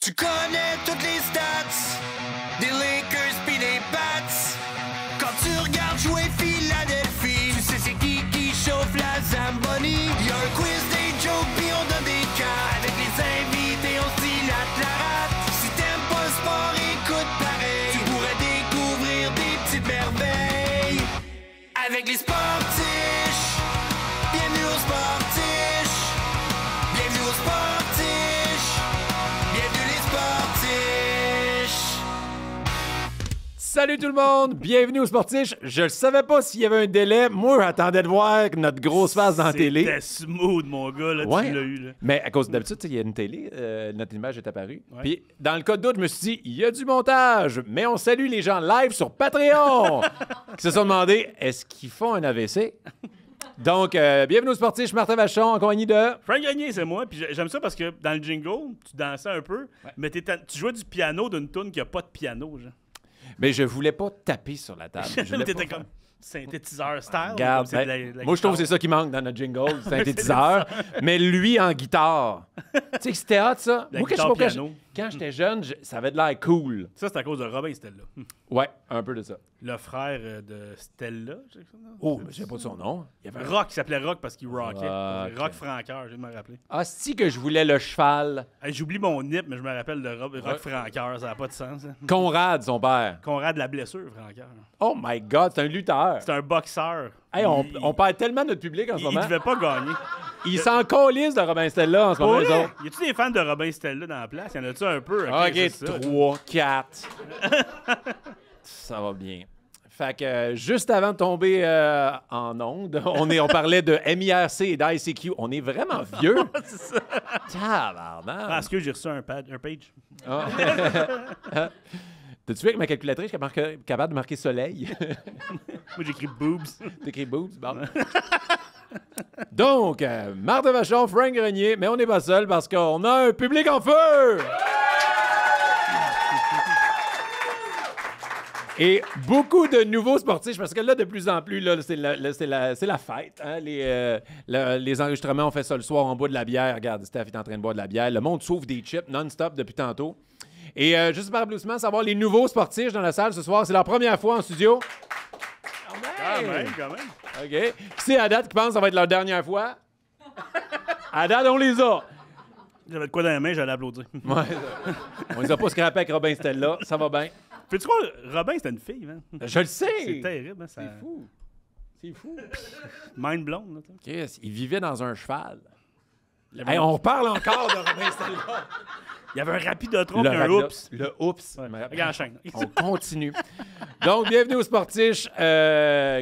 Tu connais toutes les stats des Lakers pis des Pats. Quand tu regardes jouer Philadelphie, tu sais c'est qui chauffe la Zamboni. Y'a un quiz, des jokes pis on donne des cas. Avec les invités on se dilate la rate. Si t'aimes pas le sport, écoute pareil. Tu pourrais découvrir des petites merveilles avec les Sportiches. Bienvenue aux Sportiches. Bienvenue aux Sportiches. Bienvenue les Sportiches. Salut tout le monde, bienvenue au Sportiche. Je ne savais pas s'il y avait un délai. Moi, j'attendais de voir notre grosse face dans la télé. C'était smooth, mon gars, là, Ouais. tu l'as eu. Là. Mais à cause d'habitude, il y a une télé, notre image est apparue. Puis dans le cas d'autre, je me suis dit, il y a du montage. Mais on salue les gens live sur Patreon qui se sont demandé, est-ce qu'ils font un AVC? Donc, bienvenue au Sportiche, Martin Vachon, en compagnie de... Frank Grenier, c'est moi. Puis j'aime ça parce que dans le jingle, tu dansais un peu, mais tu jouais du piano d'une tune qui a pas de piano. Genre. Mais je voulais pas taper sur la table. Je voulais T'étais pas comme synthétiseur style. Regarde, comme c'est de la moi, je trouve que c'est guitare. ça qui manque dans notre jingle, synthétiseur. Mais lui, en guitare. Tu sais que c'était hot, ça? La Moi, que je sais guitare pas pourquoi piano. quand j'étais jeune, ça avait de l'air cool. Ça, c'est à cause de Robin Stella. Ouais, un peu de ça. Le frère de Stella. je sais pas, non? Oh, mais je sais pas de son nom. Il y avait un... Rock, il s'appelait Rock parce qu'il rockait. Rock. Rock Franqueur, je viens de me rappeler. Ah, si que je voulais le cheval. Hey, j'oublie mon nip, mais je me rappelle de Rock Franqueur, ça n'a pas de sens. Hein. Conrad, son père. Conrad de la blessure, Franqueur. Oh my God, c'est un lutteur. C'est un boxeur. Hey, on perd tellement notre public en ce Il moment. devait pas gagner. Ils s'en colissent de Robin Stella en ce moment, Pour les vrai? autres. Y a-tu des fans de Robin Stella dans la place? Y en a-tu un peu? OK, c'est ça. 3, 4. Ça va bien. Fait que juste avant de tomber en onde, on parlait de MIRC et d'ICQ. On est vraiment vieux. C'est ça. Tabarnak. Ah, est-ce que j'ai reçu un page? Ah. T'as-tu vu avec ma calculatrice qui est capable de marquer soleil? Moi, j'écris boobs. T'écris boobs, bon. Donc, Marthe Vachon, Frank Grenier, mais on n'est pas seul parce qu'on a un public en feu! Et beaucoup de nouveaux sportifs, parce que là, de plus en plus, là, c'est la fête. Hein? Les enregistrements, on fait ça le soir, on boit de la bière. Regarde, Steph est en train de boire de la bière. Le monde s'ouvre des chips non-stop depuis tantôt. Et juste par applaudissement, savoir les nouveaux sportifs dans la salle ce soir. C'est leur première fois en studio. Quand même. OK. Qui c'est à date qui pense que ça va être leur dernière fois? À date, on les a. J'avais de quoi dans la main, j'allais applaudir. Ouais, on les a pas scrappés avec Robin Stella. Ça va bien. Peux-tu croire, Robin, c'était une fille, man? Je le sais. C'est terrible, hein? Ça... C'est fou. C'est fou. Mind blown, là. t'sais. Chris, il vivait dans un cheval. Hey, on parle encore de Robin Stella. Il y avait un rapidotron et un oups. Le oups. Ouais. Regarde, enchaîne. On continue. Donc, bienvenue aux Sportiches.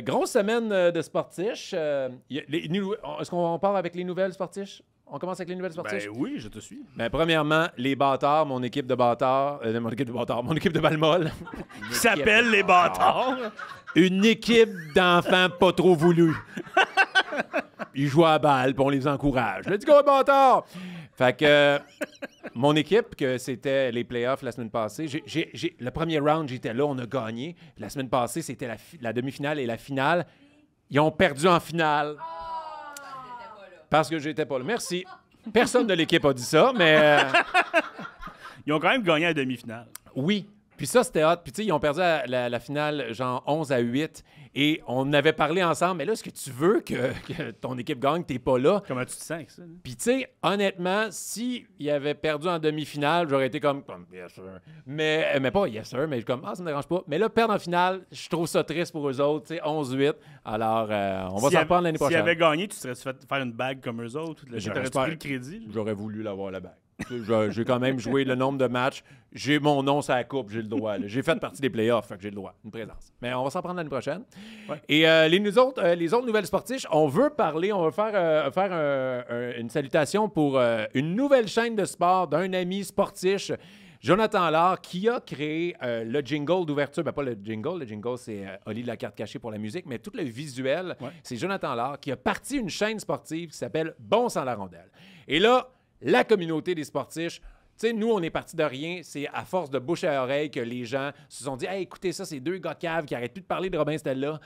Grosse semaine de Sportiches. Est-ce qu'on part avec les nouvelles Sportiches? On commence avec les nouvelles Sportiches? Ben oui, je te suis. Ben, premièrement, les bâtards, mon équipe de bâtards. Mon équipe de balmol. Qui s'appelle les bâtards. Une équipe d'enfants pas trop voulus. Ils jouent à la balle, puis on les encourage. Let's go, bâtard! Fait que mon équipe, que c'était les playoffs la semaine passée, le premier round, j'étais là, on a gagné. La semaine passée, c'était la demi-finale et la finale. Ils ont perdu en finale. Parce que j'étais pas là. Merci. Personne de l'équipe a dit ça, mais Ils ont quand même gagné la demi-finale. oui. Puis ça, c'était hot. Puis tu sais, ils ont perdu la finale genre 11-8. Et on avait parlé ensemble. Mais là, est-ce que tu veux que ton équipe gagne? T'es pas là. Comment tu te sens avec ça? là? Puis tu sais, honnêtement, s'ils avaient perdu en demi-finale, j'aurais été comme yes sir. Mais pas yes sir, mais comme ça me dérange pas. Mais là, perdre en finale, je trouve ça triste pour eux autres. Tu sais, 11-8. Alors, on va s'en reprendre l'année prochaine. S'ils avaient gagné, tu serais fait faire une bague comme eux autres. T'aurais-tu J'espère. pris le crédit? là? J'aurais voulu l'avoir la bague. J'ai quand même joué le nombre de matchs. J'ai mon nom sur la coupe, j'ai le droit. Là. J'ai fait partie des playoffs, fait que j'ai le droit, une présence. Mais on va s'en prendre l'année prochaine. Ouais. Et les autres nouvelles sportiches, on veut faire une salutation pour une nouvelle chaîne de sport d'un ami sportiche, Jonathan Allard, qui a créé le jingle d'ouverture. Ben, pas le jingle c'est Oli de la carte cachée pour la musique, mais tout le visuel, c'est Jonathan Allard qui a parti une chaîne sportive qui s'appelle Bon sans la rondelle. Et là, la communauté des sportifs, tu sais, nous, on est parti de rien. C'est à force de bouche à oreille que les gens se sont dit « Hey, écoutez ça, c'est deux gars caves qui arrêtent plus de parler de Robin Stella. »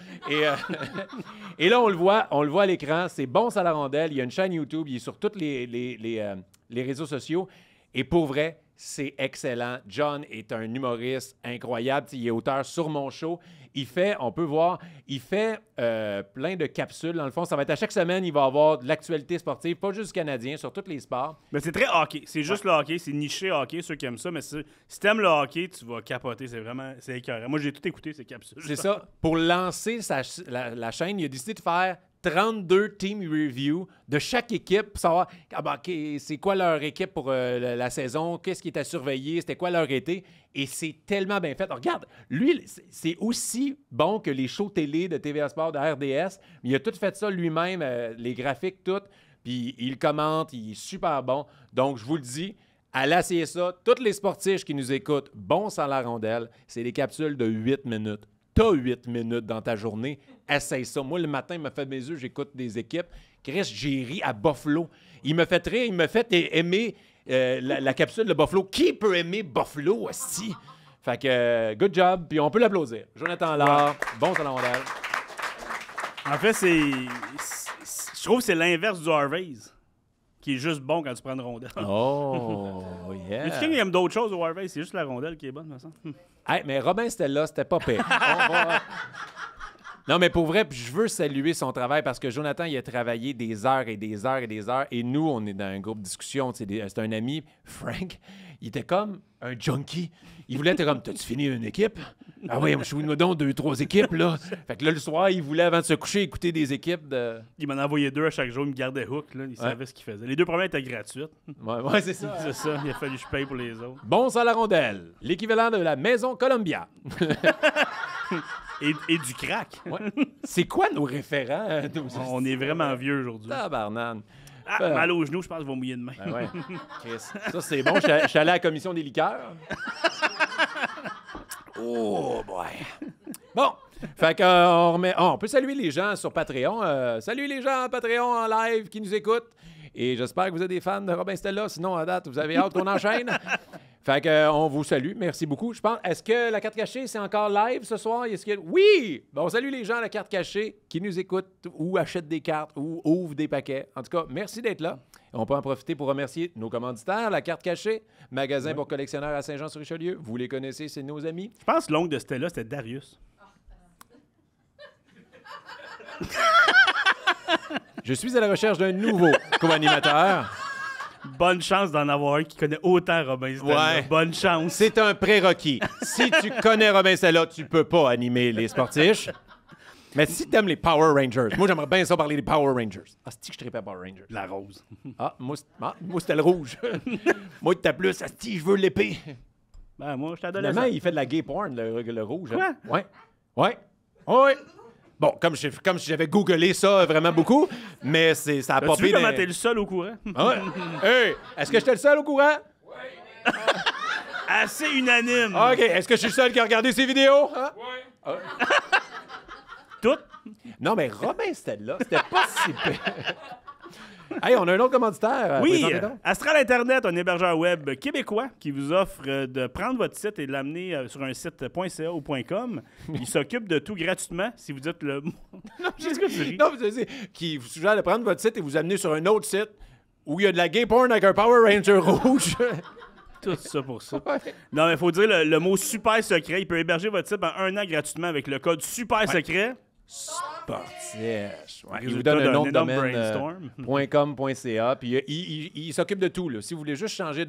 Et là, on le voit à l'écran. C'est Bon sans la rondelle. Il y a une chaîne YouTube. Il est sur tous les réseaux sociaux. Et pour vrai, c'est excellent. John est un humoriste incroyable. Il est auteur sur mon show. Il fait, on peut voir, il fait plein de capsules. Dans le fond, ça va être à chaque semaine, il va avoir de l'actualité sportive, pas juste canadien, sur tous les sports. Mais c'est très hockey. C'est juste le hockey. C'est niché hockey, ceux qui aiment ça. Mais si t'aimes le hockey, tu vas capoter. C'est écœurant. Moi, j'ai tout écouté, ces capsules. C'est ça. Pour lancer la chaîne, il a décidé de faire 32 team reviews de chaque équipe pour savoir c'est quoi leur équipe pour la saison, qu'est-ce qui est à surveiller, c'était quoi leur été. Et c'est tellement bien fait. Alors, regarde, lui, c'est aussi bon que les shows télé de TVA Sport, de RDS. Mais il a tout fait ça lui-même, les graphiques, tout. Puis il commente, il est super bon. Donc, je vous le dis, allez essayer ça. Tous les sportifs qui nous écoutent, bon sans la rondelle, c'est des capsules de 8 minutes. T'as 8 minutes dans ta journée, essaye ça. Moi, le matin, il m'a fait mes yeux, j'écoute des équipes. Chris, j'ai ri à Buffalo. Il me fait rire, il me fait aimer la capsule de Buffalo. Qui peut aimer Buffalo, aussi? Fait que, good job, puis on peut l'applaudir. Jonathan Allard, bon sur la rondelle. En fait, je trouve que c'est l'inverse du Harvey's, qui est juste bon quand tu prends une rondelle. Oh, yeah. Mais quelqu'un qui aime d'autres choses au Harvey's, c'est juste la rondelle qui est bonne, me semble. Hey, mais Robin Stella, c'était pas pire. Non, mais pour vrai, je veux saluer son travail parce que Jonathan, il a travaillé des heures et des heures et des heures. Et nous, on est dans un groupe de discussion. C'est un ami, Frank. Il était comme un junkie. Il voulait être comme, t'as-tu fini une équipe? Ah oui, je suis donc 2-3 équipes, là. Fait que là, le soir, il voulait, avant de se coucher, écouter des équipes de... Il m'en envoyait 2 à chaque jour. Il me gardait hook, là. Il savait ce qu'il faisait. Les 2 premières étaient gratuites. Ouais, c'est ça. C'est ça. Il a fallu que je paye pour les autres. Bon sans la rondelle. L'équivalent de la maison Columbia. Et du crack. Ouais. C'est quoi nos référents? On est vraiment vieux aujourd'hui. Tabarnane. Mal aux genoux, je pense qu'il va mouiller demain. Ben ouais. Chris. Ça, c'est bon. Je suis allé à la commission des liqueurs. Oh, boy. Bon. Fait on peut saluer les gens sur Patreon. Salut les gens à Patreon en live qui nous écoutent. Et j'espère que vous êtes des fans de Robin Stella. Sinon, à date, vous avez hâte qu'on enchaîne. Fait que, on vous salue. Merci beaucoup. Je pense, est-ce que la carte cachée, c'est encore live ce soir? Oui! Bon, salut les gens à la carte cachée qui nous écoutent ou achètent des cartes ou ouvrent des paquets. En tout cas, merci d'être là. On peut en profiter pour remercier nos commanditaires, la carte cachée, magasin pour collectionneurs à Saint-Jean-sur-Richelieu. Vous les connaissez, c'est nos amis. Je pense que l'oncle de Stella, c'était Darius. Je suis à la recherche d'un nouveau co-animateur. Bonne chance d'en avoir un qui connaît autant Robin Stella. Ouais. Bonne chance. C'est un prérequis. Si tu connais Robin Stella, tu peux pas animer les sportifs. Mais si t'aimes les Power Rangers, moi j'aimerais bien ça parler des Power Rangers. Ah, c'est-tu que je tripais Power Rangers? La rose. Moi c'était le rouge. Moi, t'as plus, asti, je veux l'épée. Ben, moi, je t'adolescent. Finalement, il fait de la gay porn, le rouge. Quoi? Ouais. Bon, comme si j'avais googlé ça vraiment beaucoup, mais ça a As-tu popé. vu comment t'es le seul au courant? Ah ouais. Hey, est-ce que j'étais le seul au courant? Oui. Assez unanime. OK. Est-ce que je suis le seul qui a regardé ces vidéos? Hein? Oui. Toutes? Non, mais Robin Stella, c'était pas si pire. Hey, on a un autre commanditaire. Oui, Astral Internet, un hébergeur web québécois qui vous offre de prendre votre site et de l'amener sur un site .ca ou .com. Il s'occupe de tout gratuitement si vous dites le mot. Non, qui vous suggère de prendre votre site et vous amener sur un autre site où il y a de la gay porn avec un Power Ranger rouge. Tout ça pour ça. Ouais. Non, mais il faut dire le mot super secret. Il peut héberger votre site pendant 1 an gratuitement avec le code super secret. Sportif. Ouais, il vous Résultat donne un d'un nom de énorme domaine brainstorm. .com.ca. Puis il s'occupe de tout. Là. Si vous voulez juste changer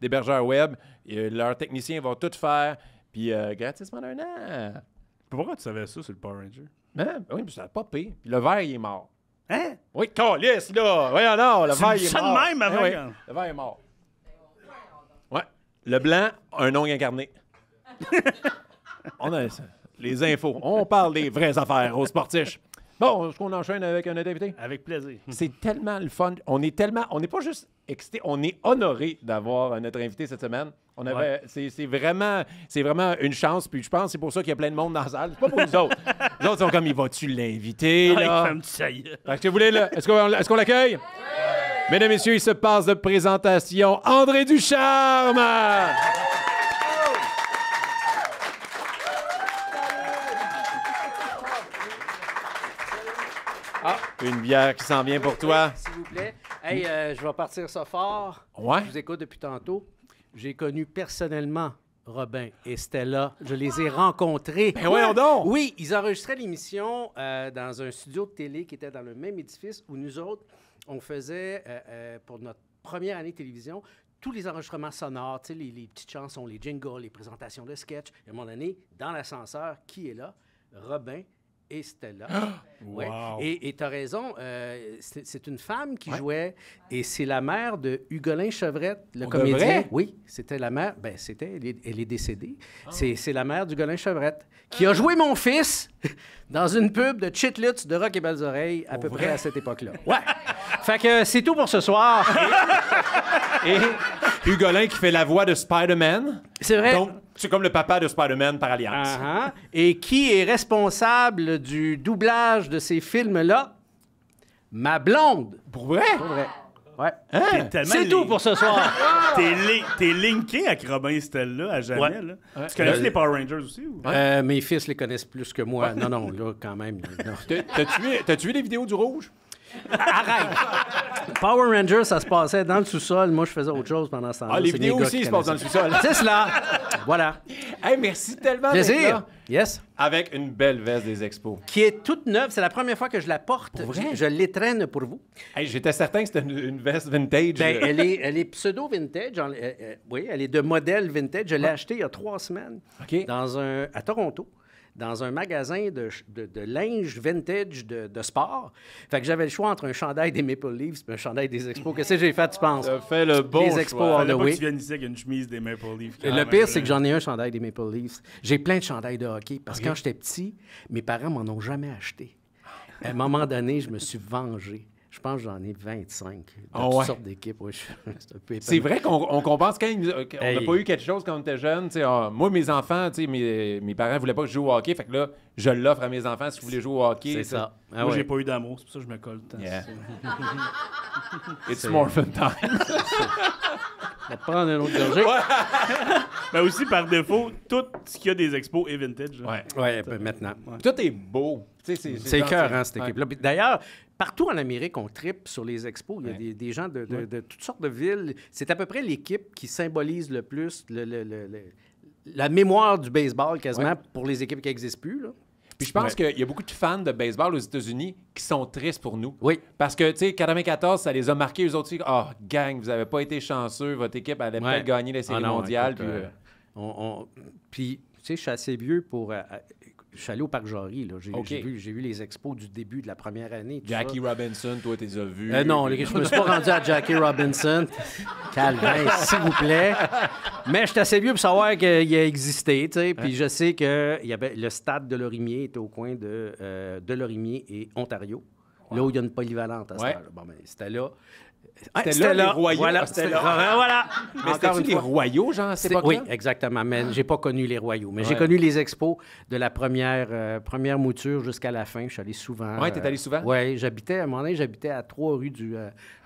d'hébergeur web, leurs techniciens vont tout faire. Puis gratuitement d'un an. Pourquoi tu savais ça sur le Power Ranger? Hein? Oui, puis ça a popé. Puis le verre, il est mort. Hein? Oui, calisse, là. Oui, non, le verre, il est ça mort. de même avant. Oui, le verre est mort. Ouais. Le blanc, un ongle incarné. On a ça. Les infos. On parle des vraies affaires aux sportifs. Bon, est-ce qu'on enchaîne avec un autre invité? Avec plaisir. C'est tellement le fun. On n'est pas juste excité, on est honoré d'avoir notre invité cette semaine. C'est vraiment une chance. Puis je pense que c'est pour ça qu'il y a plein de monde dans la salle. C'est pas pour nous autres. Les autres sont comme, il va-tu l'inviter? Il Là? fait un petit saillant. Est-ce que vous voulez est-ce qu'on l'accueille? Oui! Mesdames et messieurs, il se passe de présentation. André Ducharme! Ah, une bière qui s'en vient pour toi. S'il vous plaît. Hey, je vais partir ça fort. Ouais. Je vous écoute depuis tantôt. j'ai connu personnellement Robin et Stella. Je les ai rencontrés. Ben voyons donc! Oui, ils enregistraient l'émission dans un studio de télé qui était dans le même édifice où nous autres, on faisait, pour notre première année de télévision, tous les enregistrements sonores, tu sais, les petites chansons, les jingles, les présentations de sketch. Et à un moment donné, dans l'ascenseur, qui est là? Robin et Stella. Ouais. Wow. Et tu as raison, c'est une femme qui jouait, et c'est la mère de Hugolin Chevrette, le De comédien. vrai? Oui, c'était la mère. Ben, elle est décédée. C'est la mère d'Hugolin Chevrette, qui a joué mon fils dans une pub de Chitlits de Rock et Belles Oreilles à peu près à cette époque-là. Ouais. Fait que c'est tout pour ce soir. Et Hugolin qui fait la voix de Spider-Man. C'est vrai. Donc, c'est comme le papa de Spider-Man par alliance. Uh-huh. Et qui est responsable du doublage de ces films-là? Ma blonde. Pour vrai? Pour vrai. Ouais. T'es tellement C'est tout pour ce soir. T'es linké avec Robin et Stella à jamais. Ouais. Là. Tu connais les Power Rangers aussi? Ou? Mes fils les connaissent plus que moi. Non, là, quand même. Non. T'as-tu vu les vidéos du Rouge? Arrête! Power Rangers, ça se passait dans le sous-sol. Moi, je faisais autre chose pendant ce temps-là. Ah, les C'est vidéos mes gars aussi, qui ils se passent dans le connaissaient. sous-sol. C'est cela. Voilà. Hey, merci tellement d'être Plaisir. là. Yes. Avec une belle veste des expos. Qui est toute neuve. C'est la première fois que je la porte. Pour vrai? Je l'étraîne pour vous. Hey, j'étais certain que c'était une veste vintage. Ben, elle est pseudo-vintage. Oui, elle est de modèle vintage. Je l'ai achetée il y a 3 semaines OK. à Toronto, dans un magasin de linge vintage de sport. Fait que j'avais le choix entre un chandail des Maple Leafs et un chandail des Expos. Qu'est-ce que j'ai fait, tu penses? Ça fait le bon Les Expos choix. all Fallait the pas way. que tu viennes ici avec une chemise des Maple Leafs. Le pire, c'est que j'en ai un chandail des Maple Leafs. J'ai plein de chandails de hockey parce que quand j'étais petit, mes parents m'en ont jamais acheté. À un moment donné, je me suis vengé. Je pense que j'en ai 25 de Ah toutes ouais. sortes d'équipes. Ouais, c'est un peu C'est étonnant. vrai qu'on compense quand on n'a Hey. pas eu quelque chose quand on était jeune. Moi, mes enfants, mes parents ne voulaient pas que je joue au hockey. Fait que là, je l'offre à mes enfants si vous voulez jouer au hockey. C'est ça. Ah Moi, ouais. j'ai pas eu d'amour, c'est pour ça que je me colle tout le temps. Yeah. It's more fun time. On va prendre un autre gorgée. Mais aussi, par défaut, tout ce qu'il y a des expos est vintage. là. Ouais. Ouais, ben, maintenant. Tout est beau. C'est cœur, hein, cette Ouais. équipe-là. Puis d'ailleurs, partout en Amérique, on tripe sur les expos. Il y a des gens de toutes sortes de villes. C'est à peu près l'équipe qui symbolise le plus la mémoire du baseball, quasiment, pour les équipes qui n'existent plus. Là. Puis je pense qu'il y a beaucoup de fans de baseball aux États-Unis qui sont tristes pour nous. Oui. Parce que, tu sais, 94, ça les a marqués, eux autres aussi. Ah, gang, vous avez pas été chanceux. Votre équipe allait Ouais. peut-être gagner la Série Ah non, mondiale. écoute, Puis, Puis, tu sais, je suis assez vieux pour... je suis allé au Parc Jarry. Là. J'ai, OK. j'ai vu les expos du début de la première année. tout Jackie ça. Robinson, toi, t'es vu. Non, je me suis pas rendu à Jackie Robinson. Calvin, s'il vous plaît. Mais je suis assez vieux pour savoir qu'il a existé, tu sais. Puis je sais que il y avait le stade de Lorimier était au coin de Lorimier et Ontario. Là où il y a une polyvalente à ce Ouais. temps-là. Bon, ben, c'était là. C'était là, les Royaux. Voilà, Ah, c'était c'était là. là. Voilà. Mais Encore c'était-tu une les fois. Royaux, genre, à cette époque-là? Oui, exactement. Mais j'ai pas connu les Royaux. Mais j'ai Ouais. connu les expos de la première mouture jusqu'à la fin. Je suis allé souvent. Ouais, t'es allé souvent? Oui, j'habitais, à un moment donné, j'habitais à 3 rues du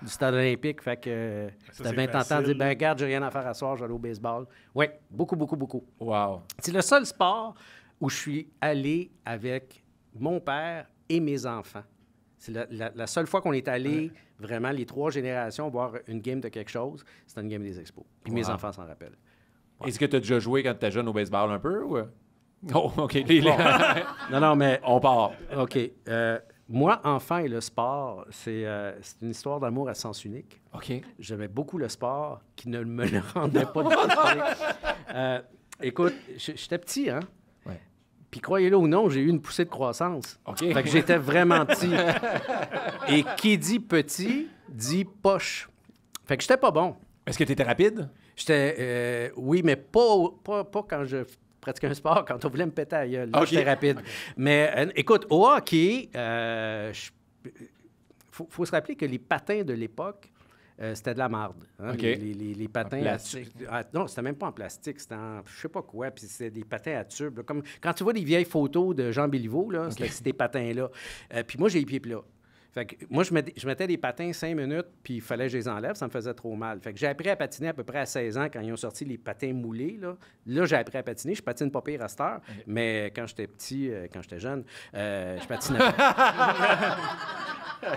stade olympique. Fait que Ça, c'était c'est bien tentant de facile. dire, ben regarde, j'ai rien à faire à soir, j'allais au baseball. Oui, beaucoup, beaucoup, beaucoup. Wow. C'est le seul sport où je suis allé avec mon père et mes enfants. C'est la seule fois qu'on est allé, vraiment, les 3 générations, voir une game de quelque chose, c'était une game des expos. Puis mes Wow. enfants s'en rappellent. Est-ce que tu as déjà joué quand tu étais jeune au baseball un peu? Ou... Oh, OK. Non, mais On part. OK. Moi, enfant et le sport, c'est une histoire d'amour à sens unique. OK. J'aimais beaucoup le sport qui ne me le rendait pas de écoute, j'étais petit, hein? Ouais. Puis croyez-le ou non, j'ai eu une poussée de croissance. OK. Fait que j'étais vraiment petit. Et qui dit petit, dit poche. Fait que j'étais pas bon. Est-ce que tu étais rapide? J'étais... oui, mais pas quand je pratiquais un sport, quand on voulait me péter à la gueule. Là, OK. j'étais rapide. Mais écoute, au hockey, faut se rappeler que les patins de l'époque, c'était de la marde. Hein? OK. Les patins... En plastique. non, c'était même pas en plastique. C'était en je sais pas quoi. Puis c'était des patins à tubes. Là. Comme quand tu vois des vieilles photos de Jean Béliveau, là, c'était ces patins-là. Puis moi, j'ai les pieds plats. Fait que moi, je mettais des patins 5 minutes, puis il fallait que je les enlève, ça me faisait trop mal. Fait que j'ai appris à patiner à peu près à 16 ans, quand ils ont sorti les patins moulés. Là j'ai appris à patiner. Je patine pas pire à cette heure, mais quand j'étais petit, quand j'étais jeune, je patinais pas.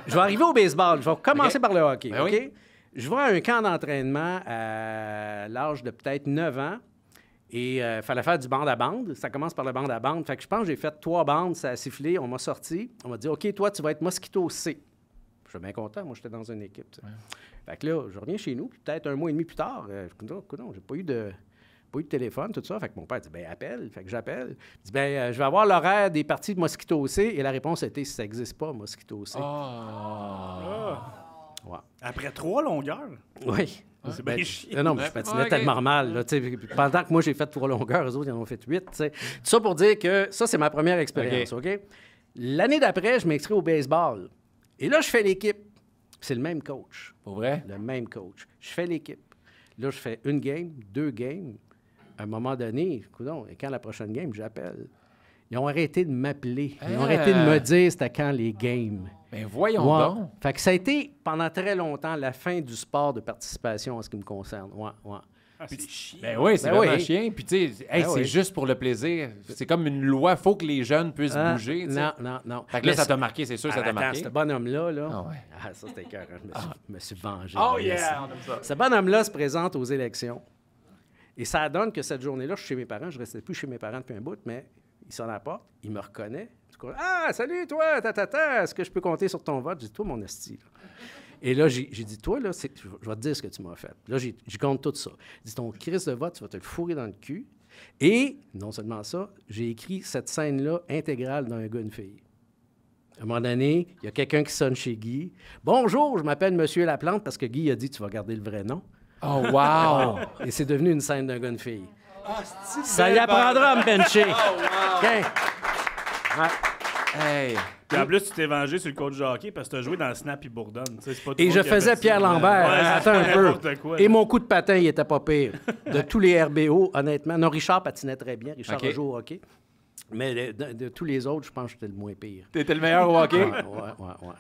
Je vais arriver au baseball. Je vais commencer par le hockey, Ben OK? oui. Je vais à un camp d'entraînement à l'âge de peut-être 9 ans. Et il fallait faire du bande à bande. Ça commence par le bande à bande. Fait que je pense que j'ai fait 3 bandes, ça a sifflé, on m'a sorti. On m'a dit, OK, toi, tu vas être Mosquito C. Je suis bien content, moi, j'étais dans une équipe. Tu sais. Fait que là, je reviens chez nous, puis peut-être 1 mois et demi plus tard, je dis, oh, j'ai pas eu de téléphone, tout ça. Fait que mon père dit, ben appelle. Fait que j'appelle. Il dit, ben je vais avoir l'horaire des parties de Mosquito C. Et la réponse a été, ça n'existe pas, Mosquito C. Ouais. Après 3 longueurs? Oui. C'est bien chiant. Non, mais je patinais tellement mal. Là, pendant que moi, j'ai fait 3 longueurs, eux autres, ils en ont fait 8. T'sais. Tout ça pour dire que ça, c'est ma première expérience. OK? L'année d'après, je m'inscris au baseball. Et là, je fais l'équipe. C'est le même coach. Pour vrai? Le même coach. Je fais l'équipe. Là, je fais 1 game, 2 games. À un moment donné, coudonc, et quand la prochaine game, j'appelle. Ils ont arrêté de m'appeler. Ils ont arrêté de me dire c'était quand les games. Ben voyons donc. Fait que ça a été pendant très longtemps la fin du sport de participation en ce qui me concerne. Ah, c'est chiant. Ben oui, c'est Ben vraiment oui. chien. Puis tu sais, Ben c'est oui. juste pour le plaisir. C'est comme une loi, faut que les jeunes puissent bouger. tu sais. Non. Fait que là, ça t'a marqué, c'est sûr que ça t'a Attends, marqué. ce bonhomme-là, Ah ouais. ça c'était cœur. Je me suis vengé. Oh yeah, on aime ça. Ce bonhomme-là se présente aux élections. Et ça donne que cette journée-là, je suis chez mes parents. Je ne restais plus chez mes parents depuis un bout, mais il sonne à la porte, il me reconnaît. Ah, salut, toi, est-ce que je peux compter sur ton vote? J'ai dit, toi, mon esti. Là. Et là, j'ai dit, toi, là, je vais te dire ce que tu m'as fait. Là, j'y compte tout ça. J'ai dit, ton crise de vote, tu vas te le fourrer dans le cul. Et, non seulement ça, j'ai écrit cette scène-là intégrale d'un gars et une fille. À un moment donné, il y a quelqu'un qui sonne chez Guy. « Bonjour, je m'appelle Monsieur Laplante » parce que Guy a dit « Tu vas garder le vrai nom. » Oh wow! Et c'est devenu une scène d'un gars et une fille. Ça y apprendra à me bencher. OK. Hey! Puis en plus, tu t'es vengé sur le coach de hockey parce que tu as joué dans le Snap et Bourdonne. Tu sais, c'est pas tout Et le je monde qui a faisais fait Pierre ça. Lambert. Ouais, Attends c'est un peu. n'importe quoi, Et là. mon coup de patin, il était pas pire. De tous les RBO, honnêtement. Non, Richard patinait très bien. Richard OK. a joué au hockey. Mais de tous les autres, je pense que j'étais le moins pire. T'étais le meilleur au hockey? Ouais.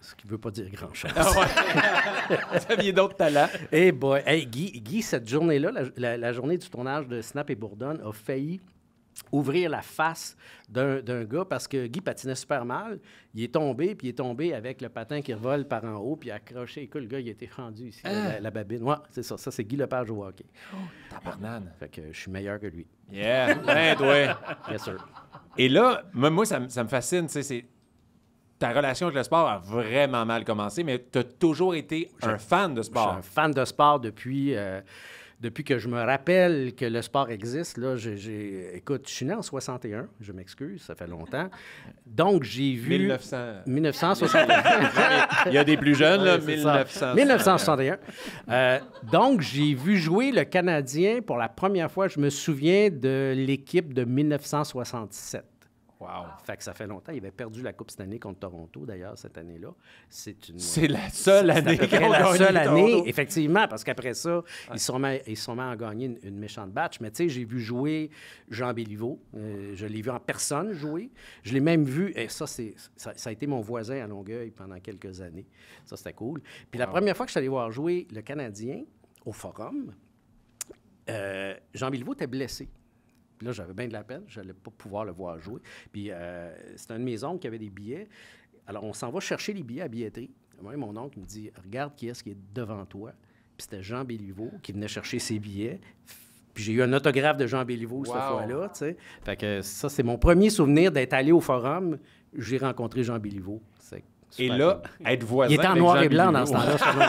Ce qui veut pas dire grand-chose. Vous aviez d'autres talents. Eh boy, hey, Guy, cette journée-là, la journée du tournage de Snap et Bourdonne, a failli ouvrir la face d'un gars parce que Guy patinait super mal. Il est tombé, puis il est tombé avec le patin qui revole par en haut, puis il a accroché. Écoute, le gars, il a été rendu ici, la babine. Ouais, c'est ça. Ça, c'est Guy Lepage au hockey. Tabarnane. Fait que je suis meilleur que lui. Yeah, ben toi. Bien sûr. Et là, moi, ça me fascine, tu sais, ta relation avec le sport a vraiment mal commencé, mais tu as toujours été un fan de Je suis sport. un fan de sport depuis que je me rappelle que le sport existe. Là, écoute, je suis né en 61, je m'excuse, ça fait longtemps. Donc, j'ai vu... 1961. Il y a des plus jeunes, là, Ouais, c'est ça. 1961. Donc, j'ai vu jouer le Canadien pour la première fois. Je me souviens de l'équipe de 1967. Wow. Fait que ça fait longtemps. Il avait perdu la Coupe Stanley contre Toronto, d'ailleurs, cette année-là. C'est la seule année à peu près qu'ils ont la gagné seule année, Toronto. effectivement, parce qu'après ça, ils sont mis à gagner une méchante batch. Mais tu sais, j'ai vu jouer Jean Béliveau. Je l'ai vu en personne jouer. Je l'ai même vu, et ça a été mon voisin à Longueuil pendant quelques années. Ça, c'était cool. Puis la première fois que je suis allé voir jouer le Canadien au Forum, Jean Béliveau était blessé. Puis là, j'avais bien de la peine. Je n'allais pas pouvoir le voir jouer. Puis c'était un de mes oncles qui avait des billets. Alors, on s'en va chercher les billets à billetterie. Moi, mon oncle me dit, « Regarde qui est-ce qui est devant toi. » Puis c'était Jean Béliveau qui venait chercher ses billets. Puis j'ai eu un autographe de Jean Béliveau cette fois-là, tu sais. Fait que ça, c'est mon premier souvenir d'être allé au Forum. J'ai rencontré Jean Béliveau. C'est Et super là, cool. être voisin. Il était en avec noir Jean et blanc Béliveau. dans ce temps-là.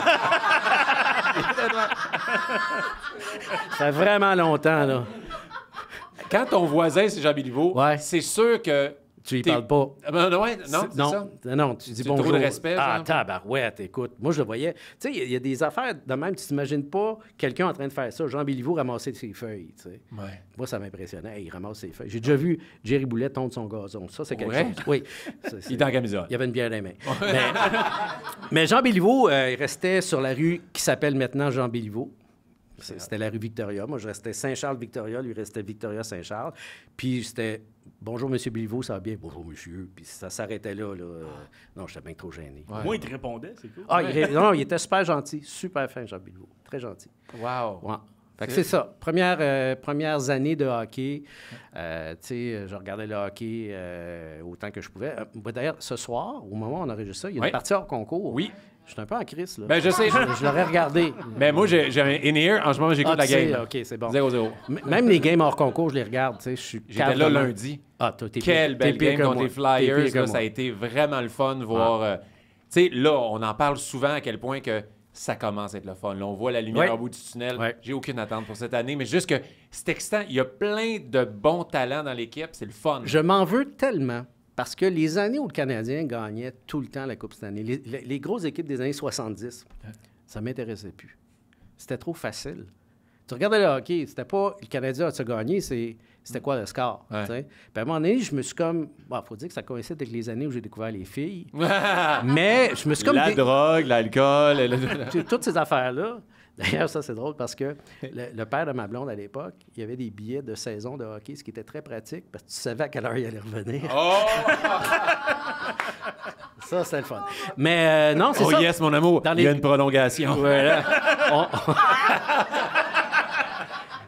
Ça fait vraiment longtemps, là. Quand ton voisin, c'est Jean Béliveau, Ouais. c'est sûr que... Tu y t'es- parles pas. Ah, ben, ouais, non, c'est ça. Non, tu dis C'est bonjour. trop de respect, Ah, genre? tabarouette, écoute. Moi, je le voyais. Tu sais, il y a des affaires de même, tu t'imagines pas quelqu'un en train de faire ça. Jean Béliveau ramasser ses feuilles, tu sais. Ouais. Moi, ça m'impressionnait. Hey, il ramasse ses feuilles. J'ai déjà vu Jerry Boulet tondre son gazon. Ça, c'est quelque Ouais? chose. Oui. Il est en camisole. Il y avait une bière dans les mains. Mais Jean Béliveau, il restait sur la rue qui s'appelle maintenant Jean Béliveau. C'était la rue Victoria. Moi, je restais Saint-Charles-Victoria. Lui restait Victoria-Saint-Charles. Puis c'était « Bonjour, Monsieur Béliveau, ça va bien? »« Bonjour, monsieur. » Puis ça s'arrêtait là. Non, j'étais bien trop gêné. Ouais. Moi, il te répondait, c'est cool. Ah, non, il était super gentil. Super fin, Jean Béliveau. Très gentil. Wow. Ouais. Fait que c'est ça. Premières années de hockey. Tu sais, je regardais le hockey autant que je pouvais. D'ailleurs, ce soir, au moment où on enregistre ça, il y a Oui. une partie hors concours. Oui. Je suis un peu en crise, là. Ben, je sais. Je l'aurais regardé. Mais moi, j'ai un in-ear. En ce moment, j'écoute la tu sais, game. OK, c'est bon. 0-0. Même les games hors concours, je les regarde, tu sais. Je suis J'étais là lundi. Ah, toi, t'es Quelle belle pire game que contre moi. les T'es Flyers. pire que Là, ça moi. a été vraiment le fun de voir... tu sais, là, on en parle souvent à quel point que ça commence à être le fun. Là, on voit la lumière Ouais. au bout du tunnel. Ouais. J'ai aucune attente pour cette année, mais juste que c'est excitant. Il y a plein de bons talents dans l'équipe. C'est le fun. Je m'en veux tellement parce que les années où le Canadien gagnait tout le temps la Coupe Stanley, les grosses équipes des années 70, ça m'intéressait plus. C'était trop facile. Tu regardais le hockey, c'était pas le Canadien a gagné, c'était quoi le score? Ouais. Tu sais? Puis à un moment donné, je me suis comme. Bon, faut dire que ça coïncide avec les années où j'ai découvert les filles. Mais je me suis comme. La drogue, l'alcool... Toutes ces affaires-là. D'ailleurs, ça, c'est drôle parce que le père de ma blonde à l'époque, il y avait des billets de saison de hockey, ce qui était très pratique parce que tu savais à quelle heure il allait revenir. Oh! Ça, c'était le fun. Mais non, c'est Oh ça. yes, mon amour. Dans Il y a les- une prolongation. Voilà.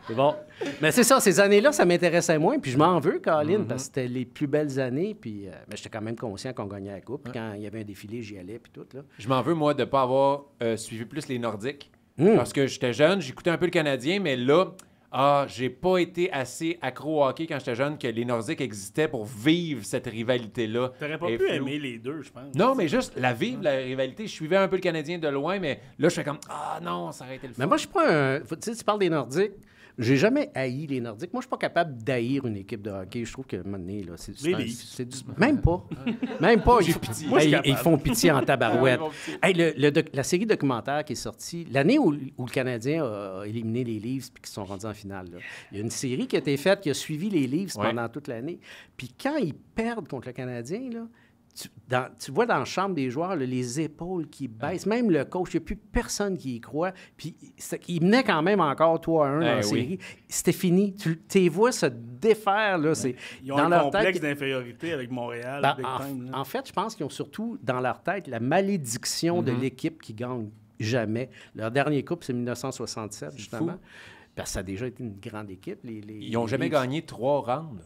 C'est bon. Mais c'est ça, ces années-là, ça m'intéressait moins. Puis je m'en veux, Colin, parce que c'était les plus belles années. Puis, mais j'étais quand même conscient qu'on gagnait la Coupe. Puis quand il y avait un défilé, j'y allais, puis tout. Là. Je m'en veux, moi, de ne pas avoir suivi plus les Nordiques. Mm. Parce que j'étais jeune, j'écoutais un peu le Canadien, mais là, j'ai pas été assez accro au hockey quand j'étais jeune que les Nordiques existaient pour vivre cette rivalité-là. T'aurais pas Et pu flou. aimer les deux, je pense. Non, mais juste la vivre, la rivalité. Je suivais un peu le Canadien de loin, mais là, je fais comme, non, ça aurait été le fun. Mais moi, je suis pas un. Tu sais, tu parles des Nordiques. J'ai jamais haï les Nordiques. Moi, je suis pas capable d'haïr une équipe de hockey. Je trouve que, à un moment donné, là, Les Leafs. Même pas. Même pas. Ils, Moi, je suis Hey, capable. ils font pitié en tabarouette. Ouais, mon petit. Hey, la série documentaire qui est sortie, l'année où le Canadien a éliminé les Leafs puis qu'ils sont rendus en finale, là, il y a une série qui a été faite qui a suivi les Leafs Ouais. pendant toute l'année. Puis quand ils perdent contre le Canadien, là, tu vois dans la chambre des joueurs là, les épaules qui baissent, même le coach, il n'y a plus personne qui y croit. Puis il menait quand même encore 3-1 dans la oui. série. C'était fini. Tu les vois se défaire. Là, c'est, Ils ont dans un leur complexe tête, d'infériorité avec Montréal. ben, big time, là. en fait, je pense qu'ils ont surtout dans leur tête la malédiction de l'équipe qui gagne jamais. Leur dernier coupe, c'est 1967, justement. fou. Parce que ça a déjà été une grande équipe. Ils n'ont jamais les- gagné 3 rounds.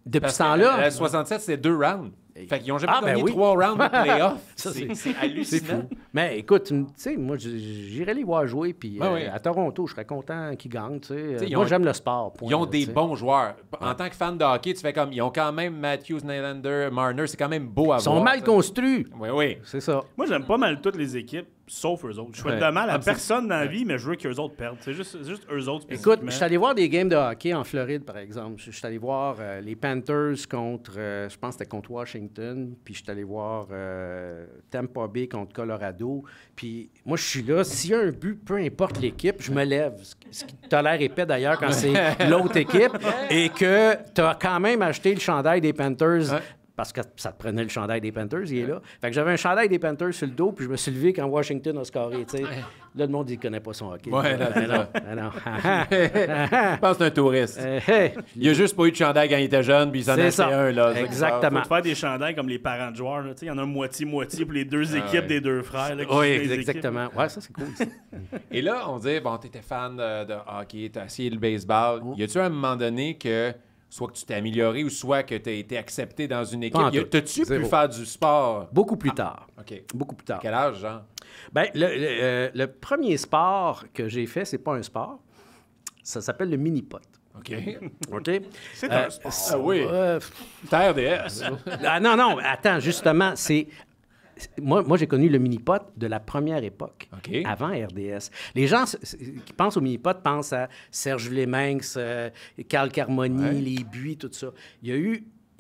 Depuis Parce ce que temps-là. la 67, c'était 2 rounds. Fait qu'ils n'ont jamais Ah, ben gagné oui. 3 rounds de playoff. Ça, C'est c'est hallucinant. fou. Mais écoute, tu sais, moi, j'irais les voir jouer. Puis Ouais, ouais. à Toronto, je serais content qu'ils gagnent. Tu sais. T'sais, ils Moi, ont- j'aime le sport. Point, Ils ont là, des tu sais. bons joueurs. En tant que fan de hockey, tu fais comme. Ils ont quand même Matthews, Nylander, Marner. C'est quand même beau à Ils sont voir. mal construits. Oui, oui. C'est ça. Moi, j'aime pas mal toutes les équipes, sauf eux autres. Je souhaite Ouais. de mal à Ah, c'est- personne dans la vie, mais je veux qu'eux autres perdent. C'est juste eux autres. Écoute, spécifiquement. je suis allé voir des games de hockey en Floride, par exemple. Je suis allé voir les Panthers contre, je pense que c'était contre Washington, puis je suis allé voir Tampa Bay contre Colorado. Puis moi, je suis là. S'il y a un but, peu importe l'équipe, je me lève. Ce qui t'a l'air épais d'ailleurs quand c'est l'autre équipe et que tu as quand même acheté le chandail des Panthers. Ouais. Parce que ça te prenait le chandail des Panthers, il est là. Fait que j'avais un chandail des Panthers sur le dos, puis je me suis levé quand Washington a scoré, tu sais. Là, le monde, il connaît pas son hockey. Ouais, là, c'est Ben ça. ben non. Je pense que c'est un touriste. Hey, Il a juste pas eu de chandail quand il était jeune, puis il s'en a C'est acheté ça. un. Là. C'est ça qui se Exactement. Faut te faire des chandails comme les parents de joueurs. là. Tu sais, il y en a moitié-moitié pour les deux équipes ouais. des deux frères. Là, qui oui, jouent dans les équipes. exactement. Ouais, ça, c'est cool. ça. passe. Et là, on dit, bon, t'étais fan de hockey, t'as essayé le baseball. Y a-tu un moment donné que soit que tu t'es amélioré ou soit que t'as été accepté dans une équipe? Pas en tout. T'as-tu pu Zéro. faire du sport? Beaucoup plus tard. OK. Beaucoup plus tard. Quel âge, genre? Ben, le premier sport que j'ai fait, c'est pas un sport. Ça s'appelle le mini-pot. OK. OK? C'est un sport. Ah oui. T'as RDS. Non, attends, justement, c'est... Moi, j'ai connu le mini-pot de la première époque, OK. avant RDS. Les gens qui pensent au mini-pot pensent à Serge Vleminx, Carl Carmoni, Ouais. les Buis, tout ça. Il y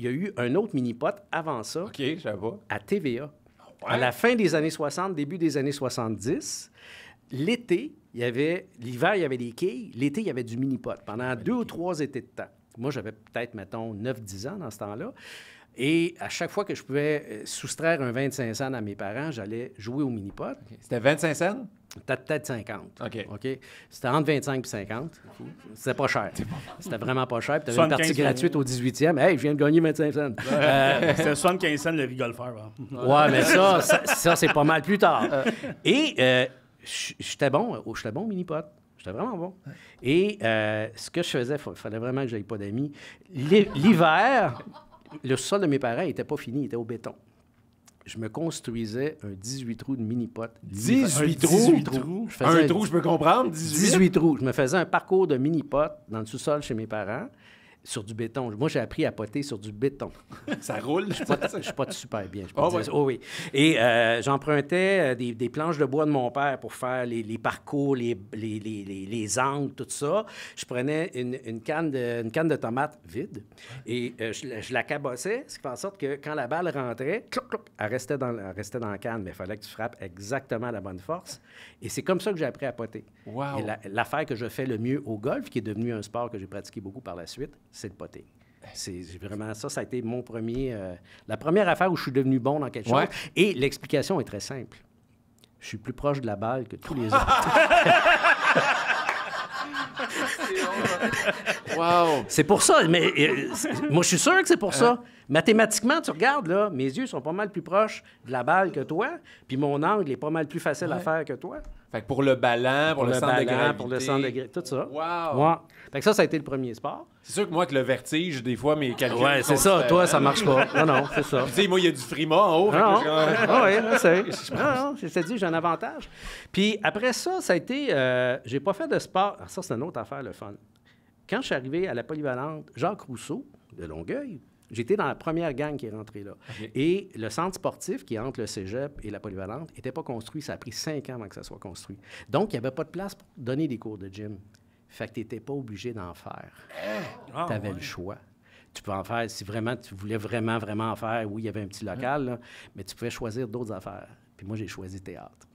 a eu un autre mini-pot avant ça, OK, je savais pas. à TVA. À la fin des années 60, début des années 70, l'été, l'hiver, il y avait des quilles. L'été, il y avait du mini-pot pendant 2 ou 3 étés de temps. Moi, j'avais peut-être, mettons, 9-10 ans dans ce temps-là. Et à chaque fois que je pouvais soustraire un 25 cents à mes parents, j'allais jouer au mini-pot. C'était 25 cents? Peut-être 50. OK. C'était entre 25 et 50. C'était pas cher. C'était vraiment pas cher. Puis tu avais une 75 partie gratuite au 18e. Hey, je viens de gagner 25 cents. C'était 75 cents le rigolfeur. Ouais, mais ça c'est pas mal plus tard. Et j'étais bon au mini-pot. J'étais vraiment bon. Et ce que je faisais, il fallait vraiment que j'aille pas d'amis. L'hiver, le sol de mes parents n'était pas fini, il était au béton. je me construisais un 18 trous de mini-pot. 18 trous? 18 trous. Je faisais Un trou, je peux comprendre. 18 trous. Je me faisais un parcours de mini-pot dans le sous-sol chez mes parents sur du béton. Moi, j'ai appris à poter sur du béton. Ça roule. Je pote super bien, je peux Oh, te dire ouais. ça. Oh, oui. Et j'empruntais des planches de bois de mon père pour faire les parcours, les angles, tout ça. Je prenais une canne de tomates vide et je la cabossais, ce qui fait en sorte que quand la balle rentrait, clouc, clouc, elle restait dans la canne, mais il fallait que tu frappes exactement à la bonne force. Et c'est comme ça que j'ai appris à poter. Wow. Et l'affaire que je fais le mieux au golf, qui est devenu un sport que j'ai pratiqué beaucoup par la suite, c'est le potting. C'est vraiment ça a été mon premier... la première affaire où je suis devenu bon dans quelque chose. Ouais. Et l'explication est très simple. Je suis plus proche de la balle que tous les autres. Wow. C'est pour ça. Mais moi, je suis sûr que c'est pour ça. Mathématiquement, tu regardes, là, mes yeux sont pas mal plus proches de la balle que toi, puis mon angle est pas mal plus facile à faire que toi. Fait que pour le ballon, pour le centre de ballon, gravité. pour le centre de gravité, tout ça. Wow. Ouais. Fait que ça a été le premier sport. C'est sûr que moi, avec le vertige, des fois, mes calculs... Ouais, c'est sont ça. Toi, différents. ça marche pas. Non, c'est ça. Tu sais, moi, il y a du frima en haut. fait que Non, je- oui, je sais. Non, je te dis, j'ai un avantage. Puis après ça, ça a été... j'ai pas fait de sport. Alors ça, c'est une autre affaire, le fun. Quand je suis arrivé à la polyvalente Jacques Rousseau de Longueuil, j'étais dans la première gang qui est rentrée là. OK. Et le centre sportif qui est entre le cégep et la polyvalente n'était pas construit. Ça a pris 5 ans avant que ça soit construit. Donc, il n'y avait pas de place pour donner des cours de gym. Fait que tu n'étais pas obligé d'en faire. Tu avais le choix. Tu peux en faire, si vraiment tu voulais vraiment en faire, oui, il y avait un petit local, là, mais tu pouvais choisir d'autres affaires. Puis moi, j'ai choisi théâtre.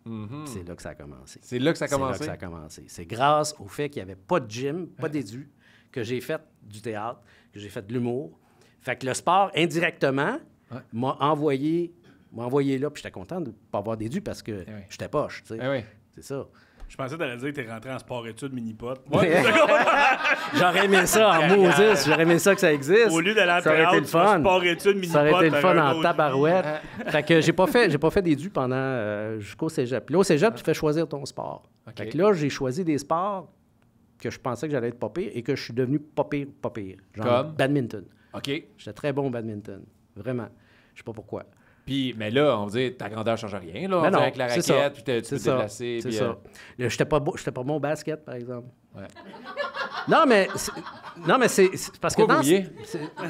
C'est là que ça a commencé. C'est là que ça a C'est là commencé. que ça a commencé. C'est grâce au fait qu'il n'y avait pas de gym, pas d'édu, que j'ai fait du théâtre, que j'ai fait de l'humour. Fait que le sport, indirectement, m'a envoyé là, puis j'étais content de ne pas avoir d'édu parce que j'étais poche, tu sais. Eh oui. C'est ça. Je pensais que t'allais dire que t'es rentré en sport-études mini-pot. J'aurais aimé ça en Moses, j'aurais aimé ça que ça existe. Au lieu d'aller en ça aurait été théâtre, le tu vas fun. sport-études mini-pot. Ça aurait été le fun t'aurais un en autre tabarouette. Fait que j'ai pas fait d'édu pendant jusqu'au cégep. Puis là, au cégep, tu fais choisir ton sport. OK. Fait que là, j'ai choisi des sports que je pensais que j'allais être pas pire et que je suis devenu pas pire. Genre Comme? badminton. OK. J'étais très bon au badminton. Vraiment. Je sais pas pourquoi. Puis, mais là, on dit, ta grandeur ne change rien, là. On Mais dit non, avec la c'est ça. raquette, puis tu peux C'est te ça. déplacer. C'est puis, ça. J'étais pas bon au basket, par exemple. Ouais. Non, mais c'est parce que Pourquoi dans vous riez?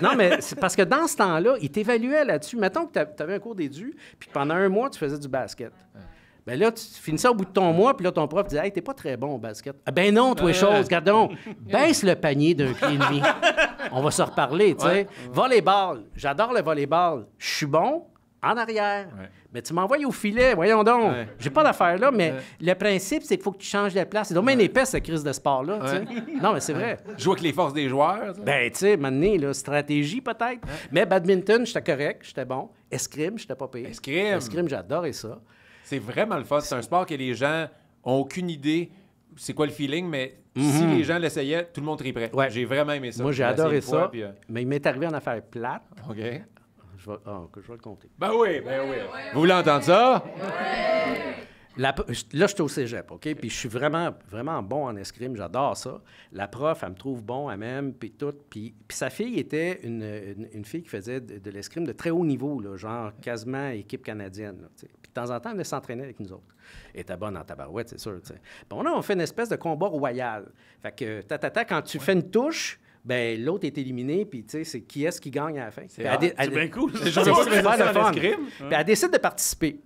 non, mais c'est parce que dans ce temps-là, ils t'évaluaient là-dessus. Mettons que tu avais un cours d'édu, puis pendant un mois, tu faisais du basket. Ben là, tu finissais au bout de ton mois, puis là, ton prof disait « Hey, t'es pas très bon au basket. » Ah ben non, toi, chose, gardons. Baisse le panier d'un pied et demi. On va se reparler, tu sais. Volleyball. J'adore le volleyball. Je suis bon en arrière. Ouais. Mais tu m'envoies au filet, voyons donc. Ouais. J'ai pas d'affaire là, mais le principe, c'est qu'il faut que tu changes de place. C'est donc bien épais, cette crise de sport-là, tu sais. Non, mais c'est vrai. Joue avec les forces des joueurs. ça. Ben, tu sais, maintenant, là, stratégie peut-être. Mais badminton, j'étais correct, j'étais bon. Escrime, j'étais pas pire. Escrime. Escrime, j'adorais ça. C'est vraiment le fun. C'est un sport que les gens ont aucune idée c'est quoi le feeling, mais si les gens l'essayaient, tout le monde triperait. Ouais. J'ai vraiment aimé ça. Moi, j'ai l'ai essayé adoré une fois, ça. puis, Mais il m'est arrivé en affaire plate. OK. Je vais le compter. Ben oui, ben oui. Vous voulez entendre ça? Là, je suis au cégep, OK? Puis je suis vraiment, vraiment bon en escrime, j'adore ça. La prof, elle me trouve bon, elle m'aime, puis tout. Puis sa fille était une fille qui faisait de l'escrime de très haut niveau, là, genre quasiment équipe canadienne. Là, tu sais. Puis de temps en temps, elle venait s'entraîner avec nous autres. Elle était bonne en tabarouette, c'est sûr. Tu sais. Bon, là, on fait une espèce de combat royal. Fait que, quand tu fais une touche, ben l'autre est éliminé, puis tu sais, c'est qui est-ce qui gagne à la fin. Puis C'est bien cool. C'est c'est juste super le fun. l'escrime. Puis elle décide de participer.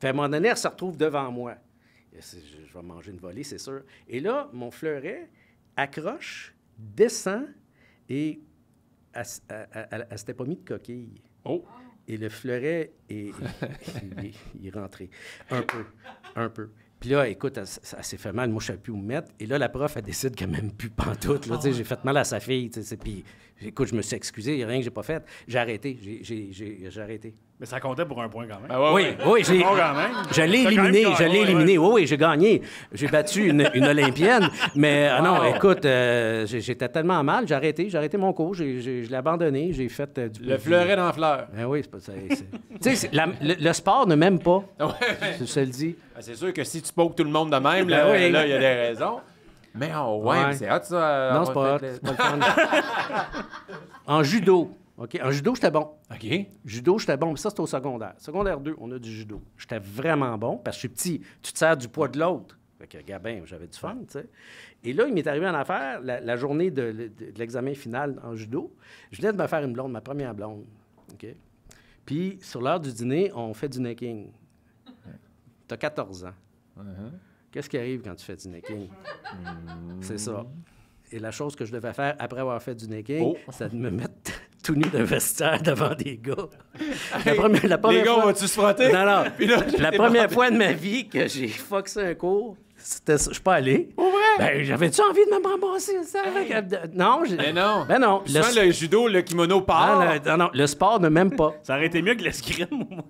Puis à un moment donné, elle se retrouve devant moi. Je vais manger une volée, c'est sûr. Et là, mon fleuret accroche, descend et elle s'était pas mis de coquille. Oh! Et le fleuret il est rentré. Un peu. Puis là, écoute, elle s'est fait mal. Moi, je ne savais plus où me mettre. Et là, la prof, elle décide qu'elle m'aime plus pantoute. Là, tu sais, j'ai fait mal à sa fille. Tu sais, puis, écoute, je me suis excusé. Il n'y a rien que j'ai pas fait. J'ai arrêté. J'ai arrêté. Mais ça comptait pour un point quand même. Ah ouais, Oui, ouais. oui, Bon, quand même. je l'ai T'as quand même éliminé, gagné, je l'ai ouais, éliminé. ouais. Oui, j'ai gagné. J'ai battu une Olympienne, mais non, écoute, j'étais tellement mal, j'ai arrêté mon cours, je l'ai abandonné, j'ai fait du... Le fleuret dans la fleur. Ben oui, c'est pas ça. Tu sais, le sport ne m'aime pas, je te le dis. Ben, c'est sûr que si tu pokes tout le monde de même, là, Ben oui. là, il y a des raisons. Mais ouais, Ouais. mais c'est hot, ça. Non, avoir c'est pas, fait c'est pas le fun. En judo, OK? En judo, j'étais bon. OK. Judo, j'étais bon, mais ça, c'était au secondaire. Secondaire 2, on a du judo. J'étais vraiment bon parce que je suis petit. Tu te sers du poids de l'autre. Fait que, gabin, j'avais du fun, tu sais. Et là, il m'est arrivé en affaire, la journée de l'examen final en judo. Je venais de me faire une blonde, ma première blonde. OK? Puis, sur l'heure du dîner, on fait du necking. Tu as 14 ans. Qu'est-ce qui arrive quand tu fais du necking? C'est ça. Et la chose que je devais faire après avoir fait du necking, c'est de me mettre tout nu d'un vestiaire devant des gars. La première Les gars, fois... vas-tu se frotter? Non, non. Puis là, La première fois de ma vie que j'ai foxé un cours, c'était ça. Je suis pas allé. Pour vrai? Ben, j'avais-tu envie de me ramasser ça avec... Non, Mais non. Ben non. Souvent, le judo, le kimono part. Ah, non, non, le sport ne m'aime pas. Ça aurait été mieux que l'escrime, au moins.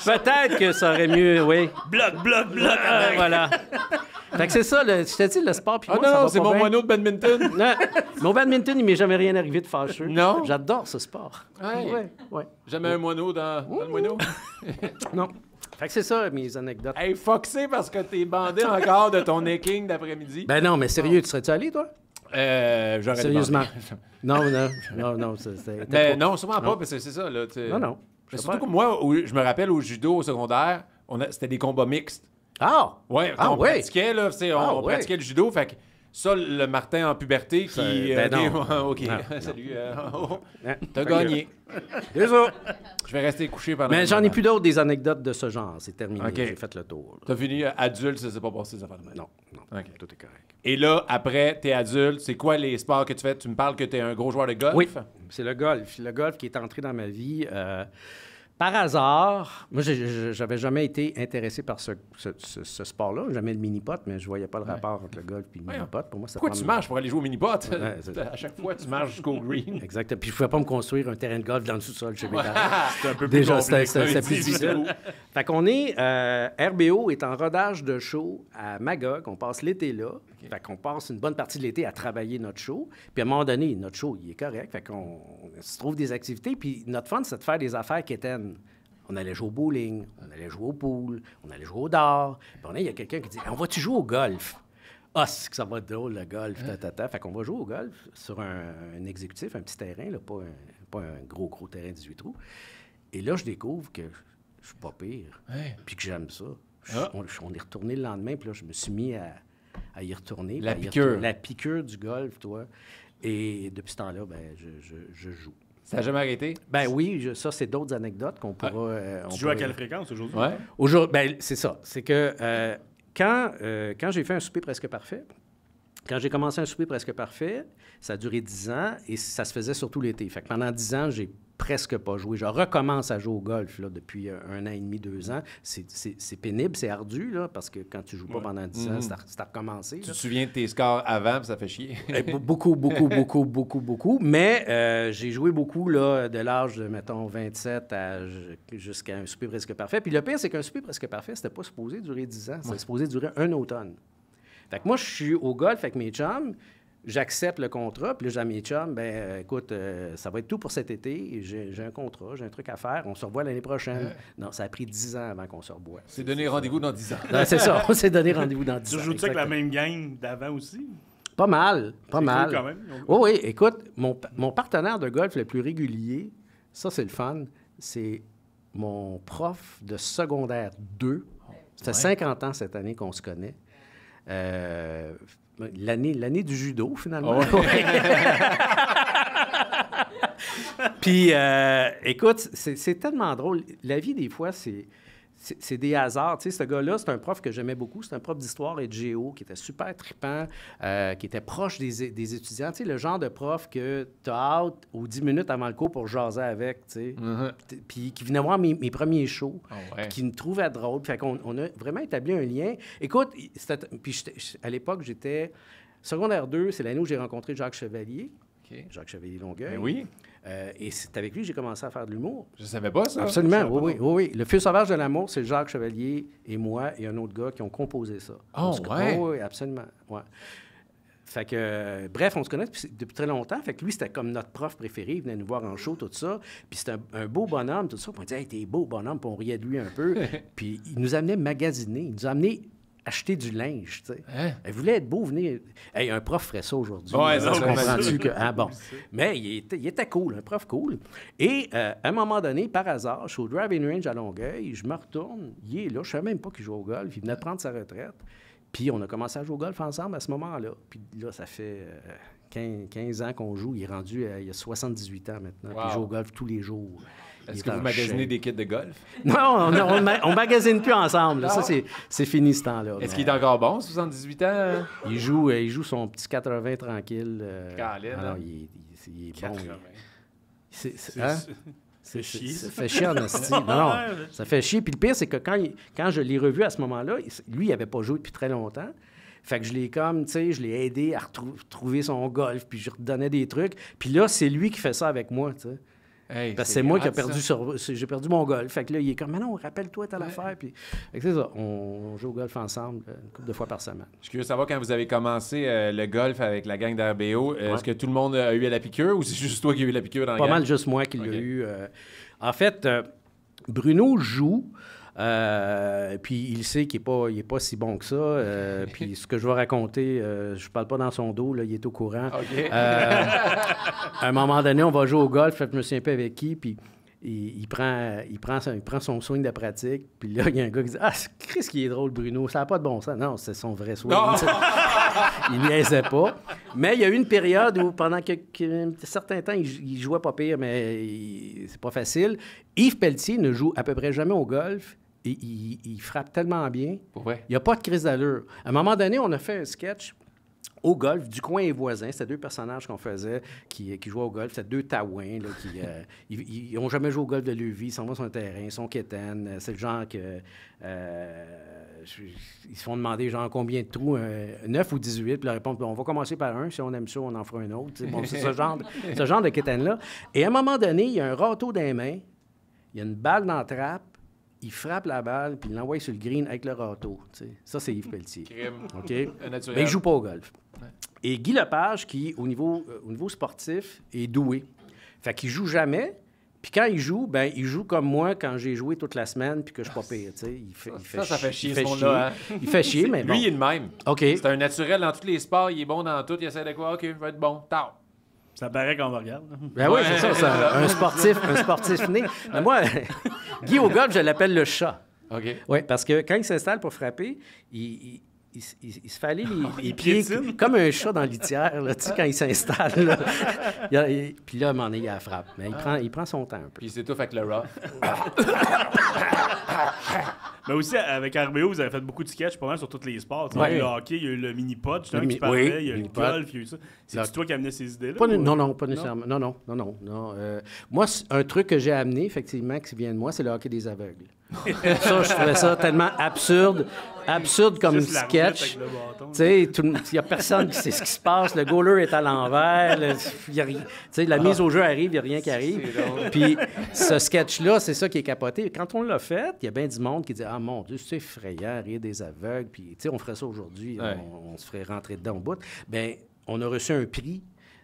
Peut-être que ça aurait mieux, oui. Bloc, bloc, bloc. Voilà. Fait que c'est ça, je t'ai dit, le sport, puis Ah moi, ça non, va c'est pas mon bien. moineau de badminton. Non, mon badminton, il m'est jamais rien arrivé de fâcheux. Non? J'adore ce sport. Ouais. Ouais, ouais. Jamais un moineau dans le moineau. Non. Fait que c'est ça, mes anecdotes. Hey, foxé parce que t'es bandé encore de ton necking d'après-midi. Ben non, mais sérieux, tu serais-tu allé, toi? J'aurais Sérieusement. demandé. Non, c'était Ben trop. non, sûrement pas, parce que c'est ça. Là, Non, non. Mais Je sais surtout pas. que moi, je me rappelle au judo au secondaire, c'était des combats mixtes. Ah! Ouais, Ah, on ouais. pratiquait, là, on Ah, ouais. pratiquait le judo, fait que ça, le Martin en puberté qui... ben non. OK, Non, salut. Hein? T'as Fait que- gagné. C'est ça. Je vais rester couché pendant... Mais j'en ai longtemps. plus d'autres des anecdotes de ce genre. C'est terminé. OK. J'ai fait le tour. là. T'as fini adulte, ça s'est pas passé, ça fait de même. Non, non. OK. Tout est correct. Et là, après, t'es adulte, c'est quoi les sports que tu fais? Tu me parles que t'es un gros joueur de golf? Oui, c'est le golf. Le golf qui est entré dans ma vie par hasard. Moi, j'avais jamais été intéressé par ce sport-là. Jamais le mini-pot, mais je voyais pas le rapport entre le golf et le mini-pot. Pour moi, ça Pourquoi tu marches pour aller jouer au mini-pot? Ouais, c'est- À chaque fois, tu marches jusqu'au green. Exact. Puis je pouvais pas me construire un terrain de golf dans le sous-sol chez mes parents. C'est un peu plus Déjà, complexe. c'était plus Oui, difficile. Fait qu'on est... RBO est en rodage de show à Magog. On passe l'été là. Fait qu'on passe une bonne partie de l'été à travailler notre show. Puis à un moment donné, notre show, il est correct. Fait qu'on se trouve des activités. Puis notre fun, c'est de faire des affaires quétaines. On allait jouer au bowling, on allait jouer au pool, on allait jouer au dard. Puis on a, il y a quelqu'un qui dit « On va-tu jouer au golf? » Ah, c'est que ça va être drôle, le golf. Fait qu'on va jouer au golf sur un exécutif, un petit terrain, là, pas un gros terrain 18 trous. Et là, je découvre que je suis pas pire, Ouais. puis que j'aime ça. Ah. On est retourné le lendemain, puis là, je me suis mis à y retourner. La puis à y piqûre. retourner. La piqûre du golf, toi. Et depuis ce temps-là, ben, je joue. Ça n'a jamais arrêté? Ben oui, ça, c'est d'autres anecdotes qu'on pourra... Tu joues à quelle fréquence aujourd'hui? Ouais. Aujourd'hui, ben, c'est ça. C'est que quand j'ai fait un souper presque parfait, quand j'ai commencé un souper presque parfait, ça a duré 10 ans et ça se faisait surtout l'été. Fait que pendant 10 ans, j'ai presque pas joué. Je recommence à jouer au golf là, depuis 1 an et demi, 2 ans. C'est pénible, c'est ardu, là, parce que quand tu joues pas pendant 10 ans, c'est à recommencer. Tu là. te souviens de tes scores avant, puis ça fait chier. Beaucoup. Mais j'ai joué beaucoup là, de l'âge de, mettons, 27 jusqu'à un souper presque parfait. Puis le pire, c'est qu'un souper presque parfait, c'était pas supposé durer 10 ans. C'était supposé durer un automne. Fait que moi, je suis au golf avec mes chums. J'accepte le contrat. Puis là, j'ai à mes chums, ben écoute, ça va être tout pour cet été. J'ai un contrat, j'ai un truc à faire. On se revoit l'année prochaine. Non, ça a pris 10 ans avant qu'on se revoie. C'est donné rendez-vous dans 10 ans. Non, c'est ça, on s'est donné rendez-vous dans 10 Tu ans. joues-tu avec la exactement. même gang d'avant aussi? Pas mal, pas C'est mal. cool quand même. Oui, oui. Écoute, mon partenaire de golf le plus régulier, ça, c'est le fun, c'est mon prof de secondaire 2. Ça fait 50 ans cette année qu'on se connaît. L'année du judo, finalement. Puis, écoute, c'est tellement drôle. La vie, des fois, c'est des hasards. Tu sais, ce gars-là, c'est un prof que j'aimais beaucoup. C'est un prof d'histoire et de géo qui était super trippant, qui était proche des étudiants. Tu sais, le genre de prof que tu as hâte aux 10 minutes avant le cours pour jaser avec, tu sais. Puis qui venait voir mes premiers shows, ouais. qui me trouvait drôle. Fait qu'on on a vraiment établi un lien. Écoute, à l'époque, j'étais... Secondaire 2, c'est l'année où j'ai rencontré Jacques Chevalier. OK. Jacques Chevalier-Longueuil. Ben oui. Et c'est avec lui que j'ai commencé à faire de l'humour. Je savais pas ça. Absolument, Je savais pas oui. Le Feu sauvage de l'amour, c'est Jacques Chevalier et moi et un autre gars qui ont composé ça. Oh, On se- ouais? Oui, absolument. Ouais. Fait que, bref, on se connaît depuis très longtemps. Fait que lui, c'était comme notre prof préféré. Il venait nous voir en show, tout ça. Puis c'était un beau bonhomme, tout ça. Puis on disait, hey, t'es beau bonhomme. Puis on riait de lui un peu. Puis il nous amenait magasiner. Il nous a amené acheter du linge, tu sais. Hein? Elle voulait être beau, venir... Hey, un prof ferait ça aujourd'hui. Ouais, là, ça serait comprends-tu magique. que... Ah, bon. Mais il était cool, un prof cool. Et à un moment donné, par hasard, je suis au driving range à Longueuil, je me retourne, il est là, je ne savais même pas qu'il jouait au golf, il venait de prendre sa retraite. Puis on a commencé à jouer au golf ensemble à ce moment-là. Puis là, ça fait 15 ans qu'on joue. Il est rendu, il a 78 ans maintenant. Puis il joue au golf tous les jours. Est-ce que vous magasinez des kits de golf? Non, on magasine plus ensemble. Là. Ça, c'est fini ce temps-là. Est-ce qu'il est encore bon, 78 ans? Il joue son petit 80 tranquille. Caroline, alors, hein? il est bon. 80. Hein? C'est chier. Ça fait chier en esti. Non, ça fait chier. Puis le pire, c'est que quand je l'ai revu à ce moment-là, lui, il n'avait pas joué depuis très longtemps. Fait que je l'ai je l'ai aidé à retrouver son golf, puis je lui redonnais des trucs. Puis là, c'est lui qui fait ça avec moi, tu sais. Hey, Parce que c'est moi qui ai hot, perdu ça. j'ai perdu mon golf. Fait que là, il est comme, mais non, rappelle-toi telle affaire. Puis, fait que c'est ça, on joue au golf ensemble une couple de fois par semaine. Je suis curieux de savoir, quand vous avez commencé le golf avec la gang d'RBO, est-ce que tout le monde a eu la piqûre ou c'est juste toi qui as eu la piqûre dans la Pas gang? mal juste moi qui l'ai OK. eu. En fait, Bruno joue, puis il sait qu'il n'est pas si bon que ça. Puis ce que je vais raconter, je parle pas dans son dos, là, il est au courant. OK. À un moment donné, on va jouer au golf, je me souviens pas avec qui, puis il prend son swing de pratique, puis là, il y a un gars qui dit « Ah, Christ, qui est drôle, Bruno, ça n'a pas de bon sens. » Non, c'est son vrai swing. Non! Il niaisait pas. Mais il y a eu une période où, pendant un certain temps, il jouait pas pire, mais c'est pas facile. Yves Pelletier ne joue à peu près jamais au golf. Et il frappe tellement bien. Pour vrai? Il n'y a pas de crise d'allure. À un moment donné, on a fait un sketch au golf, du coin et voisin. C'était deux personnages qu'on faisait qui jouaient au golf. C'était deux taouins là, qui n'ont jamais joué au golf de leur vie. Ils s'en vont sur un terrain, ils sont quétaines. C'est le genre que... ils se font demander genre combien de trous, 9 ou 18, puis la réponse, on va commencer par un, si on aime ça, on en fera un autre. Bon, c'est ce genre de quétaine-là. Et à un moment donné, il y a un râteau dans les mains, il y a une balle dans la trappe, il frappe la balle, puis il l'envoie sur le green avec le râteau. T'sais. Ça, c'est Yves Pelletier. Crime. OK? Un naturel. Mais il ne joue pas au golf. Et Guy Lepage, qui, au niveau sportif, est doué. Fait qu'il joue jamais. Puis quand il joue comme moi quand j'ai joué toute la semaine puis que je suis pas pire. Ça fait chier, ce monde-là. Hein? Il fait chier, mais bon. Lui, il est le même. OK. C'est un naturel dans tous les sports. Il est bon dans tout. Il essaie de quoi? OK, je vais être bon. Tao. Ça paraît qu'on me regarde. Ben oui, c'est ça. C'est un sportif né. Mais moi, Guy au golf, je l'appelle le chat. OK. Oui, parce que quand il s'installe pour frapper, il se fait aller les pieds piétine. comme un chat dans la litière, là, tu sais, quand il s'installe. Là. Puis là, à un moment donné, il a la frappe. Mais il prend son temps un peu. Puis c'est tout avec le rough. Mais aussi, avec RBO, vous avez fait beaucoup de sketchs pas mal sur tous les sports. Tu sais, Ouais. Il y a eu le hockey, il y a eu le mini-pod, justement, Le qui mi- parlait, oui, il y a eu le mini-pod. golf, il y a eu ça. C'est Le- toi qui amenais ces idées-là? Pas ou- non, pas nécessairement. Non. Moi, un truc que j'ai amené, effectivement, qui vient de moi, c'est le hockey des aveugles. Ça, je trouvais ça tellement absurde comme Juste la roulette sketch. avec le bâton. Tu sais, il n'y a personne qui sait ce qui se passe. Le goaler est à l'envers. Il y a rien. Tu sais, la mise au jeu arrive, il n'y a rien qui arrive. C'est drôle. Puis ce sketch-là, c'est ça qui est capoté. Quand on l'a fait, il y a bien du monde qui dit « Ah, mon Dieu, c'est effrayant, rire des aveugles. » Puis, tu sais, on ferait ça aujourd'hui. Ouais. On se ferait rentrer dedans au bout. Bien, on a reçu un prix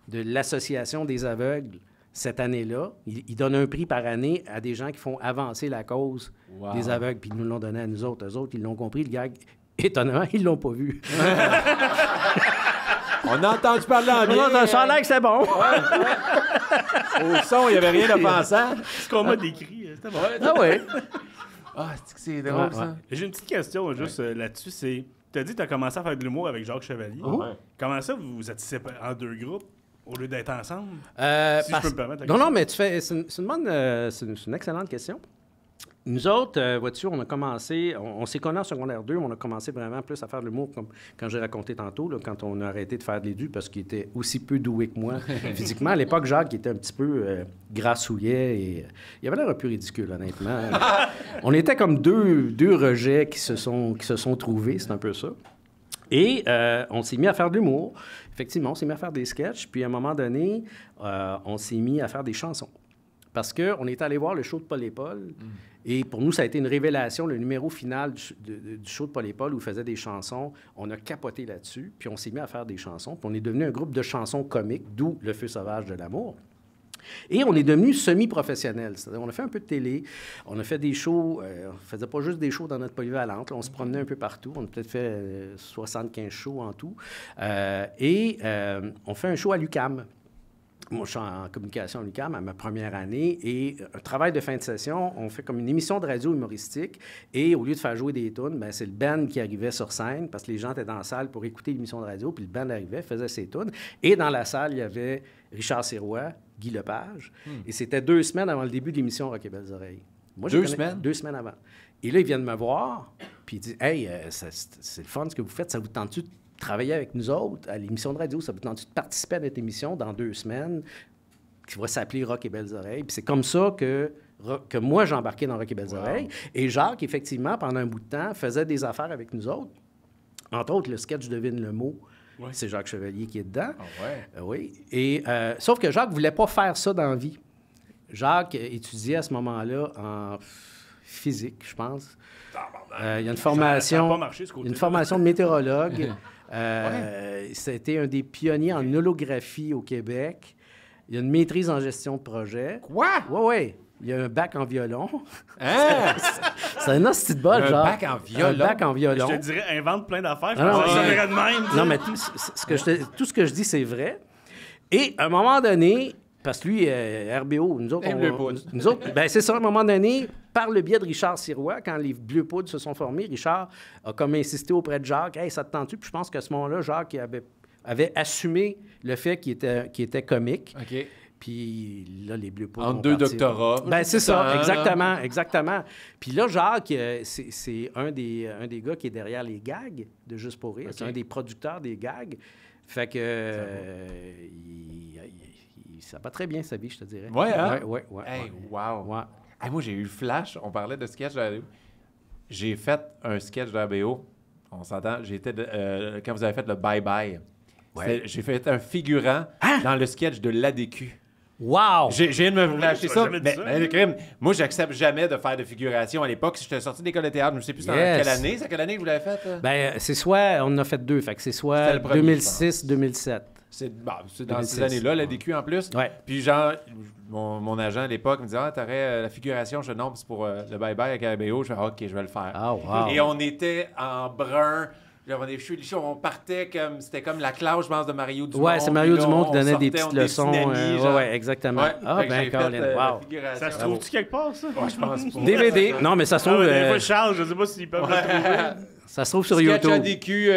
de l'Association des aveugles cette année-là. Ils donnent un prix par année à des gens qui font avancer la cause Wow. des aveugles. Puis ils nous l'ont donné à nous autres. Eux autres, ils l'ont compris, le gag. Étonnamment, ils l'ont pas vu. On a entendu parler en bien. Ça a l'air que c'est bon. Au son, il n'y avait rien d'offensant. Ce qu'on m'a décrit, c'était bon. Ah oui. Ah, c'est drôle, Ouais, ça. J'ai une petite question juste là-dessus. C'est, tu as dit que tu as commencé à faire de l'humour avec Jacques Chevalier. Ouais. Comment ça, vous êtes séparés en deux groupes au lieu d'être ensemble? Si je peux me permettre la Non, question. mais c'est une excellente question. Nous autres, vois-tu, on a commencé, on s'est connus en secondaire 2, on a commencé vraiment plus à faire de l'humour, comme quand j'ai raconté tantôt, là, quand on a arrêté de faire de l'édu, parce qu'il était aussi peu doué que moi physiquement. À l'époque, Jacques était un petit peu grassouillet et il avait l'air un peu ridicule, honnêtement. On était comme deux rejets qui se sont trouvés, c'est un peu ça. Et on s'est mis à faire de l'humour. Effectivement, on s'est mis à faire des sketchs, puis à un moment donné, on s'est mis à faire des chansons. Parce qu'on est allé voir le show de Paul et Paul, et pour nous, ça a été une révélation, le numéro final du show de Paul et Paul où il faisait des chansons. On a capoté là-dessus, puis on s'est mis à faire des chansons, puis on est devenu un groupe de chansons comiques, d'où Le Feu sauvage de l'amour. Et on est devenu semi-professionnel. C'est-à-dire, on a fait un peu de télé, on a fait des shows, on ne faisait pas juste des shows dans notre polyvalente, là, on se promenait un peu partout. On a peut-être fait 75 shows en tout. On fait un show à l'UQAM. Moi, je suis en communication à l'UQAM à ma première année. Et un travail de fin de session, on fait comme une émission de radio humoristique. Et au lieu de faire jouer des tunes, ben, c'est le band qui arrivait sur scène parce que les gens étaient dans la salle pour écouter l'émission de radio. Puis le band arrivait, faisait ses tunes. Et dans la salle, il y avait Richard Sirois, Guy Lepage. Et c'était 2 semaines avant le début de l'émission Rock et Belles Oreilles. Moi, 2 semaines? 2 semaines avant. Et là, ils viennent me voir. Puis ils disent « Hey, c'est le fun ce que vous faites. Ça vous tente-tu de travailler avec nous autres à l'émission de radio? Ça vous tente-tu de participer à notre émission dans 2 semaines qui va s'appeler Rock et Belles Oreilles? » Puis c'est comme ça que moi, j'ai embarqué dans Rock et Belles Oreilles. Et Jacques, effectivement, pendant un bout de temps, faisait des affaires avec nous autres. Entre autres, le sketch Devine le mot. Ouais. C'est Jacques Chevalier qui est dedans. Ah ouais? Oui. Et, sauf que Jacques ne voulait pas faire ça dans la vie. Jacques étudiait à ce moment-là en physique, je pense. Il y a une formation, ça a pas marché, ce côté-là. une formation de météorologue. C'était un des pionniers en holographie au Québec. Il y a une maîtrise en gestion de projet. Quoi? Oui, oui. Il y a un bac en violon. Hein? C'est un hostie de bol, Un genre. bac en violon? Un bac en violon. Je te dirais, invente plein d'affaires. Je Non, pense que ça mais- irait de même. tu sais. Non, mais tout ce que je dis, c'est vrai. Et à un moment donné, parce que lui, RBO, nous autres, Les Bleus Poudres. nous autres, ben, c'est ça, à un moment donné, par le biais de Richard Sirois, quand les Bleus Poudres se sont formés, Richard a comme insisté auprès de Jacques, « Hey, ça te tente-tu? » Puis je pense qu'à ce moment-là, Jacques avait assumé le fait qu'il était comique. OK. Puis là, les Bleus Poudres Entre ont 2 parti. doctorats. Ben, c'est ça, Hein? exactement, exactement. Puis là, Jacques, c'est un des gars qui est derrière les gags de Juste pour rire. OK. C'est un des producteurs des gags. Fait que ça va très bien, sa vie, je te dirais. Ouais, hein? Ouais. Hey, wow. Ouais. Hey, moi, j'ai eu le flash. On parlait de sketch de RBO. J'ai fait un sketch de RBO. On s'entend. J'étais quand vous avez fait le bye-bye. Ouais. J'ai fait un figurant dans le sketch de l'ADQ. Wow! J'ai viens de me flasher tu m'as ça. jamais dit Mais, ça. mais le crime, moi, j'accepte jamais de faire de figuration. À l'époque, si j'étais sorti d'école de théâtre, je ne sais plus c'était en Yes. quelle année. C'est quelle année que vous l'avez fait? Ben, c'est soit, on en a fait 2, fait que c'est C'était soit le premier, 2006, 2007. C'est dans 2006. ces années-là, l'ADQ en plus. Ouais. Puis genre, mon agent à l'époque me disait, « Ah, t'aurais la figuration. » Je dis, « Non, c'est pour le bye-bye avec RBO. » Je fais, « OK, je vais le faire. Ah, wow. Et on était en brun. J'avais des cheveux lichés. On partait comme... C'était comme la classe, je pense, de Mario Dumont. Ouais, c'est Mario Puis là, Dumont qui on donnait des sortait, on petites leçons. dessinait, genre. Ouais, exactement. Ouais. Ah, Fait que ben, j'ai fait, Colin, la wow. figuration. Ça se trouve-tu quelque part, ça? Ouais, je pense pas. DVD. Non, mais ça se Ah, trouve, ouais, des fois, Charles, je sais pas s'ils peuvent le trouver. ça se trouve sur Sketch YouTube. ADQ,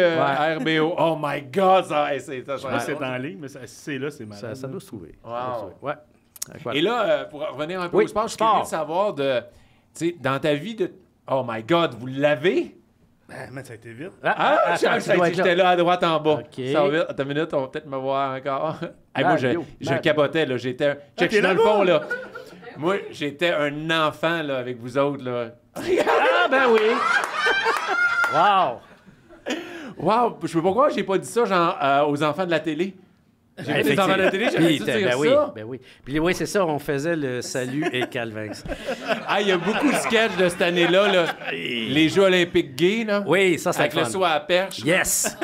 RBO. Oh my God, ça, hey, c'est ça. Je sais pas si c'est en ligne, mais si c'est là, c'est malade. Ça doit se trouver. Wow. Ça doit se trouver. Ouais. Voilà. Et là, pour revenir un peu Oui, au sport, je suis sport. curieux de savoir de... Tu sais, dans ta vie de... Oh my God, vous l'avez? Ben, man, ça a été vite. Ah, attends, tu dois être j'étais là à droite en bas. OK. Ça va vite. Attends une minute, on va peut-être me voir encore. Hey, moi, Mario, je Mario. capotais, là. J'étais... Check, je suis t'es dans le là-bas? fond, là. Moi, j'étais un enfant, là, avec vous autres, là. Ah, ben oui! Wow! Wow, je peux pas croire que j'ai pas dit ça, genre, aux enfants de la télé. J'ai vu les enfants de la télé, j'avais Puis, dû dire ben ça. oui, ben oui. Puis oui, c'est ça, on faisait le salut et Calvin. Ah, il y a beaucoup de sketchs de cette année-là, là. Les Jeux olympiques gays, là. Oui, ça, c'est Avec le fun. saut à la perche. Yes!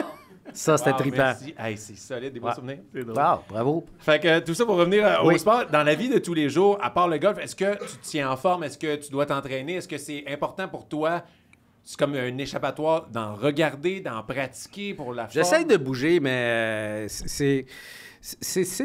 Ça, c'était Wow, trippant. merci. Hey, c'est solide, des beaux Ouais. souvenirs. C'est drôle. Wow, bravo. Fait que tout ça pour revenir au Oui. sport, dans la vie de tous les jours, à part le golf, est-ce que tu te tiens en forme? Est-ce que tu dois t'entraîner? Est-ce que c'est important pour toi? C'est comme un échappatoire d'en regarder, d'en pratiquer pour la forme? J'essaie de bouger, mais c'est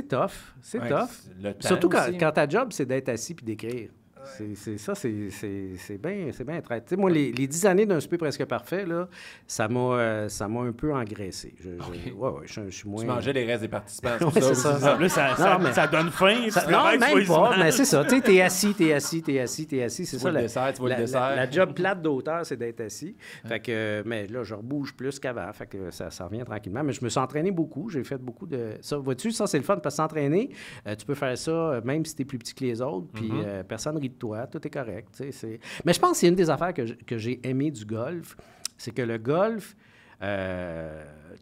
tough. C'est Ouais, tough. le temps Surtout quand, aussi. quand ta job, c'est d'être assis puis d'écrire. C'est bien traite. Tu sais, moi, les 10 années d'un souper presque parfait, là, ça m'a un peu engraissé. Je suis moins... Tu mangeais les restes des participants, Ouais, c'est c'est ça? ça. En plus, Non, mais- ça donne faim. tu Ça- non, travailles, tu vois même les pas, images. mais c'est ça. Tu sais, t'es assis. C'est ça. vois le dessert, tu vois le dessert. La job plate d'auteur, c'est d'être assis. Fait que, mais là, je rebouge plus qu'avant. Fait que ça revient tranquillement. Mais je me suis entraîné beaucoup. J'ai fait beaucoup de... Ça, vois-tu, ça, c'est le fun. Parce que s'entraîner, tu peux faire ça même si t'es plus petit que les autres. Puis personne rit de toi. Tout est correct. Tu sais, mais je pense que c'est une des affaires que j'ai aimé du golf. C'est que le golf,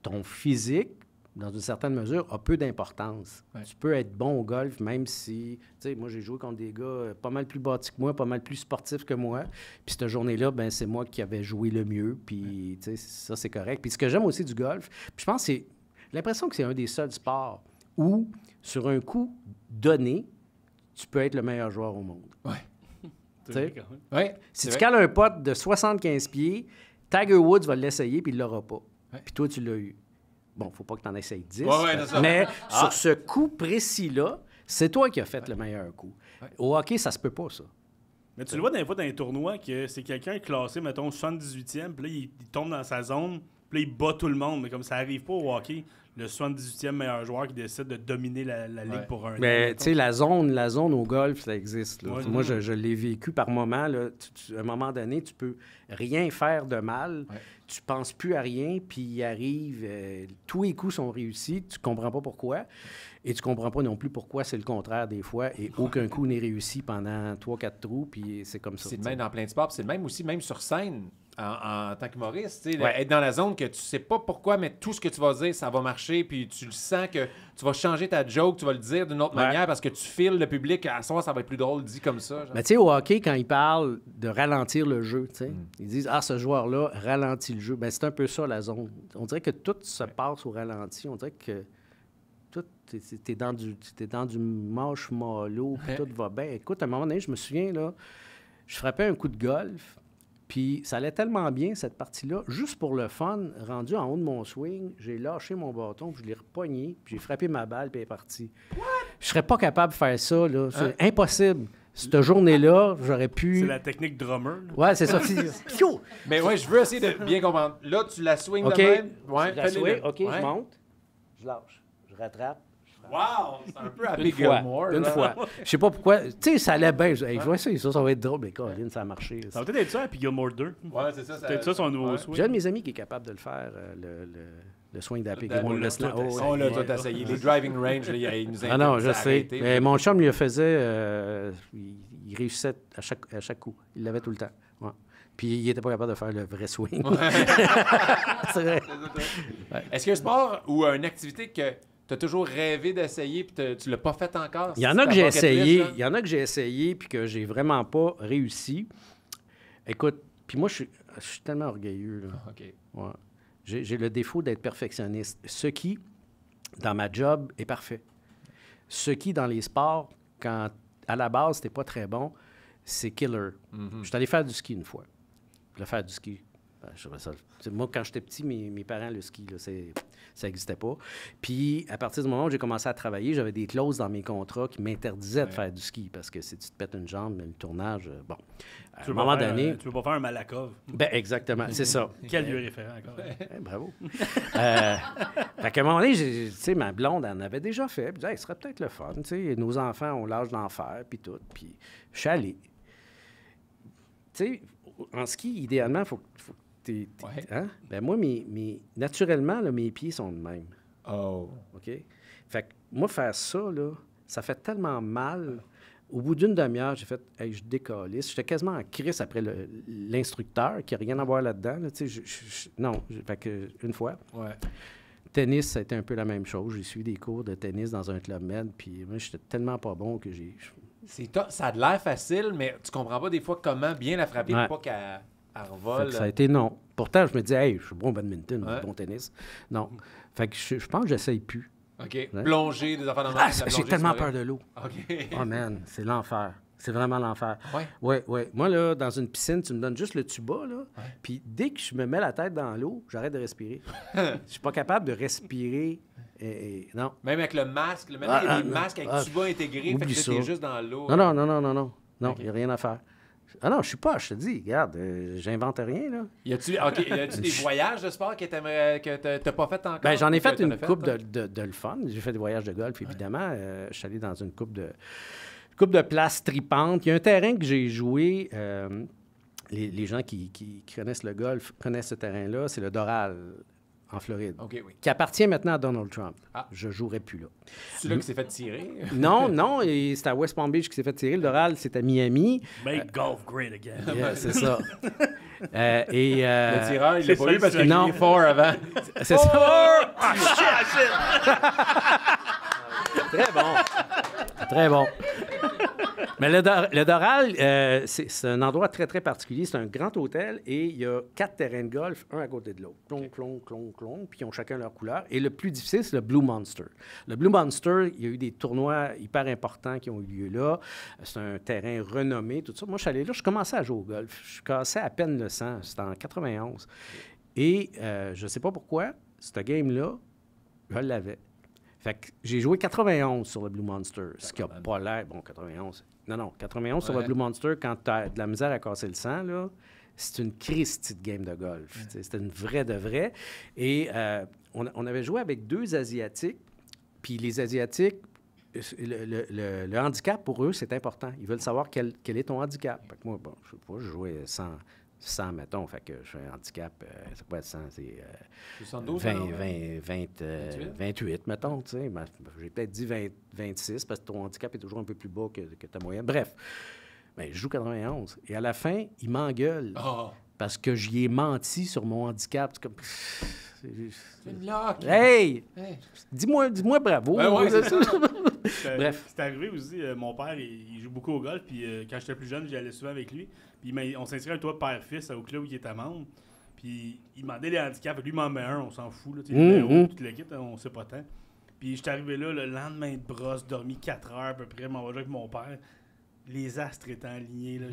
ton physique, dans une certaine mesure, a peu d'importance. Ouais. Tu peux être bon au golf, même si... Tu sais, moi, j'ai joué contre des gars pas mal plus bâtis que moi, pas mal plus sportifs que moi. Puis cette journée-là, ben c'est moi qui avais joué le mieux. Puis, tu sais, ça, c'est correct. Puis ce que j'aime aussi du golf, puis je pense que c'est... J'ai l'impression que c'est un des seuls sports où, sur un coup donné, tu peux être le meilleur joueur au monde. Tu sais? Ouais, Si c'est tu vrai. cales un pote de 75 pieds, Tiger Woods va l'essayer puis il l'aura pas. Puis toi, tu l'as eu. Bon, faut pas que tu en essayes 10. c'est ça. Mais sur ce coup précis-là, c'est toi qui as fait le meilleur coup. Au hockey, ça se peut pas, ça. Mais tu le vois des fois dans les tournois que c'est quelqu'un classé, mettons, 78e, puis là, il tombe dans sa zone, puis là, il bat tout le monde. Mais comme ça arrive pas au hockey, le 78e meilleur joueur qui décide de dominer la ligue pour un an. Mais tu sais, la zone au golf, ça existe. Là. Ouais. Moi, je l'ai vécu par moment. Là. À un moment donné, tu peux rien faire de mal. Ouais. Tu penses plus à rien, puis il arrive. Tous les coups sont réussis. Tu comprends pas pourquoi. Et tu comprends pas non plus pourquoi c'est le contraire des fois. Et aucun coup n'est réussi pendant 3-4 trous, puis c'est comme ça. C'est le t'sais. même dans plein de sports. puis c'est le même aussi, même sur scène, en tant qu'humoriste. Tu sais, Ouais. être dans la zone que tu sais pas pourquoi, mais tout ce que tu vas dire, ça va marcher. Puis tu le sens que tu vas changer ta joke, tu vas le dire d'une autre Ouais. manière parce que tu files le public. À soir, ça va être plus drôle dit comme ça. genre. Mais tu sais, au hockey, quand ils parlent de ralentir le jeu, tu sais, ils disent « Ah, ce joueur-là ralentit le jeu ». Ben, c'est un peu ça, la zone. On dirait que tout se passe au ralenti. On dirait que tout, t'es dans du marshmallow, puis tout va bien. Écoute, à un moment donné, je me souviens, là, je frappais un coup de golf, puis ça allait tellement bien, cette partie-là, juste pour le fun, rendu en haut de mon swing, j'ai lâché mon bâton, puis je l'ai repogné, puis j'ai frappé ma balle, puis elle est partie. Je serais pas capable de faire ça, là. C'est impossible. Cette journée-là, j'aurais pu... C'est la technique drummer. là. Ouais, c'est ça. Piou! Mais ouais, je veux essayer de bien comprendre. Là, tu la swings OK. de même. Ouais, Je la fais-le. swing, OK, Ouais. je monte, je lâche, je rattrape. Wow! C'est un peu à Une Big fois. Gilmore. Une là. fois. Je sais pas pourquoi. Tu sais, ça allait bien. Je vais essayer ça, ça va être drôle. Mais Colin, ça a marché. Ça va peut-être être ça, puis Gilmore 2. Ouais, c'est ça. Peut-être ça son nouveau ouais. swing. J'ai un de mes amis qui est capable de le faire, le swing d'Happy Gilmore. on Le l'a slam. tout Oh, essayé. ouais. On l'a tout essayé. Les driving range, là, il nous a Ah non, je sais. arrêté. Mais mon chum lui le faisait. Il réussissait à chaque coup. Il l'avait tout le temps. Ouais. Puis il n'était pas capable de faire le vrai swing. C'est vrai. Est-ce qu'il y a un sport ou une activité que tu as toujours rêvé d'essayer puis tu l'as pas fait encore? Il y en C'est a ta que j'ai bucket list, essayé. là? Il y en a que j'ai essayé puis que j'ai vraiment pas réussi. Écoute, puis moi, je suis tellement orgueilleux. Là. OK. Ouais. J'ai le défaut d'être perfectionniste. Ce qui, dans ma job, est parfait. Ce qui, dans les sports, quand à la base, c'était pas très bon, c'est killer. Je suis allé faire du ski une fois. Le faire du ski. Je trouvais ça- moi, quand j'étais petit, mes parents, le ski, là, ça n'existait pas. Puis, à partir du moment où j'ai commencé à travailler, j'avais des clauses dans mes contrats qui m'interdisaient de faire du ski parce que si tu te pètes une jambe, le tournage, bon. À un moment donné... Tu veux pas faire un Malakov. Ben, exactement, c'est ça. Quel lieu référent encore. Eh, bravo. Fait qu'à un moment donné, tu sais, ma blonde en avait déjà fait. Puis, hey, ce serait peut-être le fun. Tu sais, nos enfants ont l'âge d'en faire, puis tout. Puis, je suis allé. Tu sais, en ski, idéalement, il faut que t'es. Ouais. Hein? Ben, moi, naturellement, là, mes pieds sont de même. Oh. OK? Fait que moi, faire ça, là, ça fait tellement mal. Au bout d'une demi-heure, j'ai fait hey, je décalisse. J'étais quasiment en crise après l'instructeur, qui n'a rien à voir là-dedans. Là, tu sais, fait que une fois. Ouais. Tennis, ça a été un peu la même chose. J'ai suivi des cours de tennis dans un club med, puis moi, j'étais tellement pas bon que Ça a de l'air facile, mais tu comprends pas des fois comment bien la frapper Ouais. pour pas qu'elle Fait revole. que ça a été non. Pourtant, je me disais, hey, je suis bon au badminton, Ouais. bon tennis. Non. Fait que je pense que j'essaye plus. OK. Plonger, des affaires dans la J'ai tellement peur de l'eau. OK. Oh man, c'est l'enfer. C'est vraiment l'enfer. Ouais. Ouais. Moi, là, dans une piscine, tu me donnes juste le tuba, là. Puis dès que je me mets la tête dans l'eau, j'arrête de respirer. Je suis pas capable de respirer. Non. Même avec le masque. Maintenant, il y a des masques avec tuba intégré. Fait que oublie là, ça. t'es juste dans l'eau. Non. Non, Ok. il n'y a rien à faire. Ah non, je suis pas, je te dis, regarde, j'invente rien, là. Y a-tu des voyages de sport que t'as pas fait encore? Ben, j'en ai que fait t'en une as coupe toi? de le fun. J'ai fait des voyages de golf, évidemment. Je suis allé dans une coupe de places tripantes. Il y a un terrain que j'ai joué. Les gens qui connaissent le golf connaissent ce terrain-là. C'est le Doral, en Floride, OK, oui. qui appartient maintenant à Donald Trump. Ah. Je jouerai plus là. C'est là qui s'est fait tirer. Non, et c'est à West Palm Beach qui s'est fait tirer. Le Doral, c'est à Miami. Make golf great again. Yeah, c'est ça. Le tireur, il l'a c'est pas ça eu parce que qu'il a non. crié fort avant. C'est ça. Très bon. Très bon. Mais le Doral, c'est un endroit très, très particulier. C'est un grand hôtel et il y a 4 terrains de golf, un à côté de l'autre. Clong, clong, clong, clong, puis ils ont chacun leur couleur. Et le plus difficile, c'est le Blue Monster. Le Blue Monster, il y a eu des tournois hyper importants qui ont eu lieu là. C'est un terrain renommé, tout ça. Moi, je suis allé là, je commençais à jouer au golf. Je cassais à peine le sang. C'était en 91. Et je ne sais pas pourquoi, cette game-là, je l'avais. Fait que j'ai joué 91 sur le Blue Monster, ce qui n'a pas l'air... Bon, 91... Non, 91 sur le Blue Monster, quand tu as de la misère à casser le sang, là, c'est une Christie de game de golf. C'était une vraie de vraie. Et on avait joué avec 2 Asiatiques, puis les Asiatiques, le handicap, pour eux, c'est important. Ils veulent savoir quel est ton handicap. Fait que moi, bon, je sais pas, je jouais 100, mettons, fait que je fais un handicap, c'est quoi 100? C'est 28, mettons, tu sais. J'ai peut-être dit 26, parce que ton handicap est toujours un peu plus bas que ta moyenne. Bref, bien, je joue 91. Et à la fin, il m'engueule parce que j'y ai menti sur mon handicap. C'est comme... C'est une blague. Hey! Dis-moi bravo. Bref. C'est arrivé aussi, mon père, il joue beaucoup au golf, puis quand j'étais plus jeune, j'y allais souvent avec lui. Puis on s'inscrit un toit père-fils au club où il était membre. Puis il demandait les handicaps. Lui, il m'en met un, on s'en fout. Là, toute l'équipe, on sait pas tant. Puis j'étais arrivé là le lendemain de brosse, dormi 4 heures à peu près, m'en va jouer avec mon père. Les astres étaient alignés. Là,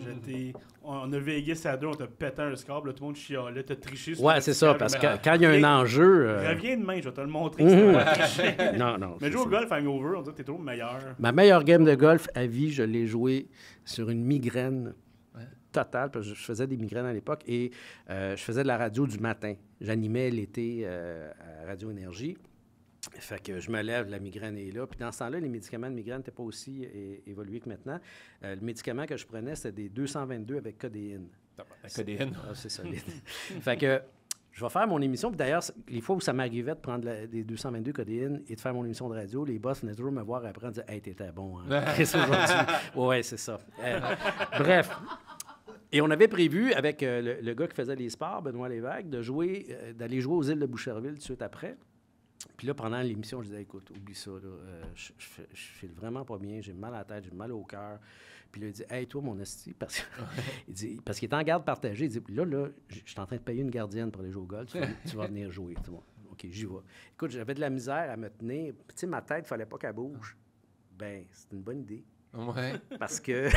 on a Vegas à 2, on t'a pété un score, là, tout le monde chialait, t'as triché sur c'est ça, parce que quand il y a un enjeu... Reviens demain, je vais te le montrer. Non. Mais jouer au golf hangover, on dirait que t'es toujours meilleur. Ma meilleure game de golf à vie, je l'ai jouée sur une migraine totale, parce que je faisais des migraines à l'époque, et je faisais de la radio du matin. J'animais l'été à Radio Énergie. Fait que je me lève, la migraine est là. Puis dans ce temps-là, les médicaments de migraine n'étaient pas aussi évolués que maintenant. Le médicament que je prenais, c'était des 222 avec codéine. La codéine? C'est solide. Fait que je vais faire mon émission. Puis d'ailleurs, les fois où ça m'arrivait de prendre des 222 codéine et de faire mon émission de radio, les boss venaient toujours me voir après et dire « Hey, t'étais bon, hein? Chris, aujourd'hui. » Ouais, c'est ça. Bref. Et on avait prévu, avec le gars qui faisait les sports, Benoît Lévesque, d'aller jouer aux îles de Boucherville tout de suite après. Puis là, pendant l'émission, je disais, écoute, oublie ça, là, je file vraiment pas bien, j'ai mal à la tête, j'ai mal au cœur. Puis là, il dit, hey, toi, mon esti, parce qu'il est en garde partagée, il dit, là, je suis en train de payer une gardienne pour aller jouer au golf, tu vas venir jouer. Bon, OK, j'y vais. Écoute, j'avais de la misère à me tenir, puis tu sais, ma tête, il fallait pas qu'elle bouge. Ben, c'est une bonne idée. Ouais. Parce que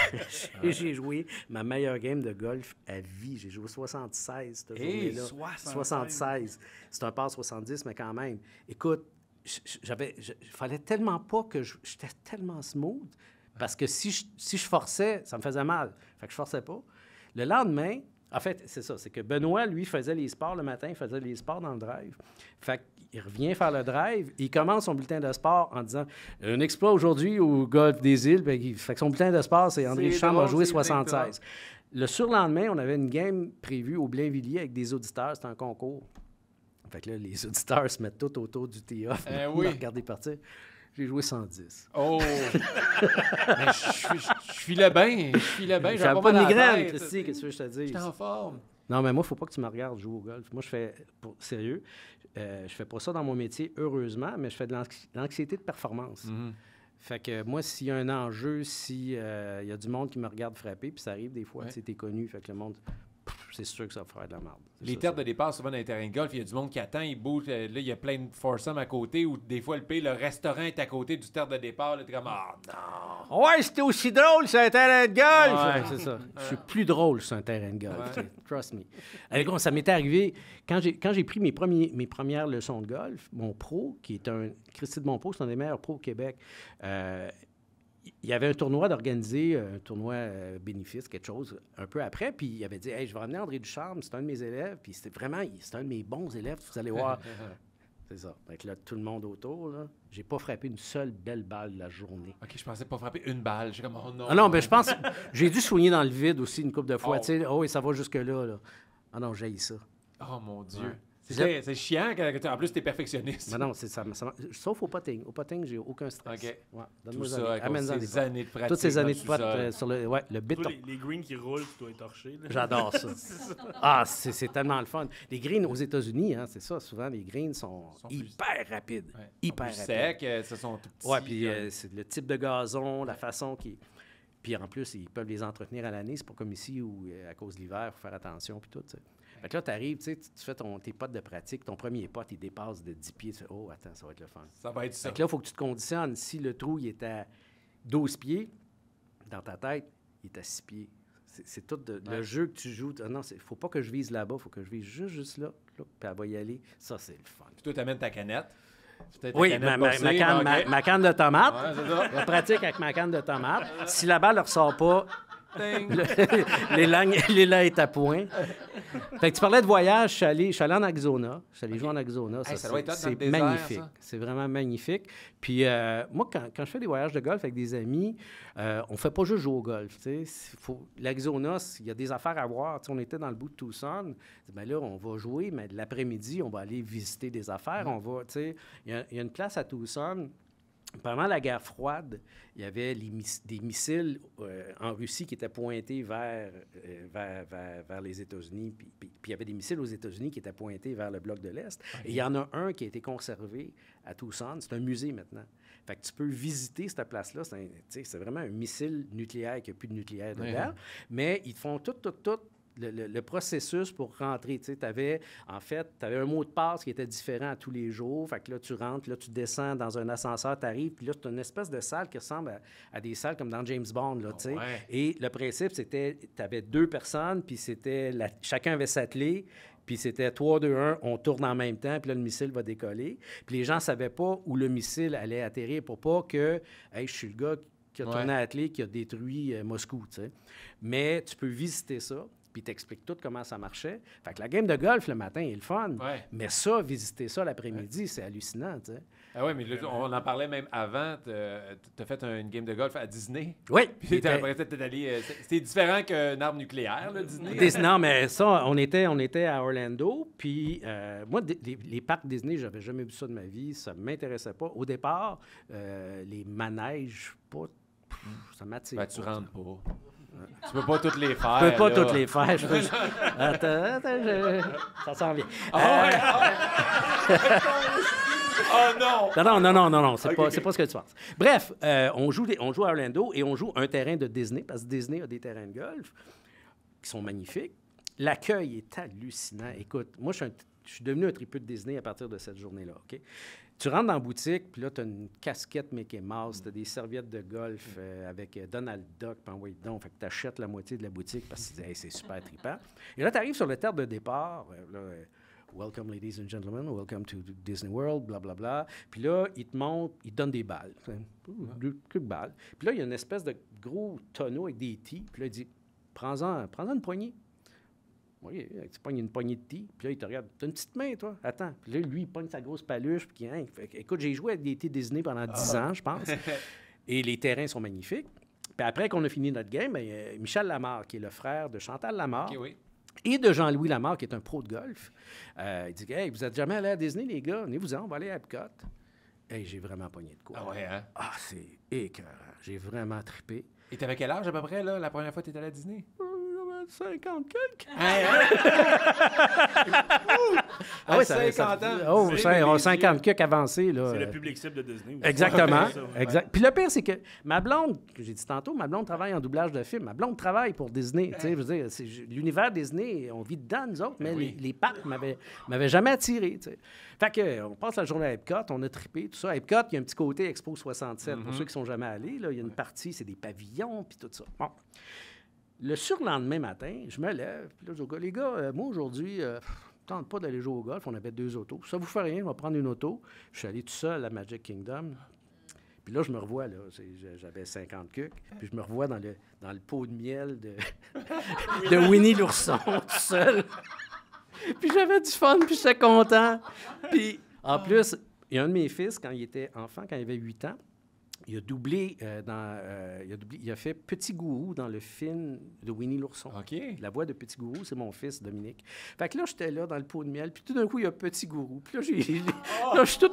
j'ai joué ma meilleure game de golf à vie. J'ai joué 76 cette journée-là. 76. C'est un par 70, mais quand même. Écoute, fallait tellement pas que j'étais tellement smooth parce que si je forçais, ça me faisait mal. Fait que je forçais pas. Le lendemain, en fait, c'est ça. C'est que Benoît, lui, faisait les sports le matin. Il faisait les sports dans le drive. Fait qu'il revient faire le drive. Il commence son bulletin de sport en disant « Un exploit aujourd'hui au golf des îles. » Fait que son bulletin de sport, c'est André Duchamp a joué 76. Le surlendemain, on avait une game prévue au Blainvilliers avec des auditeurs. C'était un concours. Fait que là, les auditeurs se mettent tout autour du tee-off. Oui. Regarder partir. J'ai joué 110. Oh! Mais je filais bien. J'avais pas de migraine, Christy, qu'est-ce que je te dis? J'étais en forme. Non, mais moi, il ne faut pas que tu me regardes jouer au golf. Moi, je fais... Sérieux, je fais pas ça dans mon métier, heureusement, mais je fais de l'anxiété de performance. Mm-hmm. Fait que moi, s'il y a un enjeu, s'il y a du monde qui me regarde frapper, puis ça arrive des fois, tu sais, t'es connu, fait que le monde... c'est sûr que ça va faire de la merde. Les terres de départ, souvent dans les terrains de golf, il y a du monde qui attend, il bouge. Là, il y a plein de foursomes à côté, ou des fois, le restaurant est à côté du terre de départ. Là, t'es comme, ah non! Ouais, c'était aussi drôle sur un terrain de golf! Ouais, c'est ça. Je suis plus drôle sur un terrain de golf. Trust me. Alors, ça m'était arrivé, quand j'ai pris mes premières leçons de golf, mon pro, qui est un Christy de Monpro, c'est un des meilleurs pros au Québec, il y avait un tournoi d'organiser, un tournoi bénéfice, quelque chose, un peu après, puis il avait dit « Hey, je vais ramener André Ducharme, c'est un de mes élèves, puis c'est un de mes bons élèves, vous allez voir. » C'est ça. Donc là, tout le monde autour, là, j'ai pas frappé une seule belle balle de la journée. OK, je pensais pas frapper une balle. J'ai comme, oh non. Ah non, mais je pense, j'ai dû soigner dans le vide aussi une couple de fois, tu sais. Oh, et ça va jusque-là, là. Ah non, j'ai ça. Oh mon Dieu. Ouais. C'est chiant quand en plus t'es perfectionniste. Mais non, c'est ça, sauf au putting. Au putting, j'ai aucun stress. OK. Ouais, tout ça, avec ces années de pratique. Toutes ces années de pratique sur le béton. Les greens qui roulent, tu dois étorcher. J'adore ça. Ah, c'est tellement le fun. Les greens aux États-Unis, hein, c'est ça. Souvent, les greens sont hyper rapides. Hyper rapides. Secs, ce sont tout petits. Oui, puis c'est le type de gazon, la façon qui... Puis en plus, ils peuvent les entretenir à l'année. C'est pas comme ici où, à cause de l'hiver, il faut faire attention, puis tout, tu sais. Fait que là, tu arrives, tu fais tes potes de pratique, ton premier pot, il dépasse de 10 pieds. Tu fais, oh, attends, ça va être le fun. Ça va être ça. Fait que là, il faut que tu te conditionnes. Si le trou, il est à 12 pieds, dans ta tête, il est à 6 pieds. C'est tout le jeu que tu joues. Non, il ne faut pas que je vise là-bas, il faut que je vise juste là, puis elle va y aller. Ça, c'est le fun. Puis toi, tu amènes ta canette. Oui, ma canne de tomate. Ouais, c'est ça. Je pratique avec ma canne de tomate. Si la balle ne ressort pas, l'élan est à point. Fait que tu parlais de voyage, je suis allé en Arizona. Je suis allé jouer en Arizona. Hey, ça doit être hot dans le c'est désert, magnifique. ça. C'est vraiment magnifique. Puis moi, quand je fais des voyages de golf avec des amis, on ne fait pas juste jouer au golf. L'Arizona, il y a des affaires à voir. On était dans le bout de Tucson. Ben là, on va jouer, mais l'après-midi, on va aller visiter des affaires. Il y a une place à Tucson. Pendant la guerre froide, il y avait des missiles en Russie qui étaient pointés vers les États-Unis. Puis il y avait des missiles aux États-Unis qui étaient pointés vers le bloc de l'Est. Et il y en a un qui a été conservé à Tucson. C'est un musée maintenant. Fait que tu peux visiter cette place-là. C'est vraiment un missile nucléaire qui n'a plus de nucléaire dedans. Mais ils font tout le processus pour rentrer. Tu avais un mot de passe qui était différent à tous les jours. Fait que là, tu rentres, là, tu descends dans un ascenseur, tu arrives, puis là, tu as une espèce de salle qui ressemble à des salles comme dans James Bond. Là, Et le principe, c'était, tu avais 2 personnes, puis chacun avait sa clé, puis c'était 3, 2, 1, on tourne en même temps, puis là, le missile va décoller. Puis les gens ne savaient pas où le missile allait atterrir pour pas que, hey, je suis le gars qui a tourné à la clé, qui a détruit Moscou. T'sais. Mais tu peux visiter ça. Puis t'expliques tout comment ça marchait. Fait que la game de golf le matin est le fun. Ouais. Mais ça, visiter ça l'après-midi, c'est hallucinant, tu sais. Ah oui, mais là, on en parlait même avant. T'as fait une game de golf à Disney. Oui. Puis après, t'es allé... C'était différent qu'un arbre nucléaire, là, Disney. Non, mais ça, on était à Orlando. Puis moi, les parcs Disney, j'avais jamais vu ça de ma vie. Ça m'intéressait pas. Au départ, les manèges, ça m'attire ben, tu rentres pas. Tu peux pas toutes les faire. Je peux pas là. toutes les faire. Attends, ça s'en vient. Oh non! Non. C'est pas ce que tu penses. Bref, on joue à Orlando et on joue un terrain de Disney, parce que Disney a des terrains de golf qui sont magnifiques. L'accueil est hallucinant. Écoute, moi, je suis devenu un tripeux de Disney à partir de cette journée-là, OK? Tu rentres dans la boutique, puis là, tu as une casquette Mickey Mouse, tu as des serviettes de golf avec Donald Duck, puis envoyé dedans. Fait que tu achètes la moitié de la boutique parce que c'est super trippant. Et là, tu arrives sur le terre de départ. Welcome, ladies and gentlemen, welcome to Disney World, blablabla. Puis là, ils te montrent, ils te donnent des balles. Quelques balles. Puis là, il y a une espèce de gros tonneau avec des tis. Puis là, il dit, prends-en une poignée. Oui, tu pognes une poignée de tis, puis là, il te regarde. T'as une petite main, toi? Attends. Puis là, lui, il pogne sa grosse paluche. Puis, écoute, j'ai joué avec des tis Disney pendant 10 ans, je pense. Et les terrains sont magnifiques. Puis après qu'on a fini notre game, bien, Michel Lamarre, qui est le frère de Chantal Lamarre, et de Jean-Louis Lamarre, qui est un pro de golf, il dit « Hey, vous êtes jamais allés à Disney, les gars? Venez-vous-en, on va aller à Epcot. » Hey, j'ai vraiment pogné de quoi. Ah ouais, hein? Ah, c'est écœurant. J'ai vraiment trippé. Et t'avais quel âge à peu près, là, la première fois que t'étais allé à Disney? 50 quelques. Ah oui, 50 ans. Oh, 50 quelques avancés. C'est le public cible de Disney. Exactement. Exact. Puis le pire, c'est que ma blonde, que j'ai dit tantôt, ma blonde travaille en doublage de film. Ma blonde travaille pour Disney. Je veux dire, l'univers Disney, on vit dedans, nous autres, mais les parcs m'avaient jamais attiré. T'sais. Fait que, on passe la journée à Epcot, on a trippé, tout ça. À Epcot, il y a un petit côté Expo 67. Pour ceux qui sont jamais allés, là, il y a une partie, c'est des pavillons, puis tout ça. Bon. Le surlendemain matin, je me lève, puis là, je dis aux gars, les gars, moi, aujourd'hui, tente pas d'aller jouer au golf, on avait 2 autos. Ça vous fait rien, on va prendre une auto. Je suis allé tout seul à Magic Kingdom. Puis là, je me revois, là, j'avais 50 cucs, puis je me revois dans le pot de miel de Winnie l'ourson, tout seul. Puis j'avais du fun, puis j'étais content. Puis, en plus, il y a un de mes fils, quand il était enfant, quand il avait 8 ans, il a doublé il a fait Petit Gourou dans le film de Winnie l'ourson. OK. La voix de Petit Gourou, c'est mon fils, Dominique. Fait que là, j'étais là dans le pot de miel, puis tout d'un coup, il y a Petit Gourou. Puis là, je suis tout...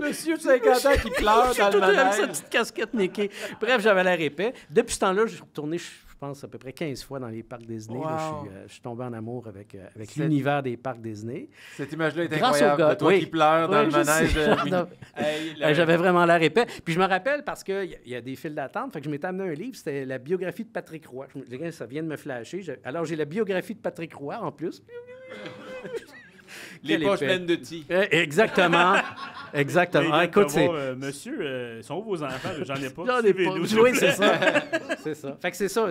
Monsieur de 50 ans qui pleure dans le manège. Avec sa petite casquette Mickey. Bref, j'avais l'air épais. Depuis ce temps-là, je suis retourné... Je pense, à peu près 15 fois dans les parcs Disney. Wow. Là, je suis tombé en amour avec Cette- l'univers des parcs Disney. Cette image-là est Grâce incroyable. au gars. De toi Oui. qui pleure dans Oui, le je manège. sais. Non. Hey, le- J'avais vraiment l'air épais. Puis je me rappelle parce qu'il y a des files d'attente. Fait que je m'étais amené un livre. C'était la biographie de Patrick Roy. Ça vient de me flasher. Alors, j'ai la biographie de Patrick Roy en plus. Les Quelle poches épée. pleines de tea. Exactement. Exactement. Là, Ah, ils écoute, viennent c'est... te voir, monsieur, sont où vos enfants? J'en ai pas. J'en ai pas. Suivez-nous, s'il vous Oui, plaît. c'est ça. C'est ça. Fait que c'est ça.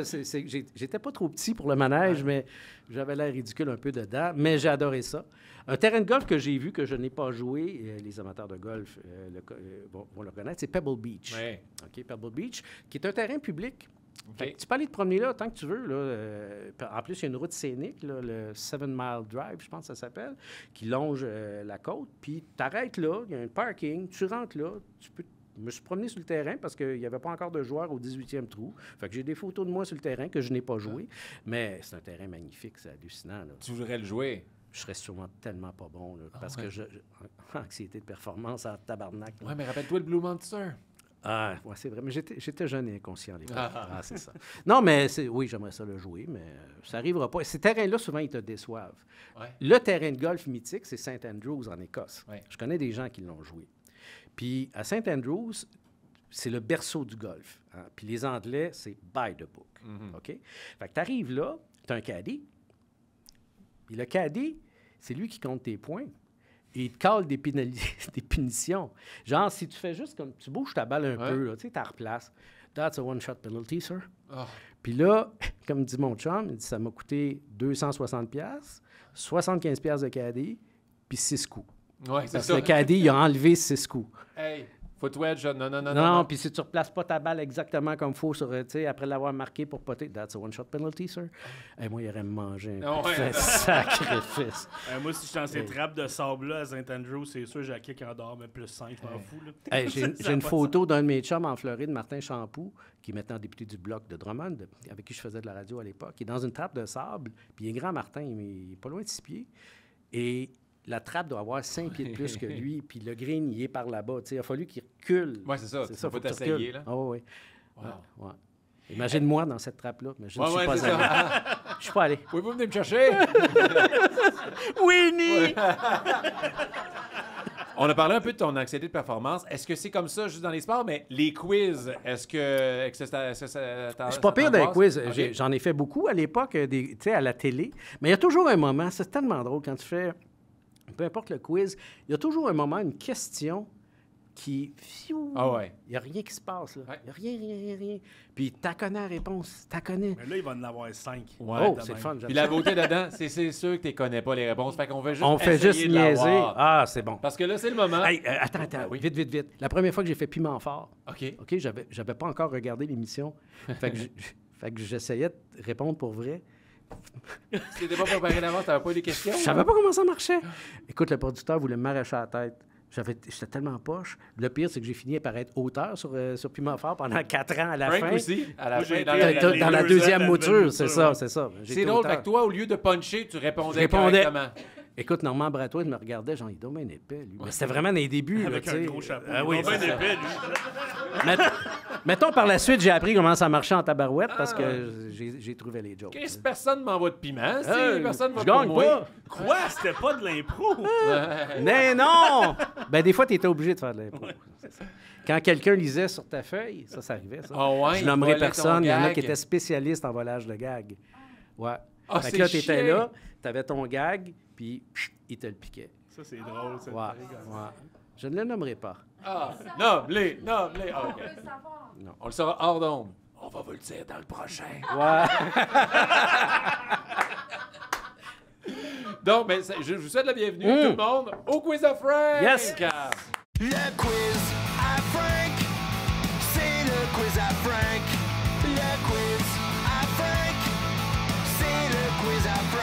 J'étais pas trop petit pour le manège, mais j'avais l'air ridicule un peu dedans. Mais j'ai adoré ça. Un terrain de golf que j'ai vu, que je n'ai pas joué, les amateurs de golf vont le connaître, c'est Pebble Beach. Ouais. OK, Pebble Beach, qui est un terrain public. OK. Fait que tu peux aller te promener là tant que tu veux. Là. En plus, il y a une route scénique, là, le 7 Mile Drive, je pense que ça s'appelle, qui longe la côte. Puis tu arrêtes là, il y a un parking, tu rentres là, Je me suis promené sur le terrain parce qu'il n'y avait pas encore de joueurs au 18e trou. Fait que j'ai des photos de moi sur le terrain que je n'ai pas joué. Mais c'est un terrain magnifique, c'est hallucinant. Là. Tu voudrais le jouer. Je serais sûrement tellement pas bon, là, parce que anxiété de performance en tabarnak. là. Ouais, mais rappelle-toi le Blue Monster. Ah, ouais, c'est vrai. Mais j'étais jeune et inconscient à l'époque. Ah. C'est ça. Non, mais oui, j'aimerais ça le jouer, mais ça n'arrivera pas. Ces terrains-là, souvent, ils te déçoivent. Ouais. Le terrain de golf mythique, c'est St. Andrews en Écosse. Ouais. Je connais des gens qui l'ont joué. Puis à St. Andrews, c'est le berceau du golf. Hein. Puis les Anglais, c'est by the book. OK? Fait que tu arrives là, tu as un caddie. Puis le caddie, c'est lui qui compte tes points. Et il te cale des punitions. Genre, si tu fais juste comme... Tu bouges ta balle un peu, là, tu sais, tu la replaces. That's a one-shot penalty, sir. Oh. Puis là, comme dit mon chum, il dit, ça m'a coûté 260$, 75$ de caddie, puis 6 coups. Ouais, c'est Parce ça. que le caddie, il a enlevé 6 coups. Hey, foot wedge, non. Non, puis si tu ne replaces pas ta balle exactement comme il faut, après l'avoir marqué pour poter, that's a one-shot penalty, sir. Hey, moi, il aurait me mangé un Ah coup de ouais. fesse, sacrifice. Moi, si je suis dans ces trappes de sable-là à Saint-Andrew, c'est sûr, j'ai un kick en dehors, mais plus 5, je m'en fous. Là. Hey, j'ai Ça une a pas de photo d'un de mes chums en Floride, Martin Champoux, qui est maintenant député du Bloc de Drummond, avec qui je faisais de la radio à l'époque. Il est dans une trappe de sable, puis il est grand, Martin, il est pas loin de 6 pieds. Et la trappe doit avoir 5 pieds de plus que lui, puis le green, il est par là-bas. Tu sais, il a fallu qu'il recule. Ouais, c'est ça. Tu peux faut pas que tu t'essayer, recules. là. Ah oui. Wow. Ouais. Imagine-moi dans cette trappe-là, mais je ne suis Ouais, pas c'est allé. ça. Je suis pas allé. Pouvez-vous venir me chercher? Winnie! On a parlé un peu de ton anxiété de performance. Est-ce que c'est comme ça juste dans les sports? Mais les quiz, est-ce que Je suis pas pire d'un quiz. J'en ai fait beaucoup à l'époque, tu sais, à la télé. Mais il y a toujours un moment, c'est tellement drôle quand tu fais, peu importe le quiz, il y a toujours un moment, une question qui... Ah ouais. Il n'y a rien qui se passe, là. Ouais. Il n'y a rien. Puis tu connais la réponse, tu connais. Mais là, il va en avoir 5. Ouais. Oh, c'est le fun. j'aime Puis ça. la beauté dedans, c'est sûr que tu connais pas les réponses. Fait qu'on veut juste On fait essayer juste de niaiser. l'avoir. Ah, c'est bon. Parce que là, c'est le moment. Hey, attends, oui. vite. La première fois que j'ai fait Piment Fort, OK. OK, j'avais pas encore regardé l'émission. Fait que j'essayais de répondre pour vrai. Si t'étais pas préparé d'avance, t'avais pas eu des questions? Je savais pas comment ça marchait. Écoute, le producteur voulait m'arracher la tête. J'étais tellement poche. Le pire, c'est que j'ai fini par être auteur sur Piment Fort pendant 4 ans à la Frank fin. aussi, à la Moi, fin. j'ai Dans été la- les Dans la 2 deuxième ans de la mouture, nouvelle c'est mouture, ça. J'ai C'est été drôle, auteur. fait que toi, au lieu de puncher, tu répondais Je répondais. correctement. Écoute, Normand Bratois, il me regardait, genre, il doit bien épais, lui. Mais c'était vraiment dans les débuts. Avec là, un tu sais. gros chapeau. Ah oui, Il va c'est bien ça. épais, lui. Mettons, par la suite, j'ai appris comment ça marchait en tabarouette parce que j'ai trouvé les jokes. Qu'est-ce que personne m'envoie de piment? Personne va je gagne pour moi. pas. Quoi? C'était pas de l'impro? Mais non! Ben, des fois, tu étais obligé de faire de l'impro. C'est ça. Quand quelqu'un lisait sur ta feuille, ça arrivait, ça. Ah ouais, Je il nommerai volait personne. ton Il y en a gag. qui étaient spécialistes en volage de gag. Ouais. Ah, fait c'est que là, tu étais chiant. là, tu avais ton gag, puis il te le piquait. Ça, c'est drôle. Ça. Ouais. Ouais. Je ne le nommerai pas. Ah, nomme-les. Ah, OK. On peut le savoir. On le saura hors d'onde. On va vous le dire dans le prochain. Ouais. Donc, ben, je vous souhaite la bienvenue, tout le monde, au Quiz of Frank! Yes. Le quiz à Frank, c'est le quiz à Frank. Le quiz à Frank, c'est le quiz à Frank.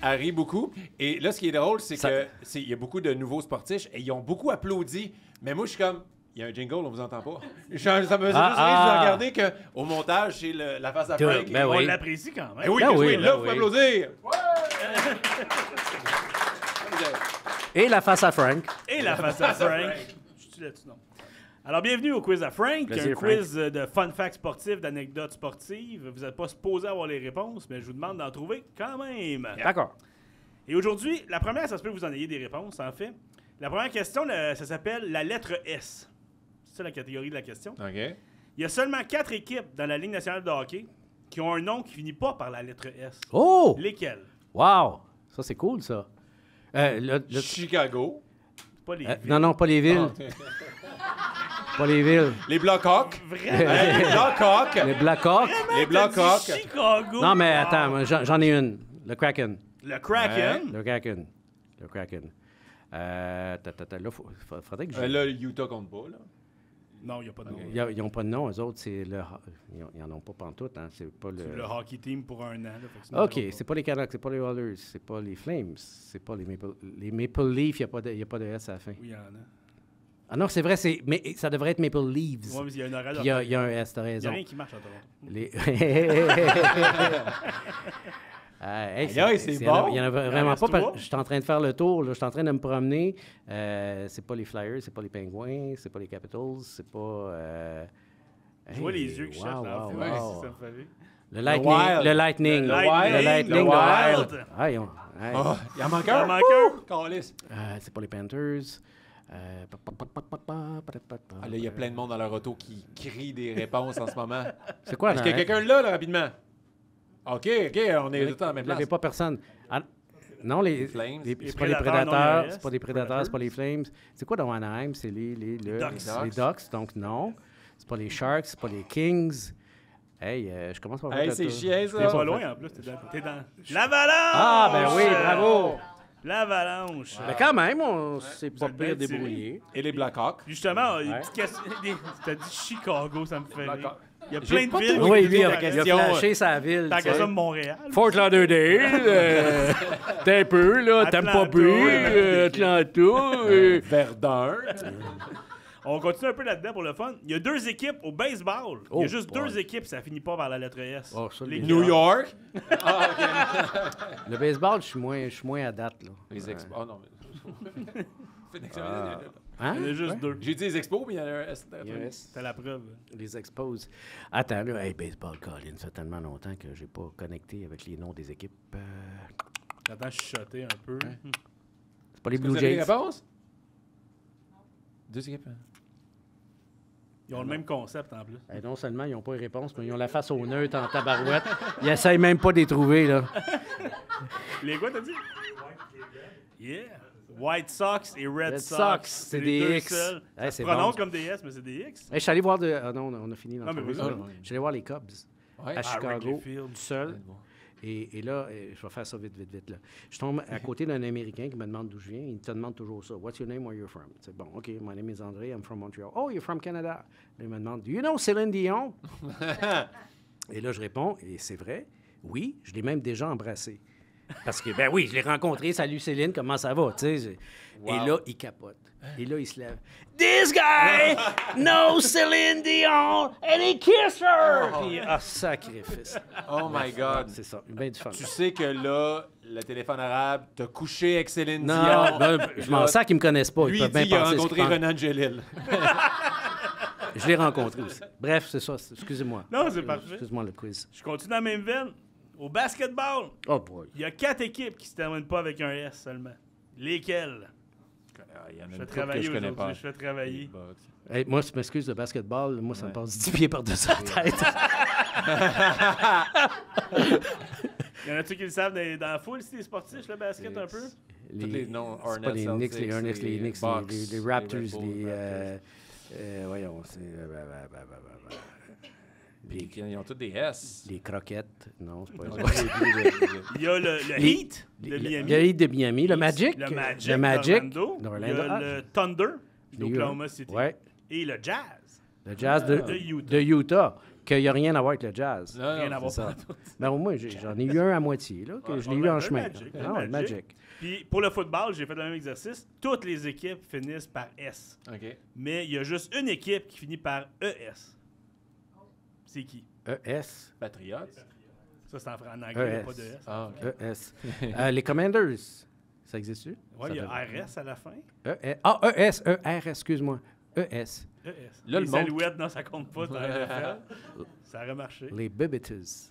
Elle rit beaucoup. Et là, ce qui est drôle, c'est qu'il y a beaucoup de nouveaux sportifs et ils ont beaucoup applaudi. Mais moi, je suis comme... Il y a un jingle, on vous entend pas. Ça me faisait juste rire de regarder qu'au montage, c'est la face à Frank. Ben On oui. l'apprécie quand même. Eh oui, Ben qu'est-ce que oui, là, ben vous oui. applaudir. Et la face à Frank. Et la face à Frank. Je suis là-dessus, non. Alors, bienvenue au quiz à Frank, Plaisir, un quiz de fun facts sportifs, d'anecdotes sportives. Vous n'êtes pas supposé avoir les réponses, mais je vous demande d'en trouver quand même. D'accord. Et aujourd'hui, la première, ça se peut que vous en ayez des réponses, en fait. La première question, ça s'appelle la lettre S. C'est ça la catégorie de la question. OK. Il y a seulement 4 équipes dans la Ligue nationale de hockey qui ont un nom qui finit pas par la lettre S. Oh! Lesquelles? Wow! Ça, c'est cool, ça. Chicago. C'est pas les villes. Non, pas les villes. Pas les villes. Les Blackhawks. Vraiment? Les Blackhawks. Les Blackhawks. Les Blackhawks. Chicago. Non, mais Wow. attends, moi, j'en ai une. Le Kraken. Le Kraken. Le Kraken. Le Kraken. Là, faudrait que je... Là, Utah compte pas, là. Non, il n'y a pas de nom. Ils n'ont pas de nom, eux autres, c'est le... Ils n'en ont pas pantoute, hein. C'est pas C'est le... le hockey team pour un an. Là, fait que c'est OK, numéro c'est pas les Canucks, c'est pas les Oilers, c'est pas les Flames, c'est pas les Maple Leafs, il n'y a pas de S à la fin. Oui, il y en a. Ah non, c'est vrai, mais ça devrait être Maple Leafs. Ouais, mais il y a un horaire. Puis il y a un S, t'as Il n'y raison. a rien qui marche à Toronto. Les... Aïe, c'est bon. Il y en a Il en vraiment reste pas. 3. Je suis en train de faire le tour, là, je suis en train de me promener. C'est pas les Flyers, c'est pas les Penguins, c'est pas les Capitals, c'est pas... Je vois les yeux qui cherchent dans le film. wow. Ça me fait rire. Le Lightning. Wild. Le Lightning. Le Le Wild. Ah, ils ont- Oh, il en manque Il en un. manque un. Calisse. c'est pas les Panthers. Ah, là, il y a plein de monde dans leur auto qui crie des réponses en ce moment. C'est quoi, Est-ce là, qu'il y a hein? quelqu'un là, rapidement? OK, on est tout à la même Il n'y avait place. pas personne. Ah, non, les Flames. c'est pas les Prédateurs, non, Prédateurs, il y a c'est pas les Prédateurs, c'est pas les Flames. C'est quoi dans Anaheim? C'est les Ducks. les Ducks, donc non. C'est pas les Sharks, c'est pas les Kings. Hey, je commence par Hey, voir c'est le- chiant, T'es ça. pas loin en plus. T'es dans. L'Avalanche! Ah, ben oui, bravo! L'Avalanche. Mais quand même, on s'est pas êtes bien pire tiré. débrouillé. Et les Blackhawks. Justement, une Ouais. petite question. T'as dit Chicago, ça me fait rire. D'accord. Il y a J'ai plein de pas villes. tout qui Oui, finissent lui, il par a question. flashé sa ville. Tant tu qu'à sais. ça, Montréal. Fort Lauderdale, t'es un peu, là, t'aimes pas Atlanta, peu, Atlanta. Verdun. On continue un peu là-dedans pour le fun. Il y a 2 équipes au baseball. Il y a Oh, juste boy. 2 équipes, ça finit pas par la lettre S. Oh, ça, Les New York. Le baseball, je suis moins à date, là. Les expos. Oh non. Hein? Il y en a juste 2. J'ai dit les expos, mais il y en a un S. Yes. C'est la preuve. Les expose. Attends, là, hey, baseball, Colin, ça fait tellement longtemps que j'ai pas connecté avec les noms des équipes. J'attends chuchoter un peu. C'est pas les Vous Blue avez Jays. les réponses? 2 équipes. Ils ont le même concept en plus. Hey, non seulement ils n'ont pas les réponses, mais ils ont la face au neutre en tabarouette. Ils essayent même pas de les trouver, là. Les quoi, t'as dit? Yeah. White Sox et Red Red Sox. Sox, c'est les des deux X. seuls. Hey, Ça se c'est prononce bon. comme des S, mais c'est des X. Hey, je suis allé voir Ah non, on a fini Non, mais l'entrevue. oui, là. oui. Je suis allé voir les Cubs Ouais. à Chicago, Wrigley Field. tout seul. Et là, je vais faire ça vite, là. Je tombe à côté d'un Américain qui me demande d'où je viens. Il te demande toujours ça. What's your name, where you're from? C'est bon, OK, my name is André, I'm from Montreal. Oh, you're from Canada. Là, il me demande, do you know Céline Dion? Et là, je réponds, et c'est vrai, oui, je l'ai même déjà embrassé. Parce que, ben oui, je l'ai rencontré, salut Céline, comment ça va? Tu sais, Wow. Et là, il capote. Et là, il se lève. This guy knows Céline Dion and he kissed her! Puis, sacrifice. Oh my God. C'est ça, bien du fun. Tu sais que là, le téléphone arabe t'a couché avec Céline Non, Dion. ben, je m'en sers qu'ils me connaissent pas. Lui, Ils il peuvent dit bien qu'il a penser ce rencontré qu'ils pensent. Renan Angelil. Je l'ai rencontré aussi. Bref, c'est ça. Excusez-moi. Non, c'est parfait. Excuse-moi le quiz. Je continue dans la même veine. Au basketball, Oh boy. il y a 4 équipes qui se terminent pas avec un S seulement. Lesquelles? Il y en a Je une fais couple que travailler je connais aujourd'hui. pas. Je fais travailler. Hey, moi, si tu m'excuses de basketball, moi, ça me passe 10 pieds par-dessus la tête. Il y en a-tu qui le savent dans la foule, si les sportifs, le basket un peu? Tous les noms, C'est pas les Hornets, Knicks, les Celtics, Hornets, les Knicks, Bucks, les Raptors, Red Bull, les... Raptors. voyons, c'est... Puis ils ont tous des S. les croquettes. Non, c'est pas Il y a le Les- Heat de Miami. Il y a Heat de Miami, le Magic. Le Magic, Le Magic d'Orlando. d'Orlando. Il y a Ah, le Thunder l'ai eu, d'Oklahoma hein. City. Ouais. Et le Jazz. Le Jazz de Utah. Qu'il n'y a rien à voir avec le Jazz. Non, Rien à non, voir c'est ça. pas tout. Mais au moins, j'en ai eu un à moitié, là, que je l'ai eu en chemin. Le Non, le Magic. Puis pour le football, j'ai fait le même exercice. Toutes les équipes finissent par S. OK. Mais il y a juste une équipe qui finit par ES. C'est qui? ES. Patriots. Ça, c'est en anglais, il n'y a ES. pas de S. Ah, OK. ES. Les Commanders. Ça existe-tu? Ouais, Ça il y a fait- RS à la fin. ES. Ah, ES. ER, excuse-moi. ES. Là, les le monde- alouettes, non, ça compte pas dans la NFL. Ça aurait marché. Les Bibitas.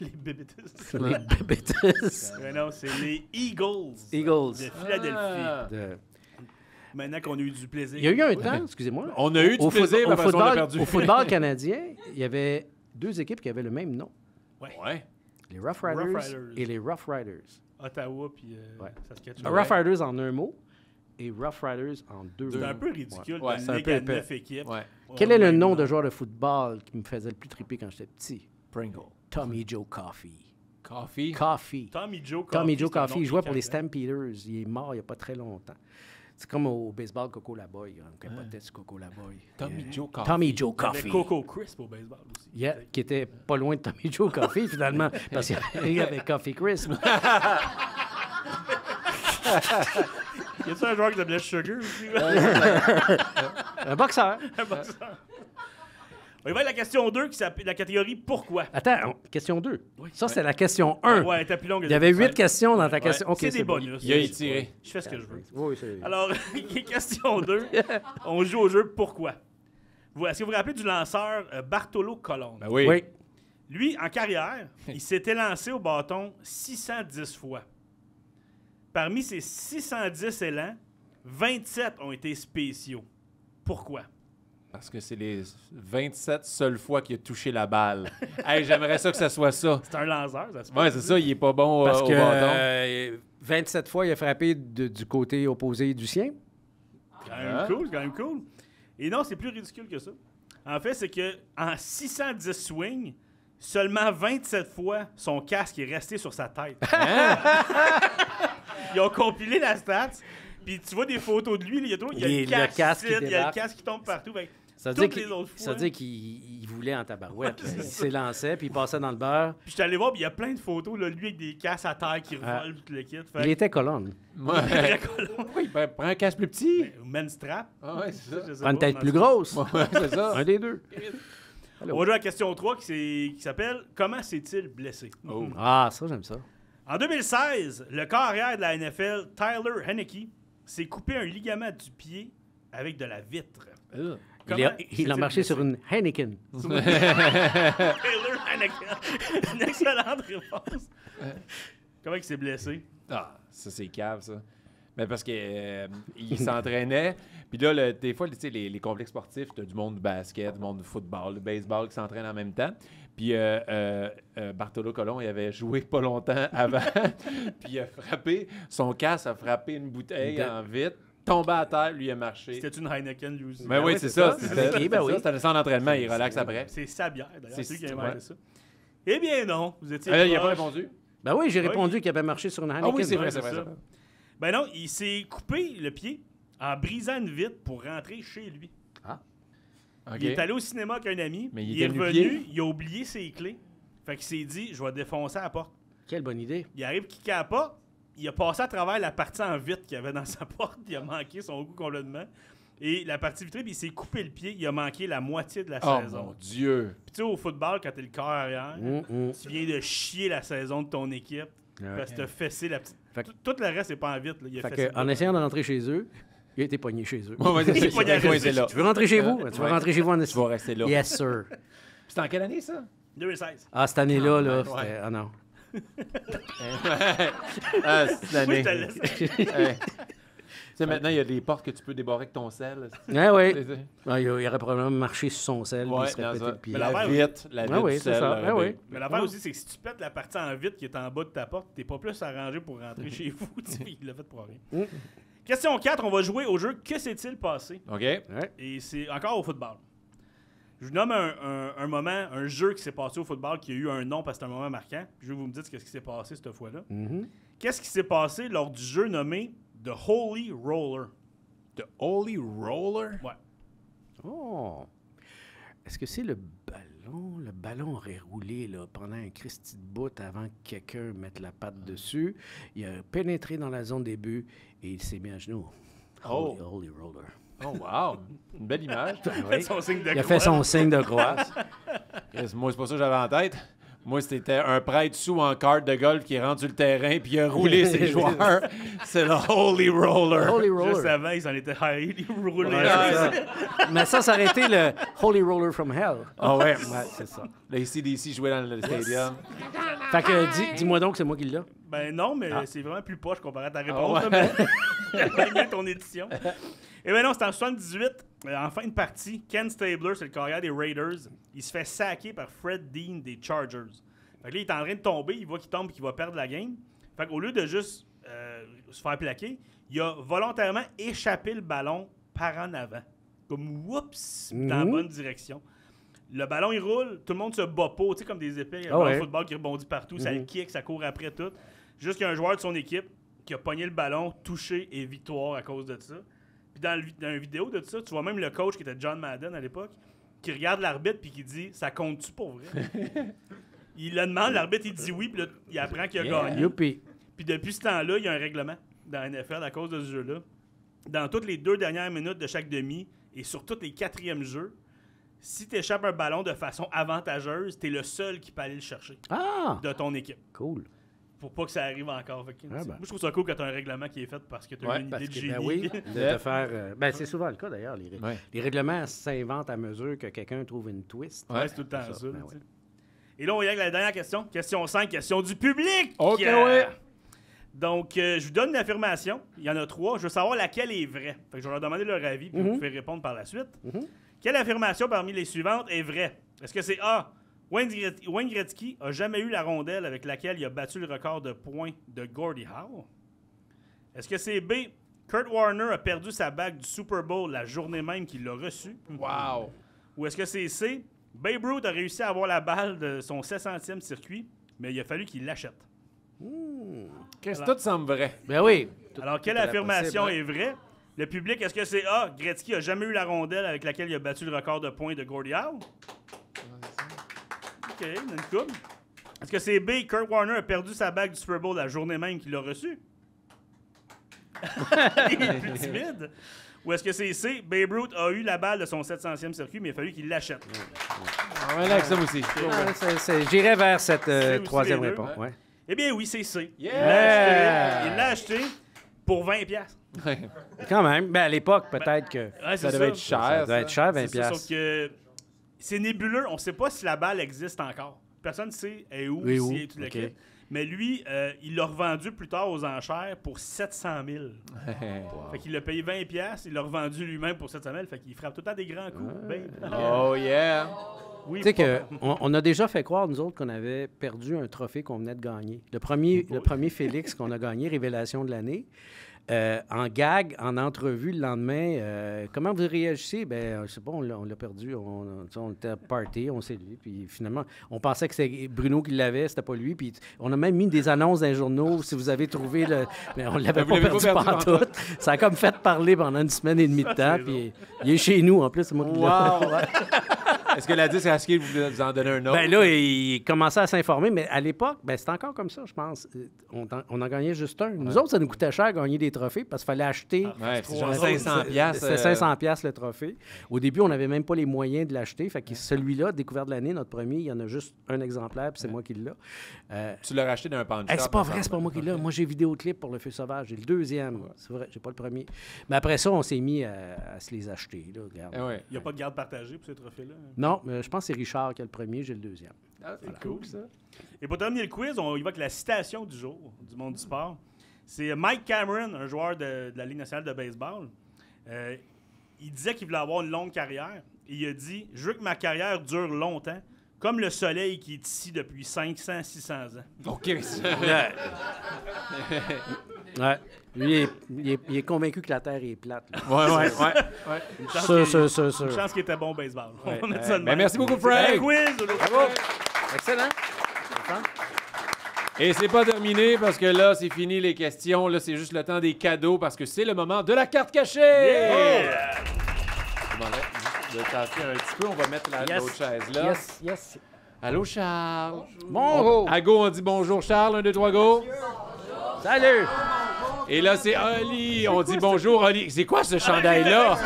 Les Bibitas. Les Bibitas. Mais non, c'est les Eagles. Eagles. De Philadelphie. Ah. Maintenant qu'on a eu du plaisir. Il y a eu un temps, excusez-moi. On a eu du plaisir, mais après ça, on a perdu. Au football canadien, il y avait 2 équipes qui avaient le même nom. Ouais. Les Rough Riders, Riders. et les Rough Riders. Ottawa puis Ouais. Saskatchewan. Rough Riders en un mot et Rough Riders en 2 C'est mots. un peu ridicule Ouais, de c'est un ligue peu à épais. 9 équipes. Ouais. Quel est le Même nom de joueur de football qui me faisait le plus triper quand j'étais petit? Pringle. Tommy Joe Coffey. Coffee. Coffey. Tommy Joe Tommy Joe c'est un nom Coffey, il qui jouait pour les est carré. Stampeders. Il est mort il n'y a pas très longtemps. C'est comme au baseball, Coco Laboy. On capotait sur Coco Laboy. Tommy Joe Coffey. Tommy Joe Il y avait Coffey. Coco Crisp au baseball aussi. Yeah, qui était pas loin de Tommy Joe Coffey, finalement, parce qu'il y avait Coffee Crisp. Y a-tu un joueur qui s'appelait Sugar aussi? Un boxeur. On y va avec la question 2 qui s'appelle la catégorie Pourquoi? Attends, question 2. Ça, c'est la question 1. Ouais, elle était plus longue. Il y avait 8 questions dans ta question. OK, C'est des bon. bonus. Il a étiré. Je fais ce que je veux. Oui, c'est... Alors, question 2, on joue au jeu Pourquoi? Est-ce que vous vous rappelez du lanceur Bartolo Colon? Ben oui. Oui. Lui, en carrière, il s'était lancé au bâton 610 fois. Parmi ces 610 élans, 27 ont été spéciaux. Pourquoi? Parce que c'est les 27 seules fois qu'il a touché la balle. Hey, j'aimerais ça que ça soit ça. C'est un lanceur, ça se peut. Ouais, c'est ça, il est pas bon Parce au que bâton. 27 fois, il a frappé du côté opposé du sien. C'est quand même cool. Et non, c'est plus ridicule que ça. En fait, c'est que en 610 swings, seulement 27 fois, son casque est resté sur sa tête. Ils ont compilé la stats, puis tu vois des photos de lui, il y a Le le casque, casque qui ici, il y a le débarque. casque qui tombe partout. Fait que Ça veut toutes dire les autres fois. ça veut dire qu'il voulait en tabarouette. là. Il s'élançait, puis il passait dans le beurre. Puis je suis allé voir, puis il y a plein de photos, là, lui avec des casques à terre qui revolent, tout le kit. Il était colonne. Ouais. Très colon. Oui, ben, prends un casque plus petit. Men's strap. Ah ouais, c'est ça. Je sais Prends une pas, tête dans plus ce- grosse. Ouais, c'est ça. Un des deux. On va jouer à la question 3 qui s'appelle Comment s'est-il blessé? Oh. Ah, ça, j'aime ça. En 2016, le corps arrière de la NFL, Tyler Henneke, s'est coupé un ligament du pied avec de la vitre. Ugh. Il a s'est-il marché blessé? sur une Heineken. Taylor Henneke. Une excellente réponse. Comment il s'est blessé? Ah, ça, c'est cave, ça. Mais parce que il s'entraînait. Puis là, des fois, tu sais, les complexes sportifs, tu as du monde du basket, du monde du football, du baseball qui s'entraînent en même temps. Puis Bartolo Colon, il avait joué pas longtemps avant. Puis il a frappé, son casque a frappé une bouteille en vitre, tombé à terre, lui il a marché. C'était une Heineken, lui aussi. Ben oui, c'est ça. C'était Ok, ben oui. c'était le centre d'entraînement, il relaxe après. C'est sa bière, d'ailleurs. C'est- C'est lui qui a ouais. inventé ça. Eh bien non, vous étiez Il a pas proche. répondu. Ben oui, j'ai Oui. répondu qu'il avait marché sur une Heineken. Ah oui, c'est vrai, Ouais, c'est vrai. c'est c'est ça. vrai. Ben non, il s'est coupé le pied en brisant une vitre pour rentrer chez lui. OK. Il est allé au cinéma avec un ami. Mais il il est était revenu, nu-pied? il a oublié ses clés. Fait qu'il s'est dit, je vais défoncer la porte. Quelle bonne idée. Il arrive, kicker à la porte. Il a passé à travers la partie en vitre qu'il y avait dans sa porte. Il a manqué son goût complètement. Et la partie vitrée, puis il s'est coupé le pied. Il a manqué la moitié de la Oh saison. mon Dieu. Puis tu sais, au football, quand t'es le corps arrière, tu viens de chier la saison de ton équipe parce que t'as fessé la petite... Fait que- Tout le reste, c'est pas en vitre. Là. Il a Fait fessé que, en le- essayant de rentrer chez eux, il a été pogné chez eux. Ouais, ouais, c'est Il est coincé là. Tu veux rentrer chez vous? Tu veux Ouais. rentrer chez vous en Tu vas rester là. Yes, sir. C'était en quelle année, ça? 2016. Ah, cette année-là, là, Ouais. c'était... Ah non. Ah, c'est Moi, l'année. je te laisse. Ouais. Tu sais, maintenant, il y a des portes que tu peux débarrer avec ton sel. Ah oui. C'est- c'est- Ah, il aurait probablement marché sur son sel, puis Ouais, il serait dans pété un- le pied. Mais la l'affaire- vitre, la vitre Ah oui, du c'est sel. ça. Ah oui. Mais l'affaire aussi, c'est que si tu pètes la partie en vitre qui est en bas de ta porte, t'es pas plus arrangé pour rentrer chez vous. Tu sais, il l'a fait pour rien. Question 4, on va jouer au jeu Que s'est-il passé? OK. Ouais. Et c'est encore au football. Je vous nomme un moment, un jeu qui s'est passé au football qui a eu un nom parce que c'est un moment marquant. Puis je vais vous me dire ce qui s'est passé cette fois-là. Mhm. Qu'est-ce qui s'est passé lors du jeu nommé The Holy Roller? The Holy Roller? Ouais. Oh! Est-ce que c'est le ballon? Le ballon aurait roulé là, pendant un Christy de bout avant que quelqu'un mette la patte dessus. Il a pénétré dans la zone des buts et il s'est mis à genoux. Oh. Holy roller. Oh, wow. Une belle image. Il a fait son signe de Il a croix. fait son signe de croix. Chris, moi, c'est pas ça que j'avais en tête. Moi, c'était un prêtre sous en carte de golf qui est rendu le terrain puis il a roulé ses joueurs. C'est le Holy Roller. Holy Roller. Juste avant, ils en étaient highly roulés. Ouais, c'est ça. Mais ça aurait été le Holy Roller from Hell. Ah ouais. Ouais, c'est ça. Le ACDC jouait dans le stadium. Fait que dis-moi donc, c'est moi qui l'ai. Ben non, mais c'est vraiment plus poche comparé à ta Ah réponse. ouais. Mais j'aime bien ton édition. Et ben non, c'est en 78, en fin de partie, Ken Stabler, c'est le carrière des Raiders, il se fait saquer par Fred Dean des Chargers. Fait que là, il est en train de tomber, il voit qu'il tombe et qu'il va perdre la game. Fait qu'au lieu de juste se faire plaquer, il a volontairement échappé le ballon par en avant. Comme, oups, dans la bonne direction. Le ballon, il roule, tout le monde se bat pas, tu sais, comme des épées. Ah ouais. Le football qui rebondit partout, ça le kick, ça court après tout. Juste qu'il y a un joueur de son équipe qui a pogné le ballon, touché et victoire à cause de ça. Puis dans une vidéo de ça, tu vois même le coach qui était John Madden à l'époque, qui regarde l'arbitre puis qui dit « Ça compte-tu pour vrai? » Il le demande, l'arbitre il dit oui, puis là, il apprend qu'il a gagné. Youpi. Puis depuis ce temps-là, il y a un règlement dans la NFL à cause de ce jeu-là. Dans toutes les 2 dernières minutes de chaque demi et sur tous les 4e jeux, si tu échappes un ballon de façon avantageuse, tu es le seul qui peut aller le chercher Ah! de ton équipe. Cool. Pour pas que ça arrive encore. Fait que, ben. moi, je trouve ça cool quand tu as un règlement qui est fait parce que tu as Ouais, une Parce idée de que, génie. ben oui, de te faire... ben, c'est souvent le cas, d'ailleurs. Ouais. Les règlements s'inventent à mesure que quelqu'un trouve une twist. Ouais, c'est tout le temps ça. Ben là, ouais. tu sais. Et là, on y va avec la dernière question. Question 5, question du public. OK, ouais. Donc, je vous donne une affirmation. Il y en a 3. Je veux savoir laquelle est vraie. Fait que je vais leur demander leur avis, puis vous pouvez répondre par la suite. Quelle affirmation parmi les suivantes est vraie? Est-ce que c'est A, Wayne Gretzky a jamais eu la rondelle avec laquelle il a battu le record de points de Gordie Howe? Est-ce que c'est B, Kurt Warner a perdu sa bague du Super Bowl la journée même qu'il l'a reçue? Wow. Ou est-ce que c'est C, Babe Ruth a réussi à avoir la balle de son 700e circuit, mais il a fallu qu'il l'achète? Qu'est-ce que tout semble vrai? Ben oui. Alors, quelle tout est affirmation possible, est vraie? Le public, est-ce que c'est A, Gretzky a jamais eu la rondelle avec laquelle il a battu le record de points de Gordie Howe? OK, il y en a une couple. Est-ce que c'est B, Kurt Warner a perdu sa bague du Super Bowl la journée même qu'il l'a reçue? Il est plus timide. Ou est-ce que c'est C, Babe Ruth a eu la balle de son 700e circuit, mais il a fallu qu'il l'achète? On va aller avec ça aussi. Ah, j'irais vers cette aussi troisième les deux, réponse. Ouais. Eh bien oui, c'est C. Yeah! Il l'a acheté pour 20$. Quand même. Ben, à l'époque, peut-être que Ouais, Ça c'est devait être cher. ça devait ça. être cher, 20$. C'est ça, sauf que c'est nébuleux. On ne sait pas si la balle existe encore. Personne ne sait elle est où, Oui, si où. elle est tout le OK. kit. Mais lui, il l'a revendu plus tard aux enchères pour 700 000. Fait qu'il l'a payé 20$, il l'a revendu lui-même pour 700 000. Fait qu'il frappe tout le temps des grands coups. Ben, Oh yeah! oui, Tu sais qu'on a déjà fait croire, nous autres, qu'on avait perdu un trophée qu'on venait de gagner. Le premier Félix qu'on a gagné, Révélation de l'année, en gag, en entrevue le lendemain, comment vous réagissez? Ben, je sais pas, on l'a perdu. On était à party, on s'est lu. Puis finalement, on pensait que c'était Bruno qui l'avait, c'était pas lui. Puis on a même mis des annonces dans les journaux, si vous avez trouvé le... Mais on l'avait Vous pas l'avez perdu pas perdu pantoute. Ça a comme fait parler pendant une semaine et demie de temps. Puis il est chez nous, en plus, c'est moi qui l'ai. Wow! Est-ce que la disque à vous en donner un autre? Ben là, il commençait à s'informer, mais à l'époque, ben c'était encore comme ça, je pense. On en gagnait juste un. Nous autres, ça nous coûtait cher gagner des trophées parce qu'il fallait acheter. Ouais, c'est genre Trois 500 piastres. C'était 500 piastres le trophée. Au début, on n'avait même pas les moyens de l'acheter. Fait que celui-là, découvert de l'année, notre premier, il y en a juste un exemplaire, puis c'est moi qui l'ai. Tu l'as racheté d'un pawn shop. Hey, c'est pas vrai, c'est pas moi qui l'ai. Moi, j'ai vidéoclip pour le Feu sauvage. J'ai le deuxième. C'est vrai, j'ai pas le premier. Mais après ça, on s'est mis à se les acheter. Là, regarde. Eh ouais. il n'y a pas de garde partagée pour ces trophées-là. Non, je pense que c'est Richard qui a le premier, j'ai le deuxième. Ah, c'est cool, ça. Et pour terminer le quiz, on y va avec la citation du jour du monde du sport. C'est Mike Cameron, un joueur de la Ligue nationale de baseball. Il disait qu'il voulait avoir une longue carrière. Et il a dit « Je veux que ma carrière dure longtemps, comme le soleil qui est ici depuis 500-600 ans. » OK. Ouais. Lui, il est convaincu que la Terre est plate. Là. Ouais. Une chance Ça. Une chance qu'il était bon au baseball. On va mettre ça de Ben, même. merci beaucoup, C'est Frank. un quiz. Bravo. Excellent. Et c'est pas terminé parce que là, c'est fini les questions. Là, c'est juste le temps des cadeaux parce que c'est le moment de la carte cachée. Yeah! Je demanderais juste de tasser un petit peu. On va mettre l'autre chaise là. Yes. Allô, Charles. Bonjour. À go, on dit bonjour, Charles. 1, 2, 3, go. Salut. Et là, c'est Oli. On dit bonjour, Oli. C'est quoi ce chandail-là?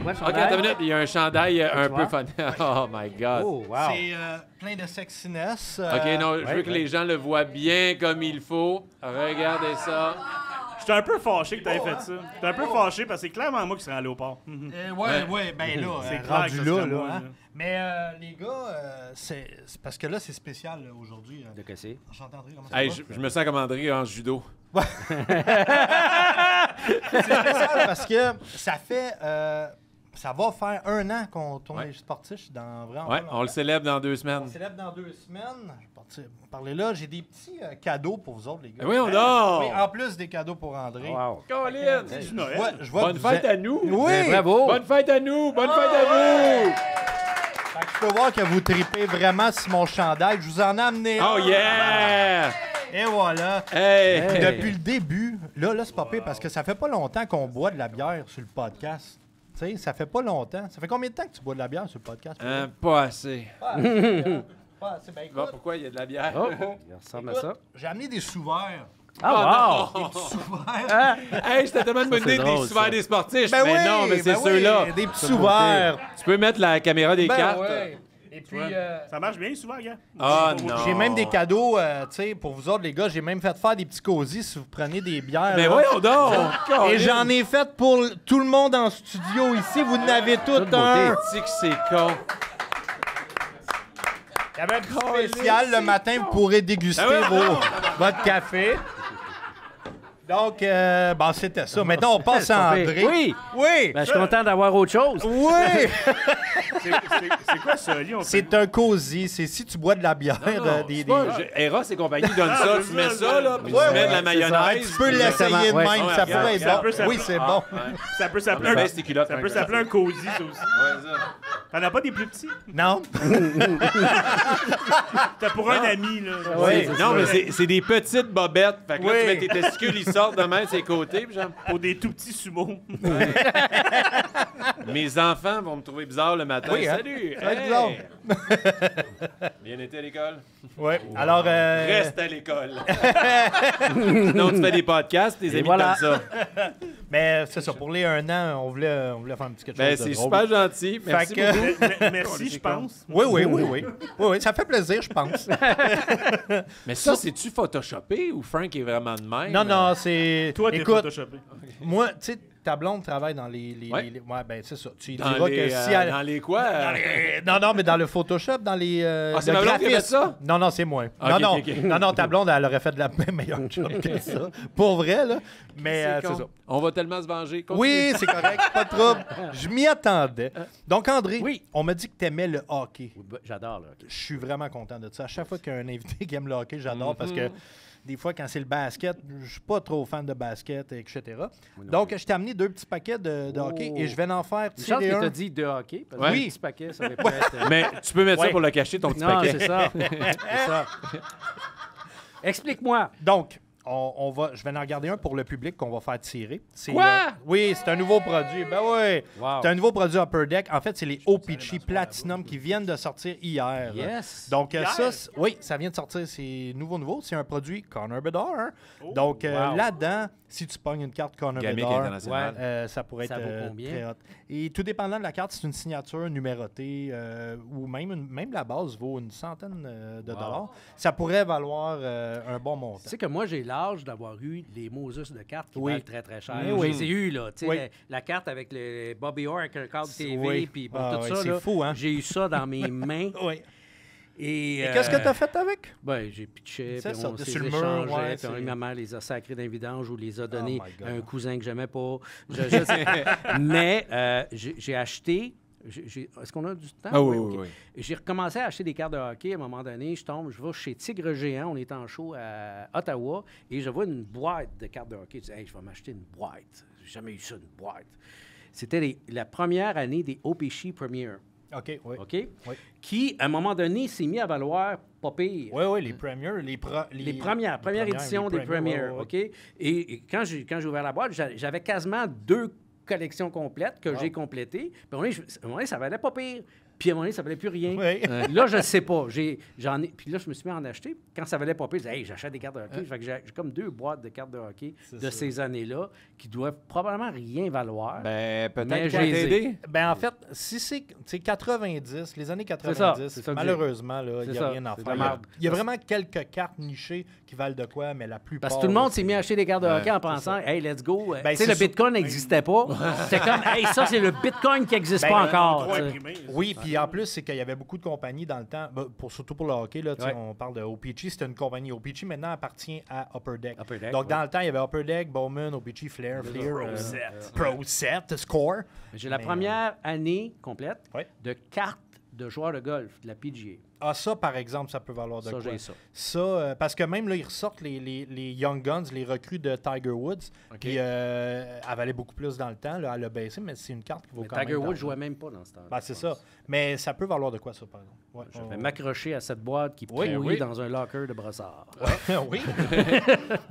Ouais, OK, attends une minute. Il y a un chandail un vois? peu fun. Oh, my God. Oh, wow. C'est plein de sexiness. OK, non, je veux que les gens le voient bien comme il faut. Regardez ça. J'étais un peu fâché que t'avais fait ça. J'étais un peu fâché parce que c'est clairement moi qui serais allé au port. Ouais, ben là, C'est clair rendu que ça là, serait là, moi, hein. là. Mais les gars, c'est parce que là, c'est spécial là, aujourd'hui. De casser. Enchanté, André, comment ça Hey, va? je me sens comme André en judo. C'est spécial parce que ça fait... ça va faire 1 an qu'on tourne Ouais. les sportifs dans vraiment Ouais, pas on le longtemps. célèbre dans 2 On semaines. célèbre dans 2 semaines. Je vais parler là. J'ai des petits cadeaux pour vous autres, les gars. Oui, on a. Oui, en plus des cadeaux pour André. Wow. Colin! C'est du Noël. Ouais, je vois Bonne que vous fête êtes- à nous! Oui! Ben, bravo. Bonne fête à nous! Bonne fête à vous! Fait que je peux voir que vous tripez vraiment sur mon chandail. Je vous en ai amené Oh un. yeah! Et voilà. Hey! Depuis le début, là c'est pas pire parce que ça fait pas longtemps qu'on boit de la bière sur le podcast. Tu sais, ça fait pas longtemps. Ça fait combien de temps que tu bois de la bière sur le podcast? Pas assez. Pas assez. Ben, Bon, écoute, pourquoi il y a de la bière? Oh, il ressemble à ça. j'ai amené des sous-verts. Ah, wow! Sous-verts. Hey, c'était tellement une bonne c'est idée drôle, des souvenirs ça. des sportifs. Ben mais oui, non, mais c'est ben oui, ceux-là. des petits sous-verts. Tu peux mettre la caméra des Ben cartes. ouais. Et puis, Ça marche bien souvent, gars. Ah non. j'ai même des cadeaux, tu sais, pour vous autres, les gars. J'ai même fait faire des petits cosy si vous prenez des bières. Mais là. voyons donc! Et j'en ai fait pour tout le monde en studio ici. Vous en avez tout Toute un. beauté. C'est que c'est con. Il y avait un petit spécial le matin. Vous pourrez déguster Ah ouais, votre café. Donc, bon, c'était ça. Maintenant, on passe à pas pire. André. Oui. Oui! Ben, je suis content d'avoir autre chose. Oui! C'est quoi ça, Oli? C'est un cosy. C'est si tu bois de la bière. C'est pas- Eros et compagnie donnent ça. Tu mets ça, là, puis Ouais, tu mets de ouais, la mayonnaise. Tu peux Exactement, l'essayer de ouais. même. Ouais, Ça regarde, pourrait ça peut être bon. Oui, c'est bon. Ça peut s'appeler Baisse tes culottes, ça un peut gars. s'appeler un cosy, ça aussi. Ouais, ça. T'en as pas des plus petits? Non? T'as pour un ami, là. Oui. Non, mais c'est des petites bobettes. Fait que là, Oui. tu mets tes testicules, ils sortent de même ses côtés. Puis genre, Pour des tout petits sumo. mes enfants vont me trouver bizarre le matin. Oui, hein? Salut! Ça va être bizarre. Bien été à l'école? Oui. Alors, Reste à l'école. Sinon, tu fais des podcasts, tes amis voilà. comme ça. mais c'est ça. Pour les 1 an, on voulait faire un petit quelque Ben, chose de c'est drôle. super gentil. Merci Fait que- beaucoup. Merci, je pense. Oui, ça fait plaisir, je pense. Mais ça, c'est-tu photoshopé ou Frank est vraiment de même? Non, c'est... Toi, t'es Écoute, photoshopé. moi, tu sais, ta blonde travaille dans les... Ouais. Ouais, ben, c'est ça. Tu lui Dans diras les, que si elle... dans les quoi? Non, mais dans le Photoshop, dans les... c'est le ma blonde qui a fait graphisme. ça? Non, c'est moi. Ok, non, ok. non, ta blonde, elle aurait fait de la meilleure job que ça. Pour vrai, là. Mais c'est con. ça. On va tellement se venger. Continue. Oui, c'est correct, pas de trouble. Je m'y attendais. Donc, André, Oui. on m'a dit que tu aimais le hockey. J'adore, là. Je suis vraiment content de ça. À chaque fois qu'il y a un invité qui aime le hockey, j'adore parce que des fois, quand c'est le basket, je suis pas trop fan de basket, etc. Donc, je t'ai amené 2 petits paquets de hockey et je vais en faire Une chance tirer que un. tu as dit de hockey. Parce Ouais. que Oui. un petit paquet, ça aurait pu être... Mais tu peux mettre Ouais. ça pour le cacher, ton petit Non, paquet. c'est ça. C'est ça. Explique-moi. Donc, je vais en regarder un pour le public qu'on va faire tirer. C'est, Quoi? oui, c'est un nouveau produit. Ben oui. Wow. C'est un nouveau produit Upper Deck. En fait, c'est les O-Pee-Chee Platinum qui viennent de sortir hier. Yes. Donc, Hier? oui, ça vient de sortir. C'est nouveau. C'est un produit Connor Bedard. Hein. Donc, wow. là-dedans, si tu pognes une carte Connor Gamique Bedard, international. ça pourrait Ça être vaut combien? très hot. Et tout dépendant de la carte, c'est une signature numérotée ou même la base vaut une centaine de dollars. Ça pourrait valoir un bon montant. Tu sais que moi, j'ai l'âge d'avoir eu les Moses de cartes qui Oui. valent très, très cher. Oui, Je oui. les ai eu, là. Tu sais, Oui. la carte avec le Bobby Orr avec un cadre TV, Oui. puis bon, Ah tout oui, ça, c'est là. fou, hein? J'ai eu ça dans mes mains. Oui. Et, Et qu'est-ce que tu as fait avec? Ben, j'ai pitché, C'est puis ça, on sur s'est le mur, échangé, ouais, puis c'est- ma mère les a sacrés d'un vidange ou les a donnés my God. à un cousin que j'aimais pas. Je sais. Mais j'ai acheté... Est-ce qu'on a du temps? Ah oui, OK. oui, oui. J'ai recommencé à acheter des cartes de hockey. À un moment donné, je vais chez Tigre Géant. On est en show à Ottawa et je vois une boîte de cartes de hockey. Je dis, hey, je vais m'acheter une boîte. J'ai jamais eu ça, une boîte. C'était la première année des O-Pee-Chee Premier. OK, oui. OK? Oui. Qui, à un moment donné, s'est mis à valoir pas pire. Oui, les premiers, Les premières éditions des Premiers, ouais, ouais. OK? Et quand j'ai ouvert la boîte, j'avais quasiment 2 collections complètes que j'ai complétées. Puis à un moment donné, ça valait pas pire. Puis à un moment donné, ça valait plus rien. Oui. Là, je ne sais pas. J'en ai. Puis là, je me suis mis à en acheter. Quand ça valait pas plus, je disais, hey, j'achète des cartes de hockey. Fait que j'ai comme 2 boîtes de cartes de hockey de ces années-là qui doivent probablement rien valoir. Ben, Mais peut-être j'ai pour t'aider. Ben, en fait, si c'est 90, les années c'est 90, ça que malheureusement, il C'est n'y a ça, rien à c'est de faire. la merde. Il y a vraiment quelques cartes nichées qui valent de quoi, mais la plupart... Parce que tout le monde s'est mis à acheter des cartes de hockey en c'est pensant, hey, let's go. Ben, Tu sais, c'est le Bitcoin n'existait pas. C'est comme, hey, ça, c'est le Bitcoin qui n'existe Ben, pas Trop encore. tu sais. imprimé. Oui, puis en plus, c'est qu'il y avait beaucoup de compagnies dans le temps, surtout pour le hockey, là, tu sais, Ouais. on parle de O-Pee-Chee, c'était une compagnie. O-Pee-Chee, maintenant, appartient à Upper Deck. Upper Deck, Donc, ouais. dans le temps, il y avait Upper Deck, Bowman, O-Pee-Chee, Flair, Pro Set, Score. J'ai la Mais, première année complète Ouais. de cartes de joueurs de golf de la PGA. Ah, ça, par exemple, ça peut valoir de Ça, quoi. j'ai ça. Ça, parce que même là, ils ressortent les Young Guns, les recrues de Tiger Woods. Puis, elle valait beaucoup plus dans le temps. Là, elle a baissé, mais c'est une carte qui vaut Mais quand même. Tiger Woods d'argent. jouait même pas dans ce temps-là. Ben, c'est ça. Mais ça peut valoir de quoi, ça, par exemple. Ouais. Je vais m'accrocher à cette boîte qui Oui, pourrit oui. dans un locker de brossard. Oui.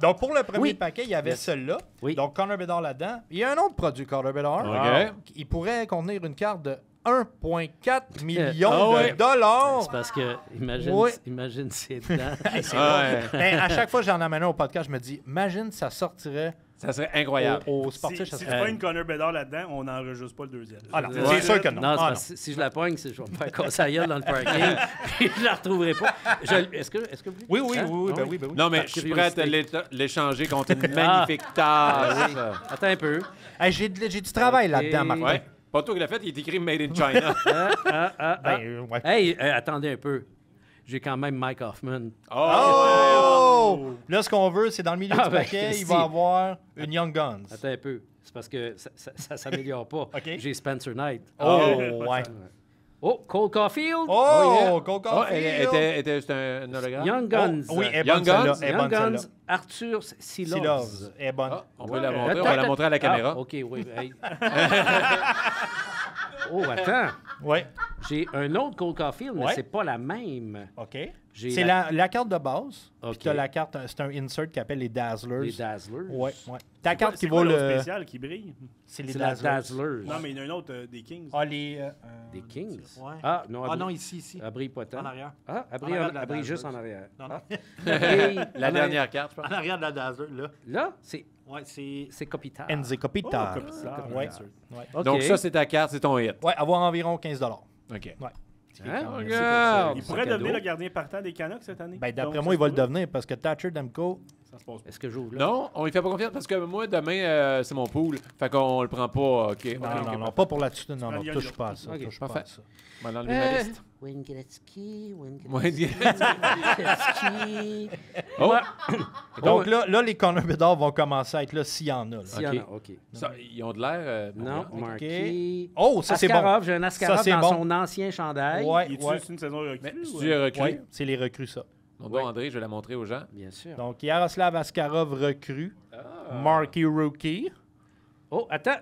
Donc, pour le premier Oui. paquet, il y avait celui-là. Oui. Donc, Connor Bedard là-dedans. Il y a un autre produit, Connor Bedard. OK. Il pourrait contenir une carte de 1,4 million Ah de ouais. dollars. C'est parce que, imagine, Oui. imagine c'est dedans. Ouais. Ben, à chaque fois que j'en amène un au podcast, je me dis, imagine ça sortirait Ça serait incroyable. au Si, sportif. si ça tu serait... pas une Connor Bedard là-dedans, on n'enregistre pas le deuxième. Ah non, Ouais. c'est sûr que non. Non, c'est Ah, parce que si je la pogne, je vais me faire casser la gueule dans le parking, puis je la retrouverai pas. Est-ce que vous... Oui, oui, Hein? oui, Ah ben oui, ben oui. Non, mais Par je suis prêt à te curiosité. l'échanger contre une magnifique tasse. Attends un peu. Hey, j'ai du travail là-dedans, Ok. Martin. Ouais. Pas toi qui l'as fait, il est écrit Made in China. Ouais. Hey, attendez un peu. J'ai quand même Mike Hoffman. Oh! Là, ce qu'on veut, c'est dans le milieu Ah, du ben, paquet, il si. va avoir une Young Guns. Attends un peu. C'est parce que ça s'améliore pas. OK. J'ai Spencer Knight. Oh, ouais. Oh, Cole Caulfield. Oh, Cole Oh, Caulfield. c'était un hologramme? Young Guns. Oh, oui, elle est Young bonne, celle-là. Guns? Elle est Young bonne, celle-là. Guns. Arthur Silos. Silos. Elle est bonne. Ah, on peut la montrer, on va la montrer à la caméra. Ah, OK, oui. Hey. Oh, attends. Ouais. J'ai un autre Cole Caulfield, mais Ouais. c'est pas la même. OK. J'ai C'est la carte de base. OK. Puis tu as la carte, c'est un insert qui appelle les Dazzlers. Les Dazzlers. Ouais, ouais. Ta carte qui C'est vaut quoi le. l'autre spécial qui brille? C'est les C'est la Dazzlers. Dazzlers. Non, mais il y en a un autre des Kings. Ah, les. Des Kings. Ouais. Ah, non, Ah non, ici. elle brille pas tant. En arrière. Ah, elle En arrière de la brille Dazzlers. juste en arrière. Non, non. Ah. La dernière carte, je pense. En arrière de la Dazzler, là. Là, c'est Ouais, c'est Kopitar. Enze Kopitar. Oh, Kopitar. Ouais. OK. Donc, ça, c'est ta carte, c'est ton hit. Ouais, avoir environ 15 $. OK. Ouais. Hein? Regarde. Il C'est pourrait un cadeau. devenir le gardien partant des Canucks cette année. Ben, d'après Donc, moi, ça il va se le pourrait. devenir parce que Thatcher Demko. Ça se passe pas. Est-ce que j'ouvre là? Non, on lui fait pas confiance parce que moi, demain, c'est mon pool. Fait qu'on le prend pas. OK. Non, non, pas pour la-dessus. Non, non, Prends touche Young pas à ça. Ok, Touche pas parfait. à ça. On va enlever ma liste. Wayne Gretzky, Ouais, dis- Gretzky. Oh! Donc là, les Connor Bedard vont commencer à être là s'il y en a. là. S'il y en a, OK. Ça, ils ont de l'air. Non, Marquis. Oh, ça, c'est bon. Askarov, j'ai un Askarov Ça, c'est dans bon. son ancien chandail. Ouais, Il ouais. est une saison recrue? Mais ou- tu es recru. Ouais, c'est les recrues, ça. Donc, André, je vais la montrer aux gens. Bien sûr. Donc, Yaroslav Askarov recrue. Marky Rookie. Oh, attends.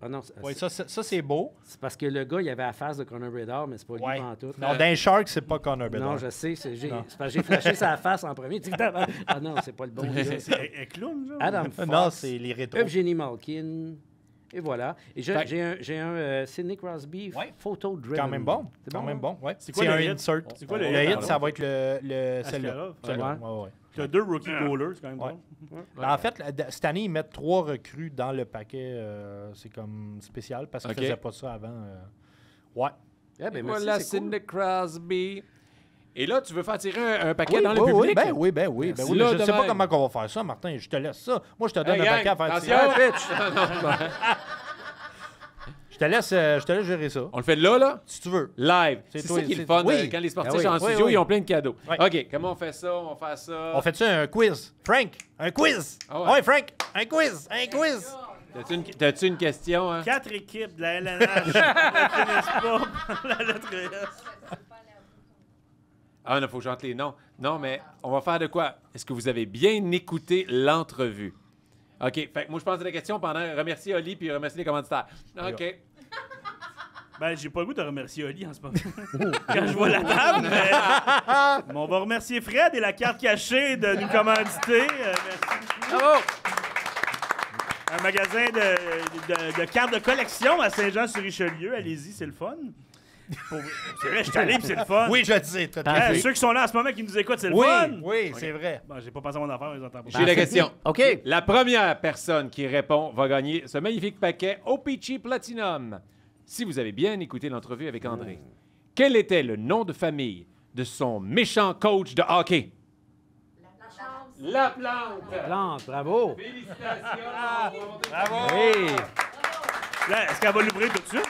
Ah non, Oui, ça, c'est beau. c'est parce que le gars, il avait la face de Connor Bedard, mais c'est pas lui Ouais. en tout. Non, d'un Shark, c'est pas Connor Bedard. Non, je sais. C'est Non. parce que j'ai flashé sa face en premier. Ah non, c'est pas le bon gars. C'est Eklund, genre? Adam Fox. Non, c'est les rétros. Evgeny Malkin. Et voilà. Et Fait- j'ai un Sidney Crosby Ouais. photo driven. Quand même bon. C'est Quand bon, même hein? bon. Ouais. C'est quoi un le hit? insert. C'est quoi le Le hit, hit, pardon? ça va être celle-là. Askarov. Celle-là. Ouais. Ouais, ouais. Tu as 2 rookie goalers, c'est quand même Ouais. bon. En fait, cette année, ils mettent 3 recrues dans le paquet. C'est comme spécial parce qu'ils OK. ne faisaient pas ça avant. Ouais. Eh ben, merci, Voilà, c'est cool. Sidney Crosby. Et là, tu veux faire tirer un paquet Oui, dans le oui, public? oui, ben oui, ben oui. Ben Merci. oui, Là, je ne sais de pas même. comment on va faire ça, Martin. Je te laisse ça. Moi, je te donne Hey, un gang, paquet à faire attention. tirer. Pitch. Je te laisse gérer ça. On le fait là, là? Si tu veux. Live. C'est C'est toi, ça qui est c'est- le fun. oui. Quand les sportifs Ah oui. sont en Oui, studio, oui. ils ont plein de cadeaux. Ouais. OK, comment on fait ça? On va faire ça. On fait ça un quiz. Frank, un quiz. Ah ouais. Ouais, Frank, un quiz. Un quiz. T'as-tu une question? Hein? 4 équipes de la LNH ne finissent pas par la lettre S. Ah, il faut que j'entre les noms. Non, mais on va faire de quoi? Est-ce que vous avez bien écouté l'entrevue? OK. Fait que moi, je pense à la question pendant remercier Oli puis remercier les commanditaires. OK. Ben, j'ai pas le goût de remercier Oli en ce moment. Quand je vois la table, mais on va remercier Fred et la carte cachée de nous commanditer. Merci. Bravo! Un magasin de cartes de collection à Saint-Jean-sur-Richelieu. Allez-y, c'est le fun. C'est vrai, je suis allé, puis c'est le fun. Oui, je le sais. Tout à Hein, fait. ceux qui sont là en ce moment qui nous écoutent, c'est le Oui, fun. oui, c'est vrai. Bon, j'ai pas pensé à mon affaire, ils entendent pas. J'ai la question. OK. La première personne qui répond va gagner ce magnifique paquet O-Pee-Chee Platinum. Si vous avez bien écouté l'entrevue avec André, quel était le nom de famille de son méchant coach de hockey? La Plante. Plante, bravo. Félicitations. Oui. Là, est-ce qu'elle va l'ouvrir tout de suite?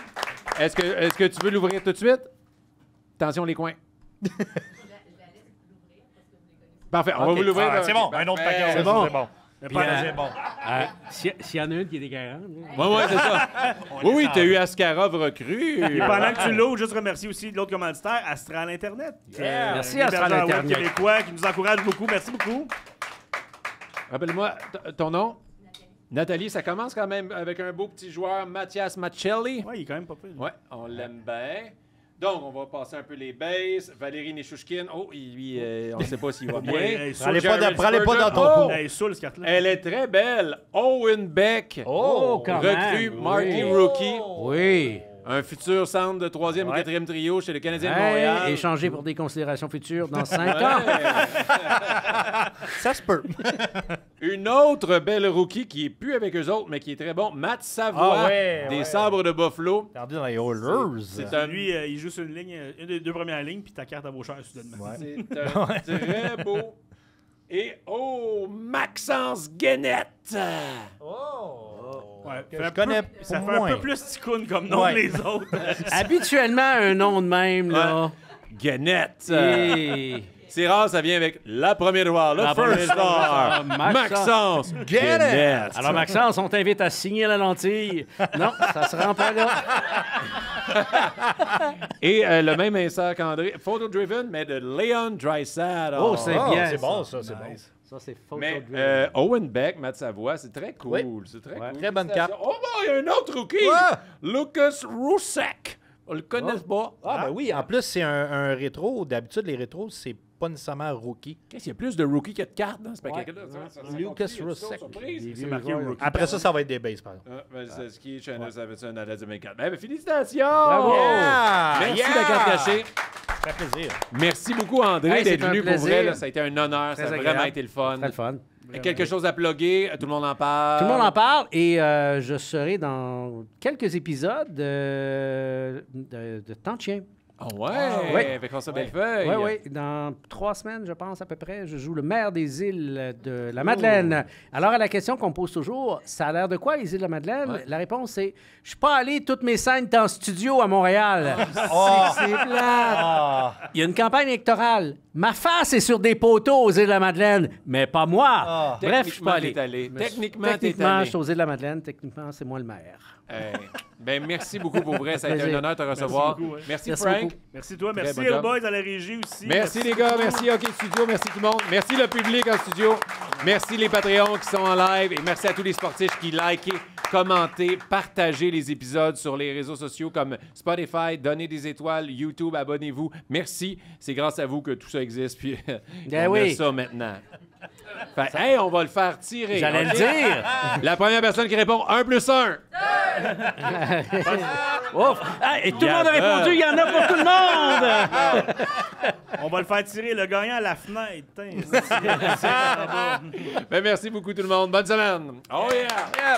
Est-ce que tu veux l'ouvrir tout de suite? Attention les coins. Parfait, on va vous l'ouvrir. Ah, c'est bon, un autre paquet. C'est bon. C'est bon. Mais pas C'est bon. S'il y en a une qui est dégueulasse. Oui, c'est ça. Oui, t'as eu Askarov recru. Et pendant que tu l'ouvres, juste remercier aussi l'autre commanditaire, Astral Internet. Merci, l'hébergeur Astral web Internet. québécois qui nous encourage beaucoup. Merci beaucoup. Rappelle-moi ton nom. Nathalie, ça commence quand même avec un beau petit joueur, Mathias Machelli. Ouais, il est quand même pas pire. Ouais, on l'aime bien. Donc, on va passer un peu les bases. Valérie Neshushkin, lui, on ne sait pas s'il va bien. Ouais, Prends-les pas dans ton pot. Hey, saoul, ce carte-là. Elle est très belle. Owen Beck, Oh, quand recrue même. Marty Oui. Rookie, Oui. un futur centre de 3e ou 4e trio chez le Canadien de Hey, Montréal. échangé pour des considérations futures dans 5 ans. Ça se peut. Une autre belle rookie qui est plus avec eux autres, mais qui est très bon, Matt Savoie, Ah ouais, des ouais. Sabres de Buffalo. Regardez dans les Oilers. C'est un Lui, il joue sur une ligne, une des deux premières lignes, puis ta carte à vos chers soudainement. C'est un très beau. Et Maxence Guenette. Ouais, Que fait je un peu- connais ça fait moins. un peu plus ticoun comme nom Ouais. que les autres. Habituellement, un nom de même, là. Guenette. Et... C'est rare, ça vient avec la première joueur, le La first première star, joueur, Maxence Guenette. Alors, Maxence, on t'invite à signer la lentille. Non, ça se rend pas là. Et le même insert qu'André, Photo Driven, mais de Leon Draisaitl. Oh, c'est Ah, bien. c'est ça. bon, ça, c'est bon. Ça, c'est photo Mais driven. Owen Beck, Matt Savoie, c'est très cool. Oui. C'est très Ouais. cool. Très bonne carte. Oh, bon, il y a un autre rookie. Ouais. Lucas Rousek. On le connaît pas. Ah, ben oui, en plus, c'est un rétro. D'habitude, les rétros, c'est pas nécessairement rookie. Qu'est-ce qu'il y a plus de rookies que de cartes dans ce paquet-là? Lucas Rousek. C'est marqué rookie. Après ça va être des bases, par exemple. C'est ce qui est Channel 7 à la 2024. Ben, félicitations! Bravo! Yeah! Merci Yeah! la carte cachée. Ça fait plaisir. Merci beaucoup, André, Hey, d'être c'est un venu pour plaisir. vrai. Là, ça a été un honneur. Très Ça a agréable. vraiment été le fun. Très le fun. Quelque chose à plugger. Tout le monde en parle. Tout le monde en parle et je serai dans quelques épisodes de Temps de chien. Ah ouais, Ouais. avec François Bellefeuille. Oui, oui. Dans 3 semaines, je pense, à peu près, je joue le maire des îles de la Madeleine. Alors, à la question qu'on me pose toujours, ça a l'air de quoi, les îles de la Madeleine? Ouais. La réponse, c'est je suis pas allé toutes mes scènes en studio à Montréal. C'est plate. Ah, Il y a une campagne électorale. Ma face est sur des poteaux aux îles de la Madeleine, mais pas moi. Ah. Bref, je suis pas allé. Techniquement, t'es allé. Mais Techniquement, t'es techniquement, allé. je suis aux îles de la Madeleine. Techniquement, c'est moi le maire. Hey. Ben, merci beaucoup pour vrai. Ça a été un Plaisir. honneur de te recevoir. beaucoup, ouais. Merci, Merci Frank. beaucoup. Merci toi, Très merci bon aux job. boys à la régie aussi. Merci les gars, merci Hockey Studio, merci tout le monde. Merci le public en studio. Merci les Patreons qui sont en live. Et merci à tous les sportifs qui likent, commentez, partagez les épisodes sur les réseaux sociaux comme Spotify, donnez des étoiles, YouTube, abonnez-vous. Merci. C'est grâce à vous que tout ça existe. Puis Ben on a oui. ça maintenant. Fait, hey, on va le faire tirer. J'allais OK? le dire. La première personne qui répond 1 + 1. Ouf. Ah, et tout le monde a répondu, il y en a pour tout le monde. On va le faire tirer le gagnant à la fenêtre. Tain, Ben, merci beaucoup tout le monde. Bonne semaine. Oh yeah!